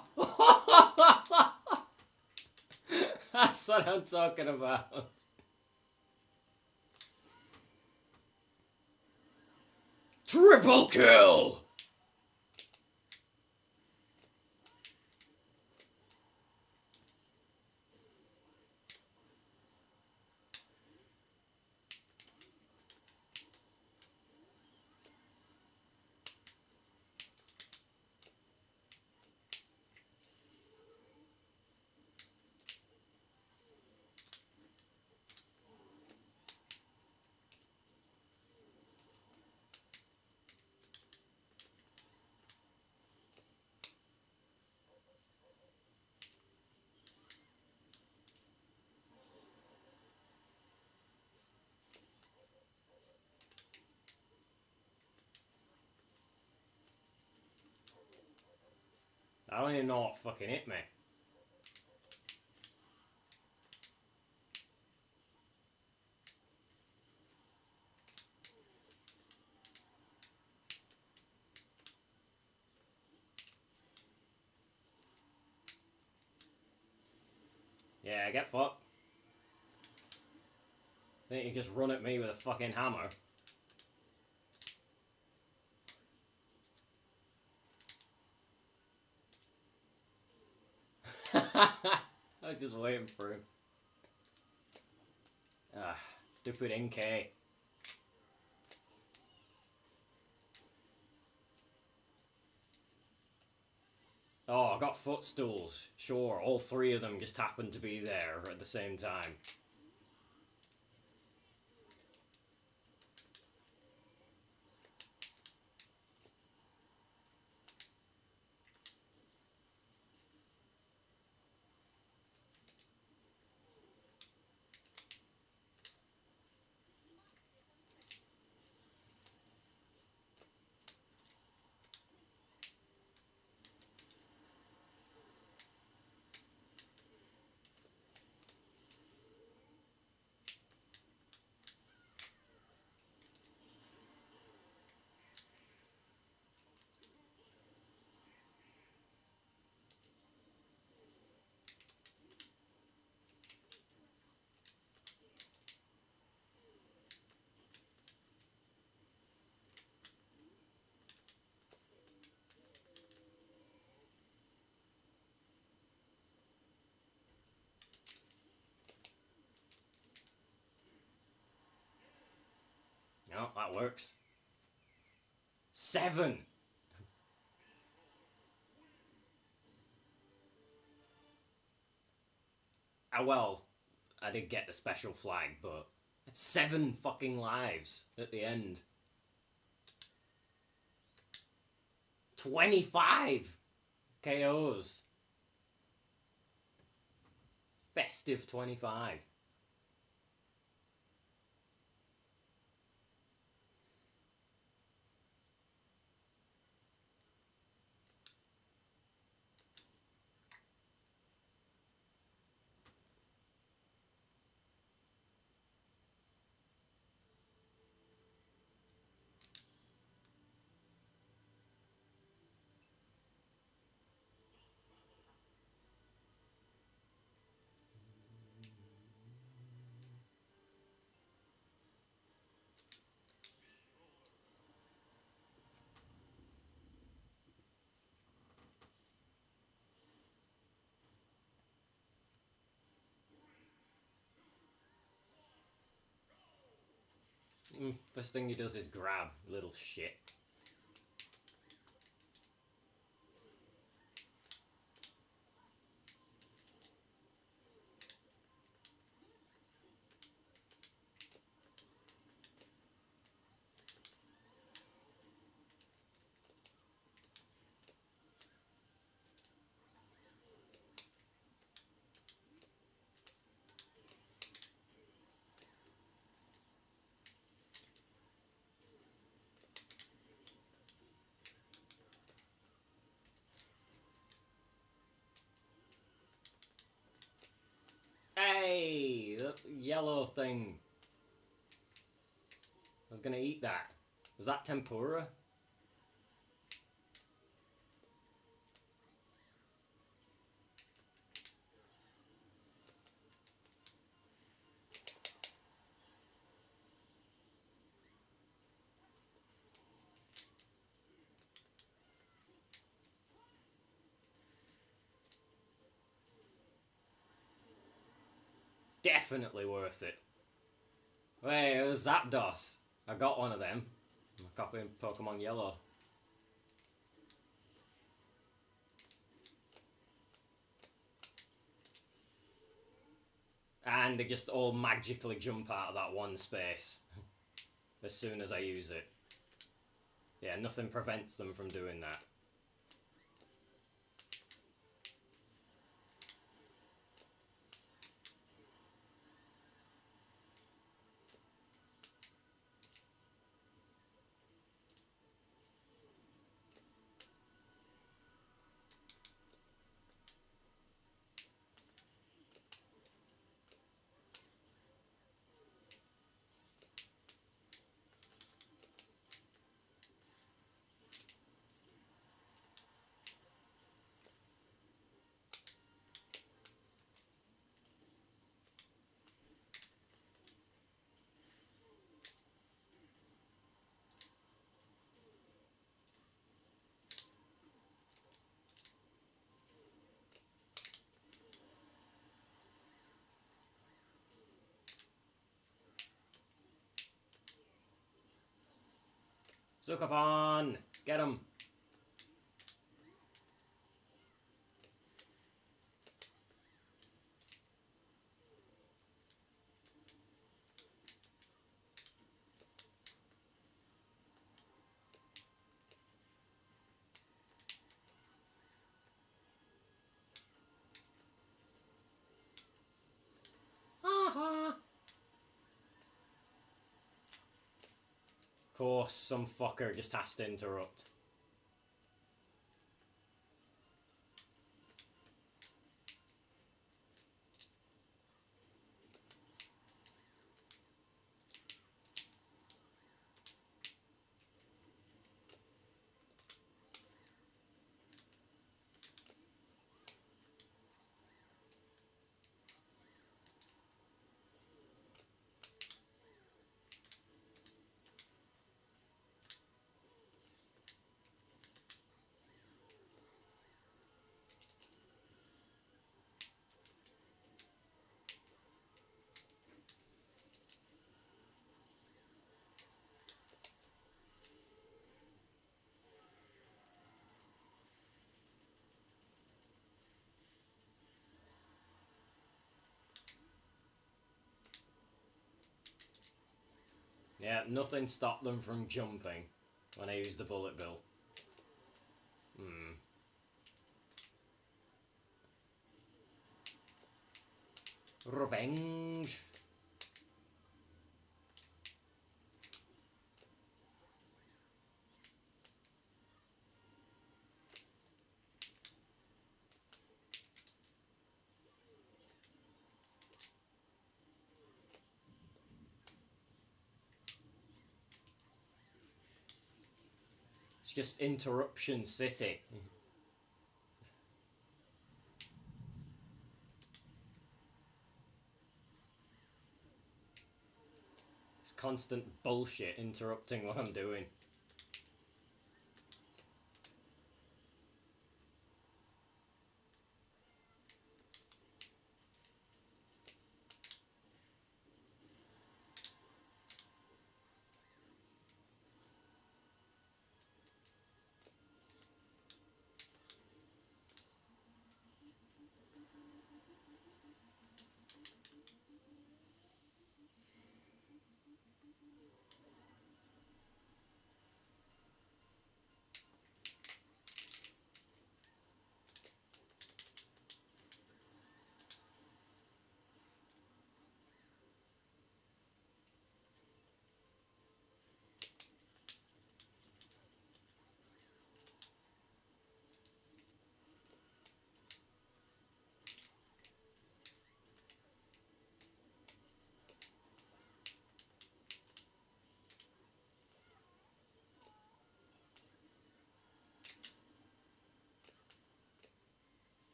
That's what I'm talking about. Triple kill! I don't even know what fucking hit me. Yeah, get fucked. Think you just run at me with a fucking hammer. I was just waiting for him. Ah, stupid NK. Oh, I got footstools. Sure, all three of them just happened to be there at the same time. No, that works. 7! Well, I did get the special flag, but it's 7 fucking lives at the end. 25 KOs. Festive 25. First thing he does is grab, little shit. Hey, that yellow thing. I was gonna eat that. Was that tempura? Definitely worth it. Wait, it was Zapdos. I got one of them. I'm copying Pokemon Yellow. And they just all magically jump out of that one space as soon as I use it. Yeah, nothing prevents them from doing that. Sukapon! Get him! Of course, some fucker just has to interrupt. Yeah, nothing stopped them from jumping when I used the bullet bill. Revenge! It's just Interruption City. It's constant bullshit interrupting what I'm doing.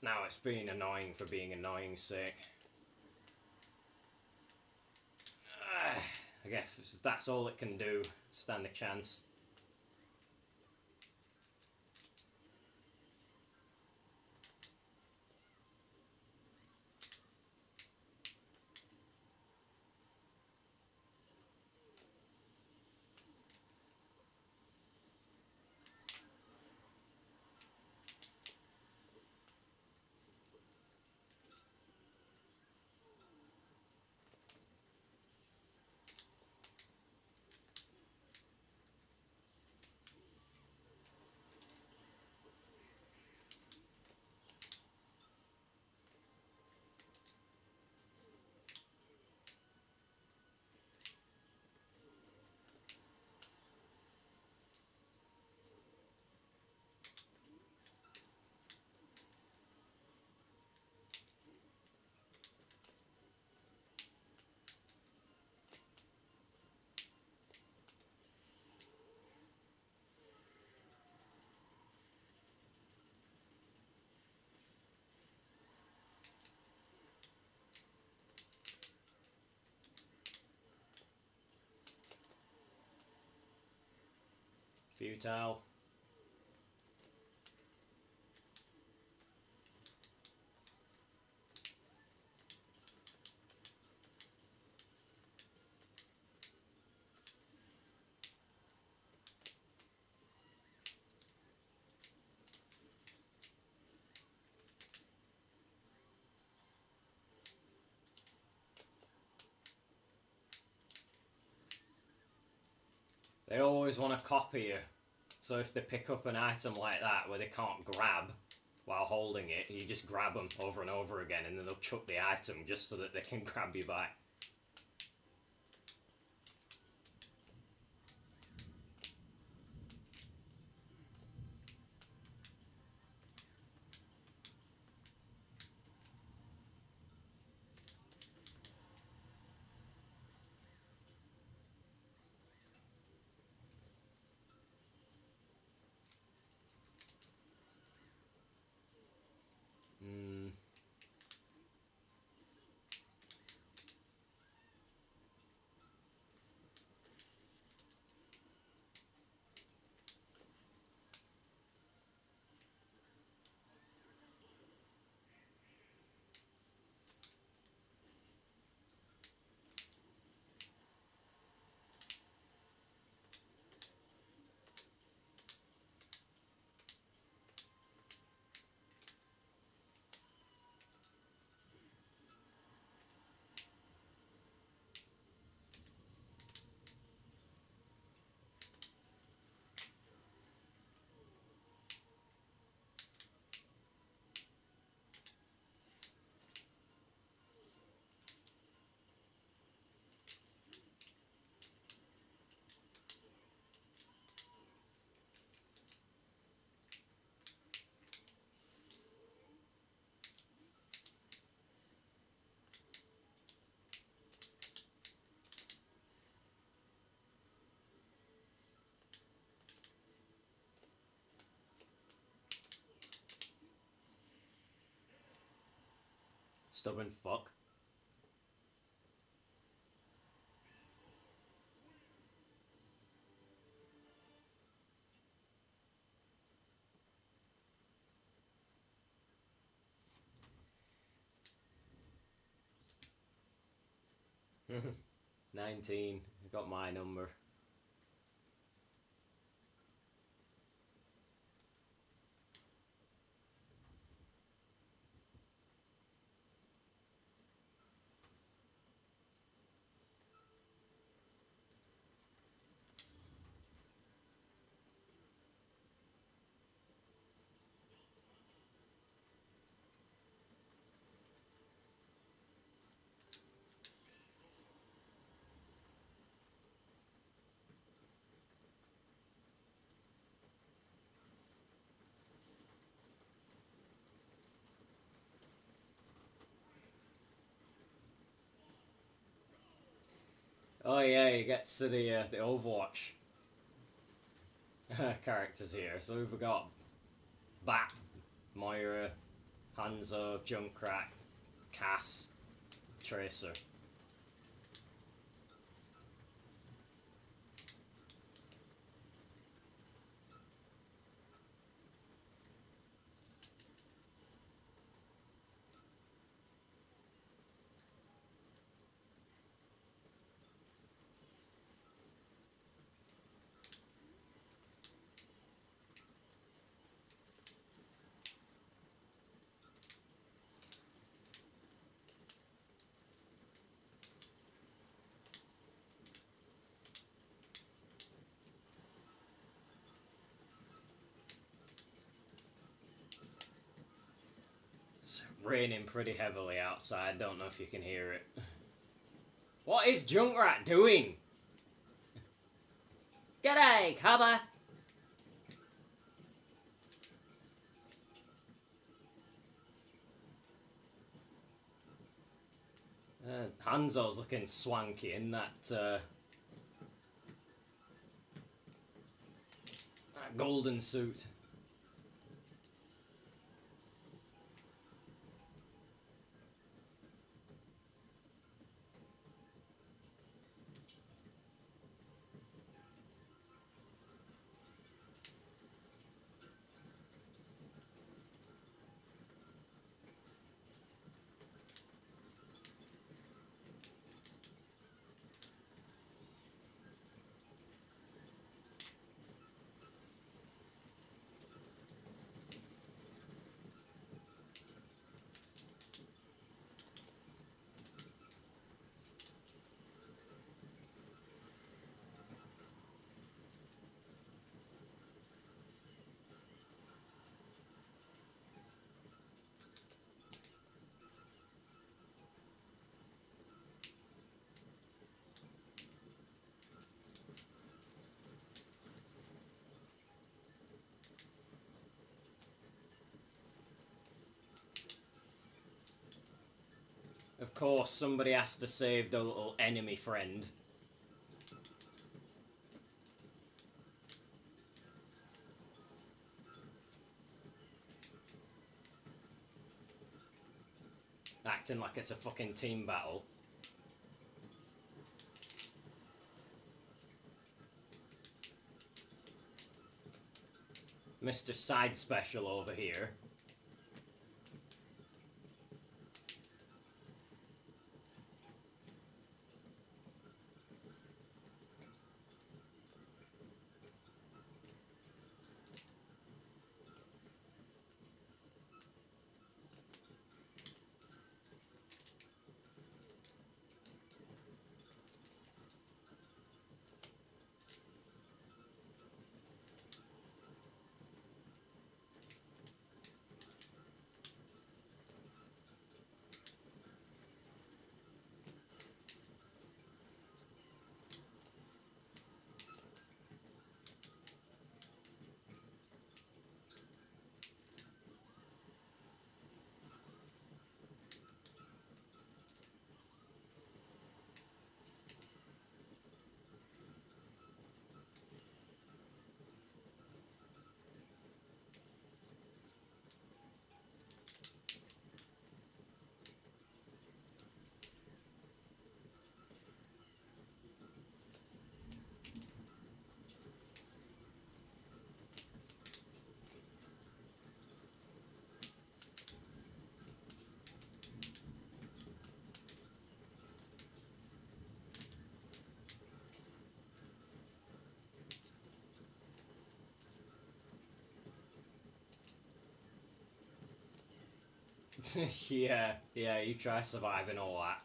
Now it's being annoying for being annoying's sake. I guess if that's all it can do, stand a chance. Futile. They always want to copy you. So if they pick up an item like that where they can't grab while holding it, you just grab them over and over again and then they'll chuck the item just so that they can grab you back. Stubborn fuck. Mhm. 19. I got my number. Oh yeah, he gets to the Overwatch characters here. So we've got Bat, Moira, Hanzo, Junkrat, Cass, Tracer. It's raining pretty heavily outside. Don't know if you can hear it. What is Junkrat doing? G'day, cubba! Hanzo's looking swanky in that golden suit. Of course, somebody has to save the little enemy friend. Acting like it's a fucking team battle. Mr. Side Special over here. Yeah, yeah, you try surviving all that.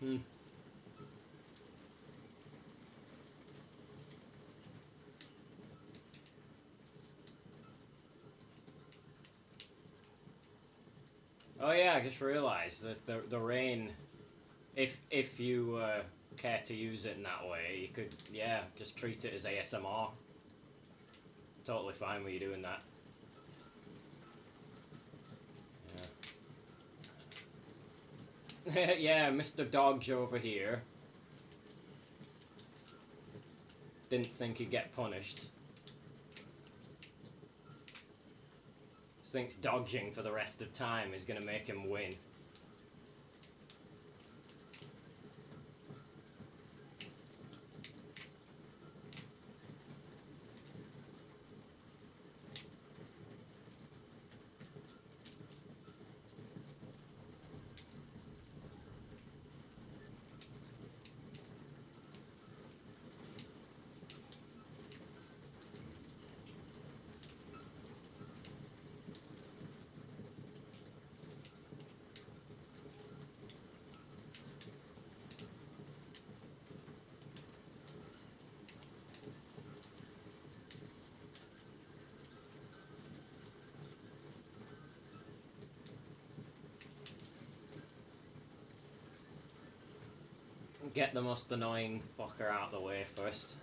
Hmm. Oh yeah, I just realised that the rain, if you care to use it in that way, you could, yeah, just treat it as ASMR. Totally fine with you doing that. Yeah, yeah, Mr. Dodge over here didn't think he'd get punished. Thinks dodging for the rest of time is gonna make him win. Get the most annoying fucker out of the way first.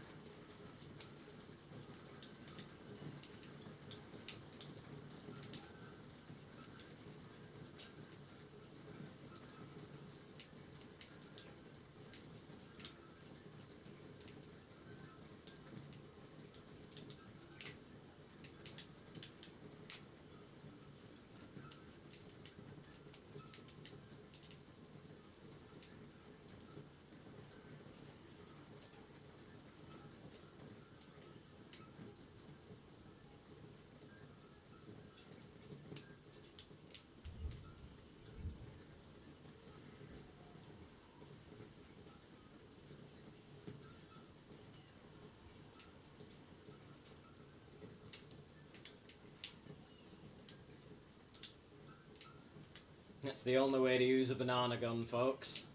That's the only way to use a banana gun, folks.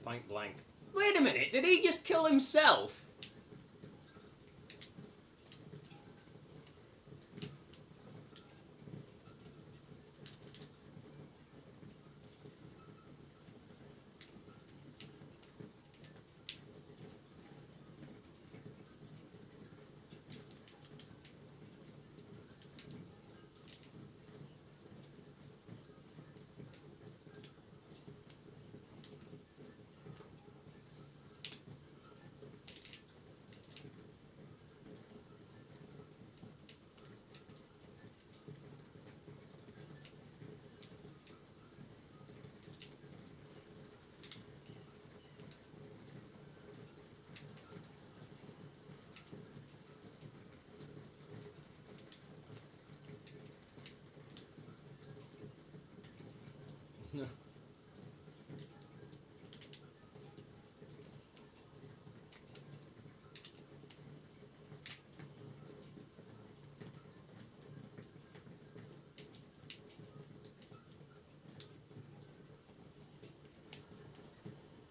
Point blank. Wait a minute, did he just kill himself?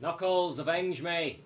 Knuckles, avenge me!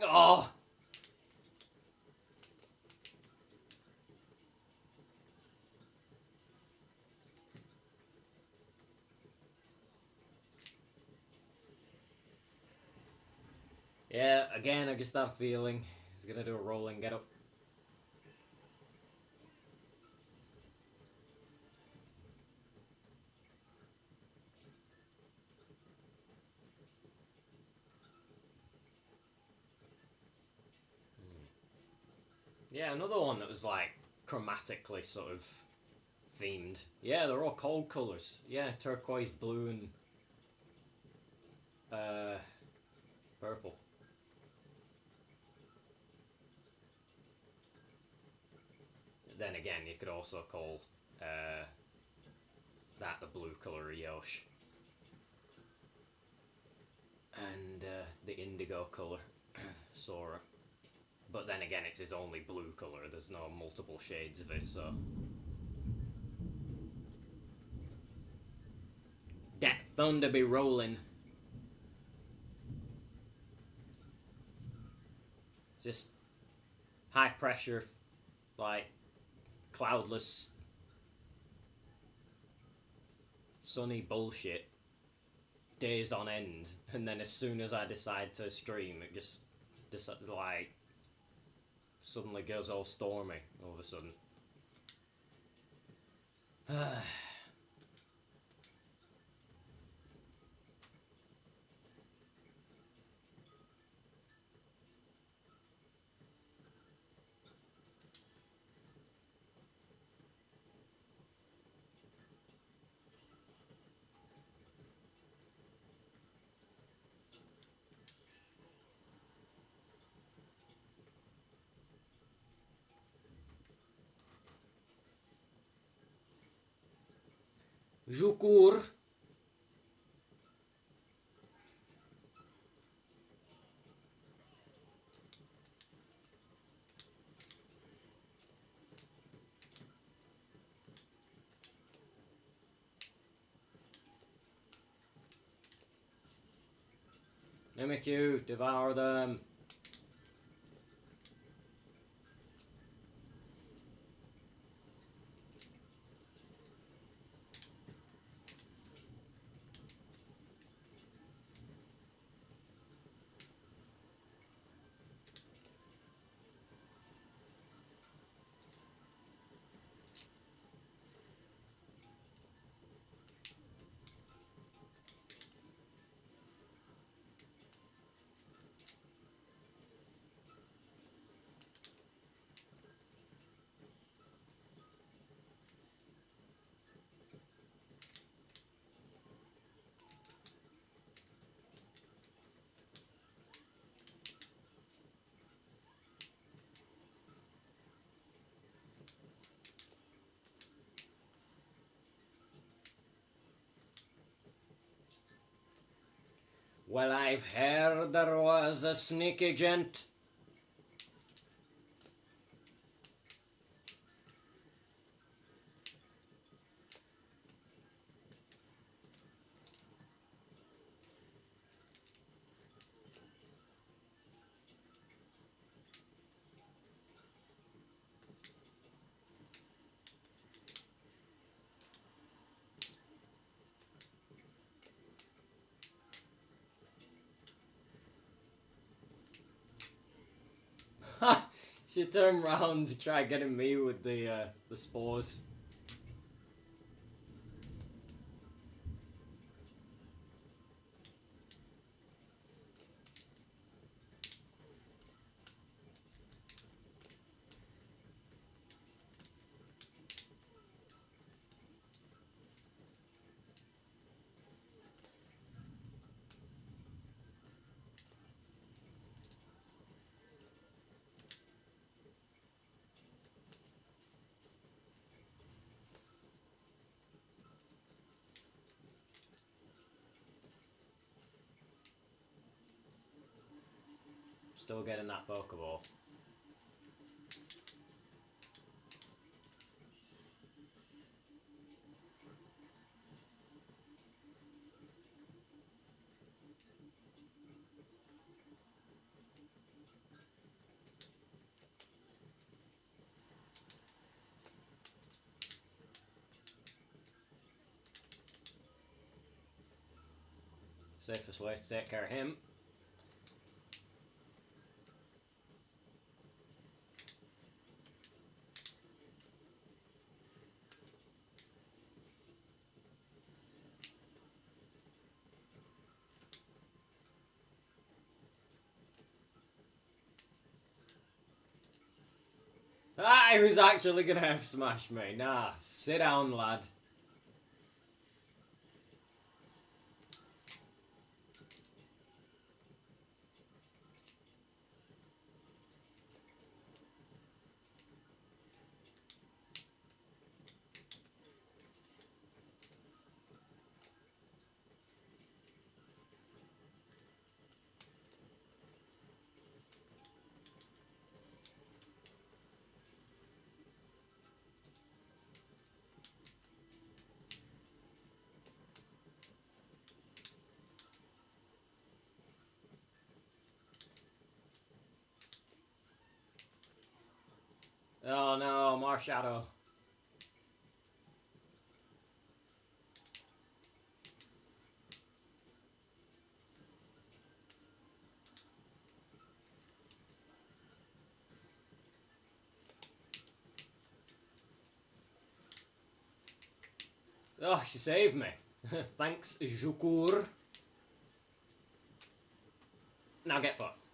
Oh! Yeah, again, I just have a feeling he's gonna do a rolling get up. Yeah, another one that was like chromatically sort of themed. Yeah, they're all cold colours. Yeah, turquoise, blue, and purple. Then again, you could also call that the blue colour of Yosh. And the indigo colour, Sora. But then again, it's his only blue colour, there's no multiple shades of it, so. That thunder be rolling. Just high pressure, like cloudless, sunny bullshit, days on end, and then as soon as I decide to stream, it just like suddenly goes all stormy all of a sudden. Jukur. Mimikyu, devour them. Well, I've heard there was a sneaky gent. Ha! She turned round to try getting me with the spores. Still getting that Pokeball. Safest way to take care of him. Ah, he was actually gonna have smashed me. Nah, sit down, lad. Oh no, more shadow. Oh, she saved me. Thanks, Jukur. Now get fucked.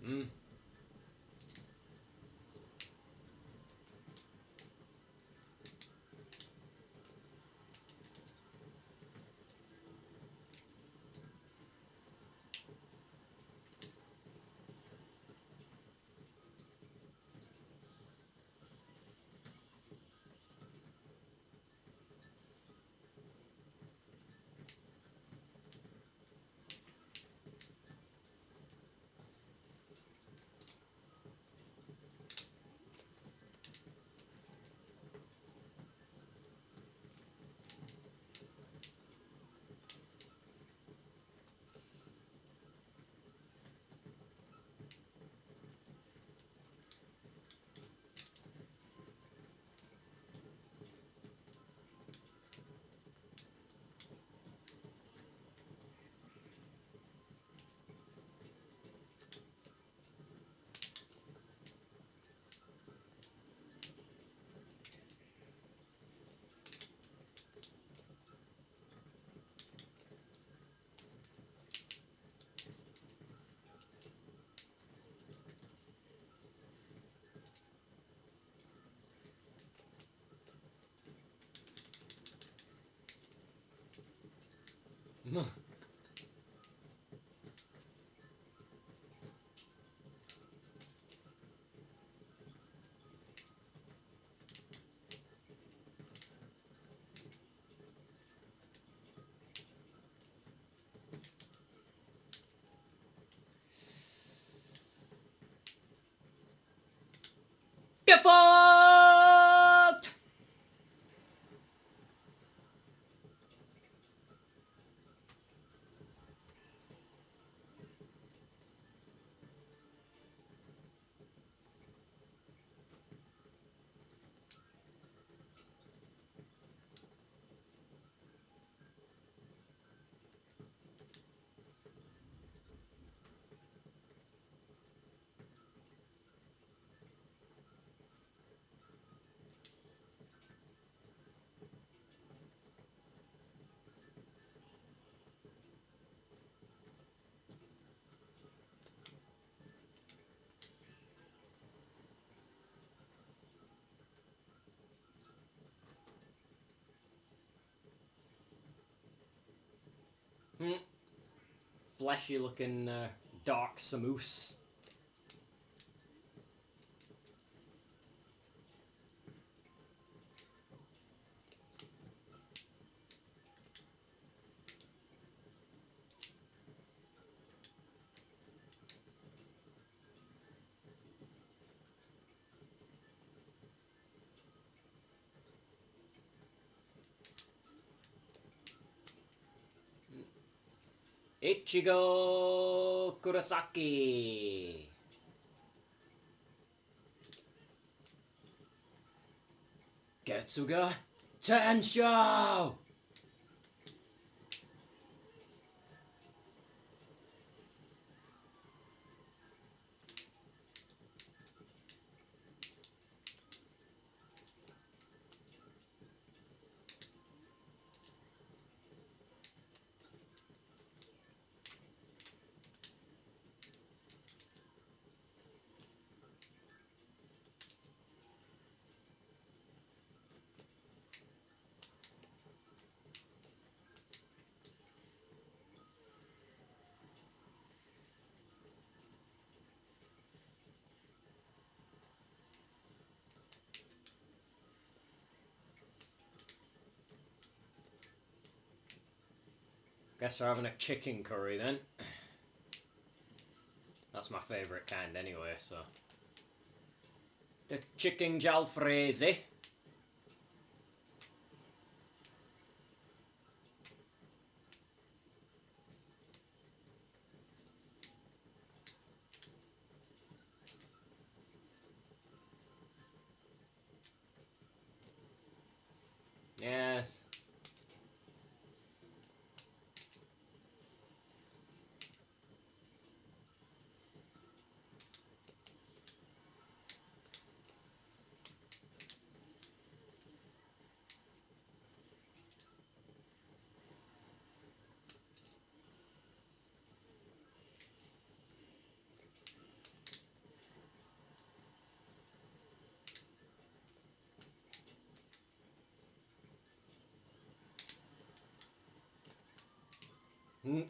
Mm. Get fucked! Fleshy looking dark samoose. Ichigo Kurosaki. Getsuga Tensho. Guess we're having a chicken curry then. That's my favourite kind anyway, so. The chicken jalfrezi. Yes.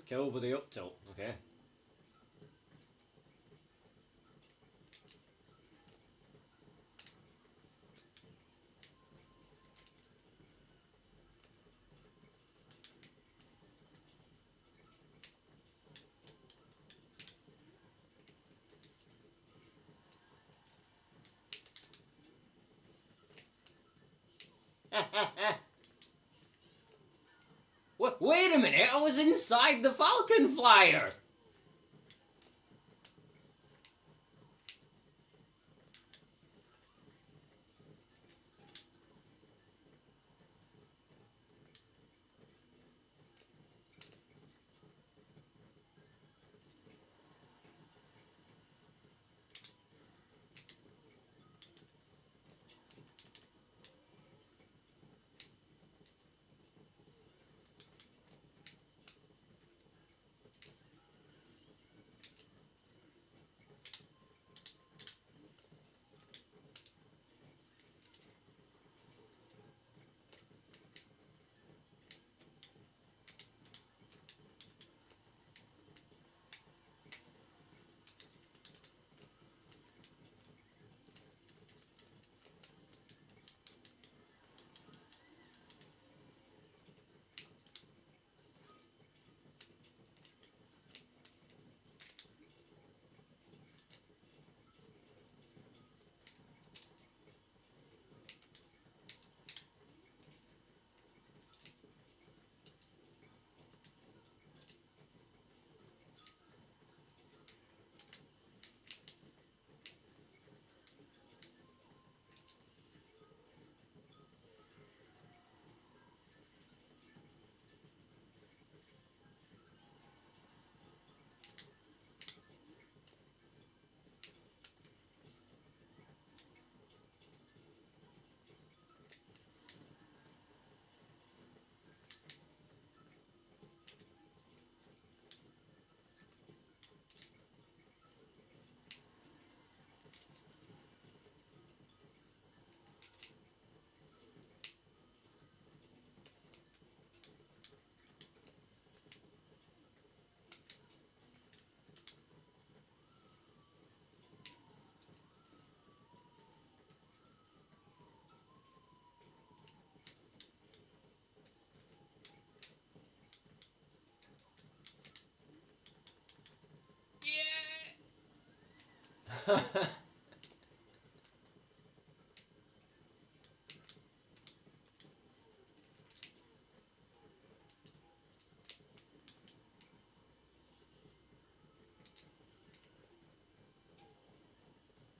Kill with the up tilt, okay. Wait a minute, I was inside the Falcon Flyer!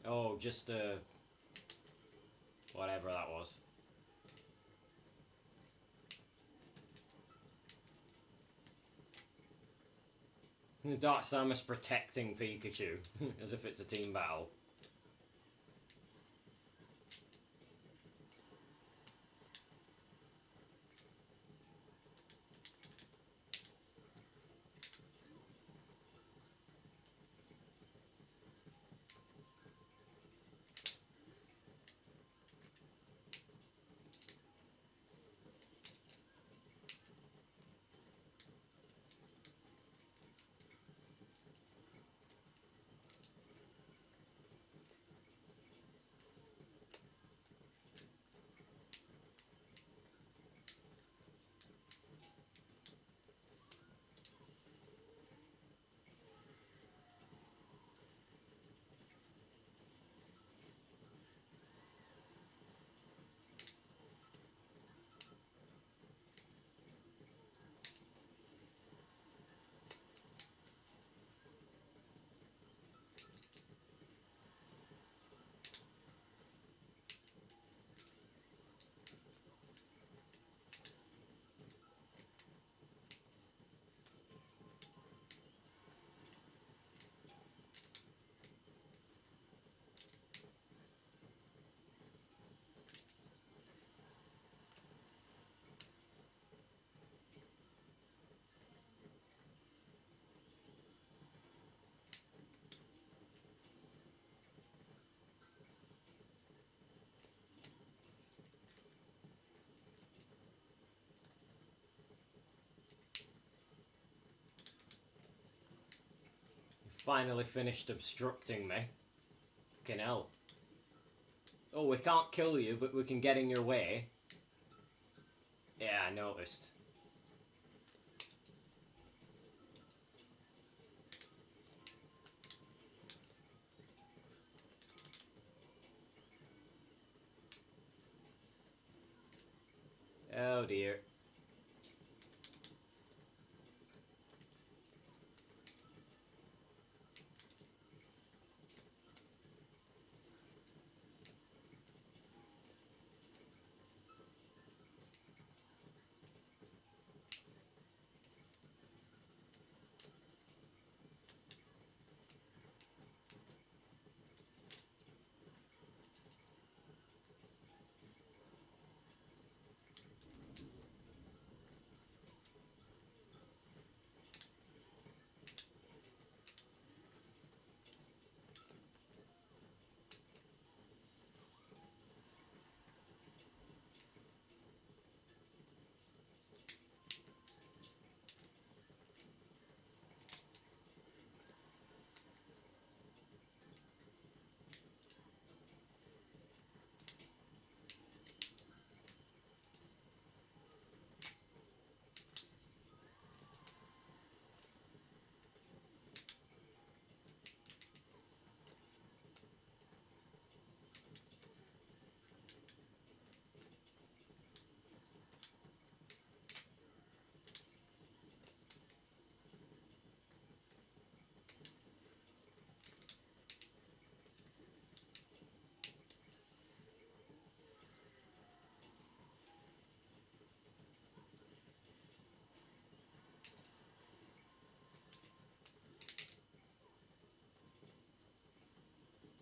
Oh, just whatever that was. Dark Samus protecting Pikachu as if it's a team battle. You finally finished obstructing me. Fucking hell. Oh, we can't kill you, but we can get in your way. Yeah, I noticed. Oh dear.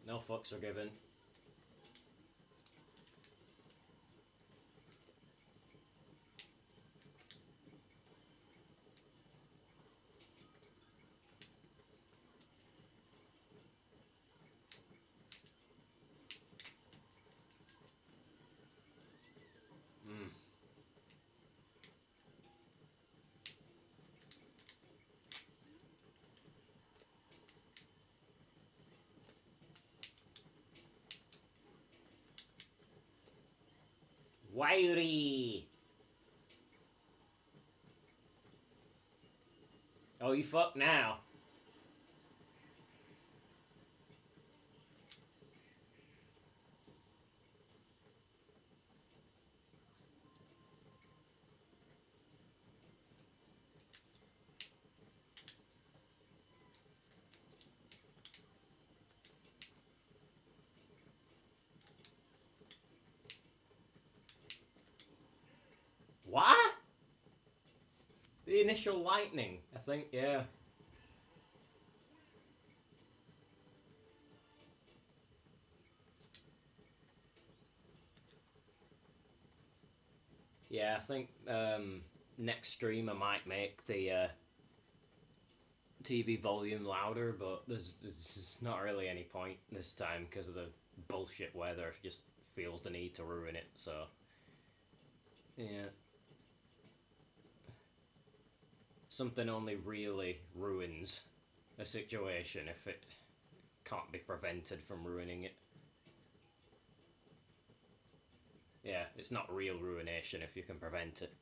No fucks were given. Hmm. Wiry! Oh, you fuck now. initial lightning, I think, yeah. Yeah, I think next stream I might make the TV volume louder, but there's not really any point this time because of the bullshit weather. Just feels the need to ruin it, so yeah. Something only really ruins a situation if it can't be prevented from ruining it. Yeah, it's not real ruination if you can prevent it.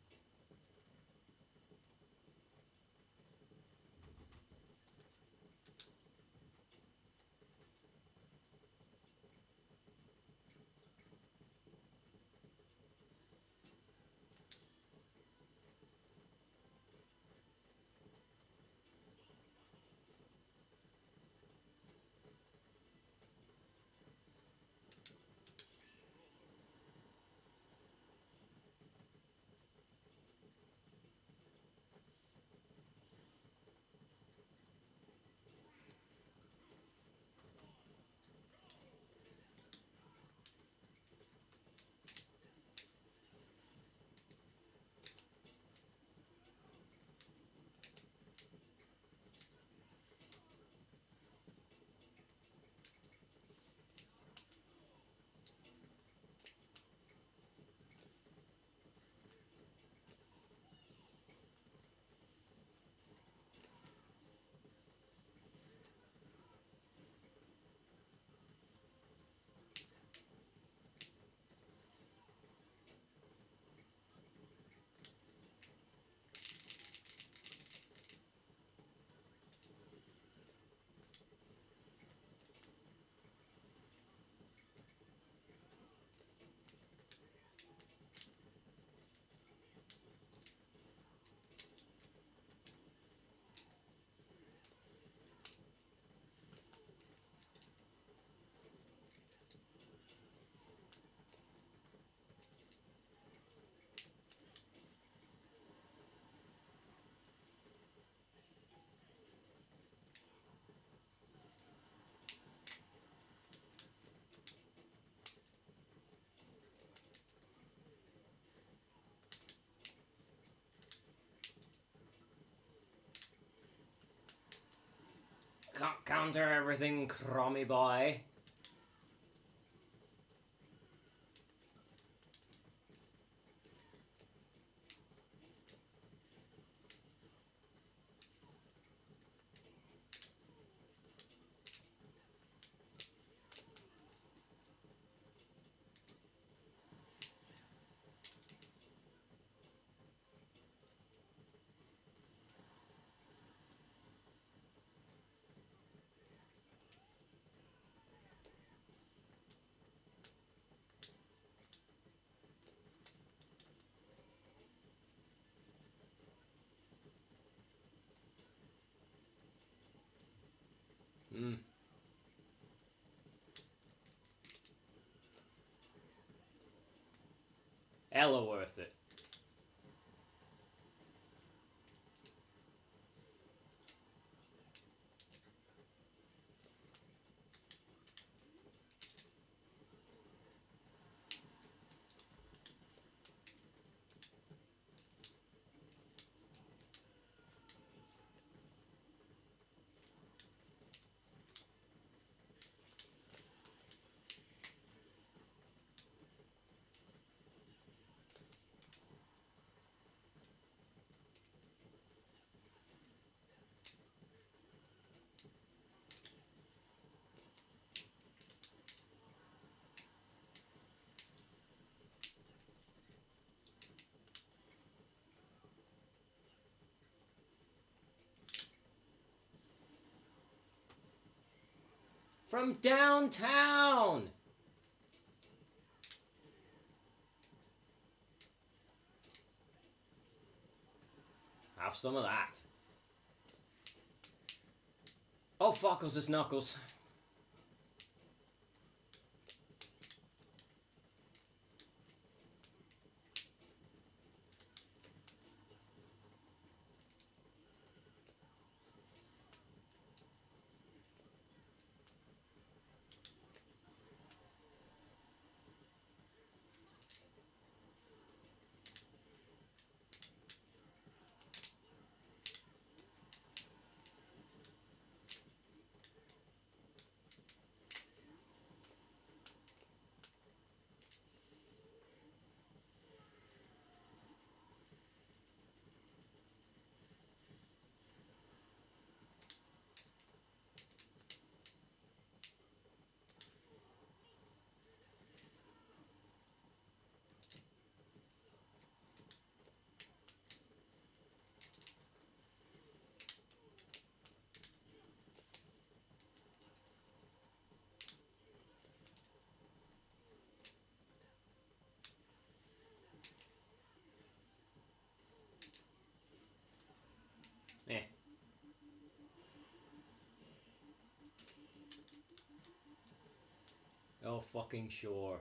Can't counter everything, crummy boy. Hmm. Hella worth it. From downtown! Have some of that. Oh, fuck us, it's Knuckles. fucking sure.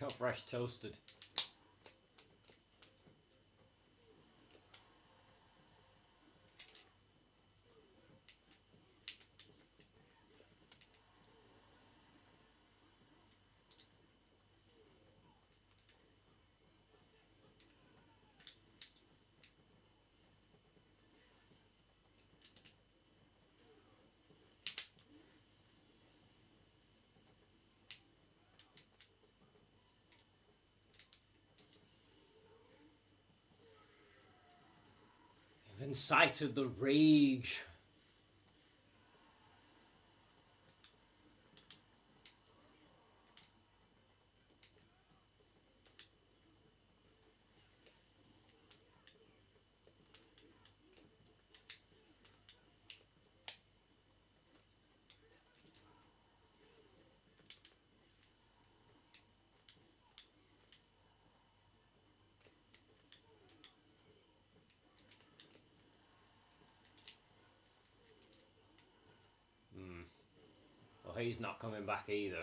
You're fresh toasted. You've incited the rage. Well, he's not coming back either.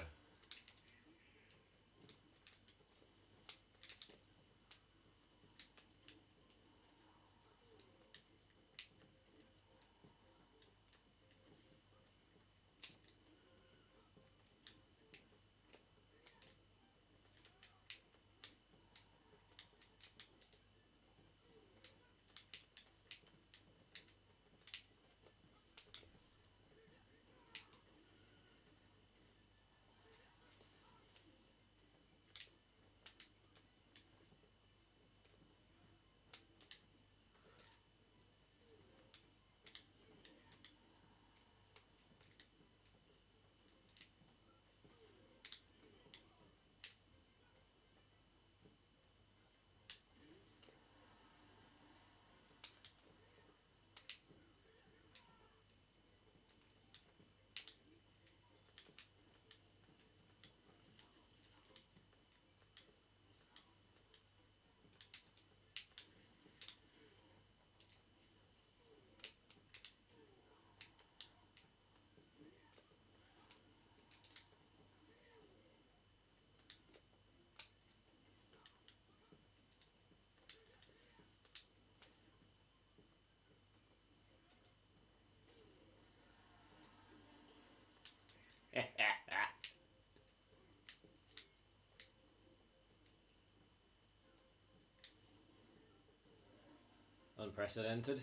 Unprecedented.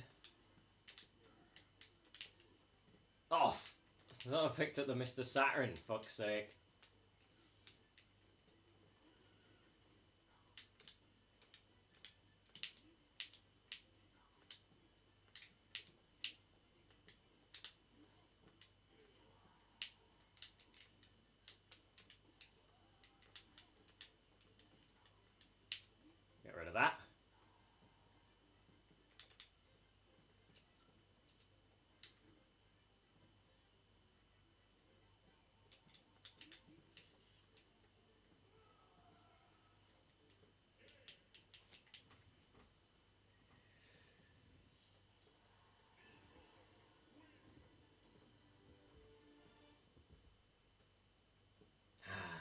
Oh, I thought I picked up the Mr. Saturn, fuck's sake. Get rid of that.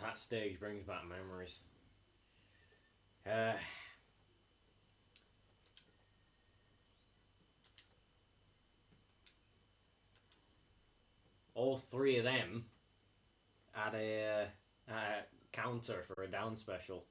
That stage brings back memories. All three of them add a counter for a down special.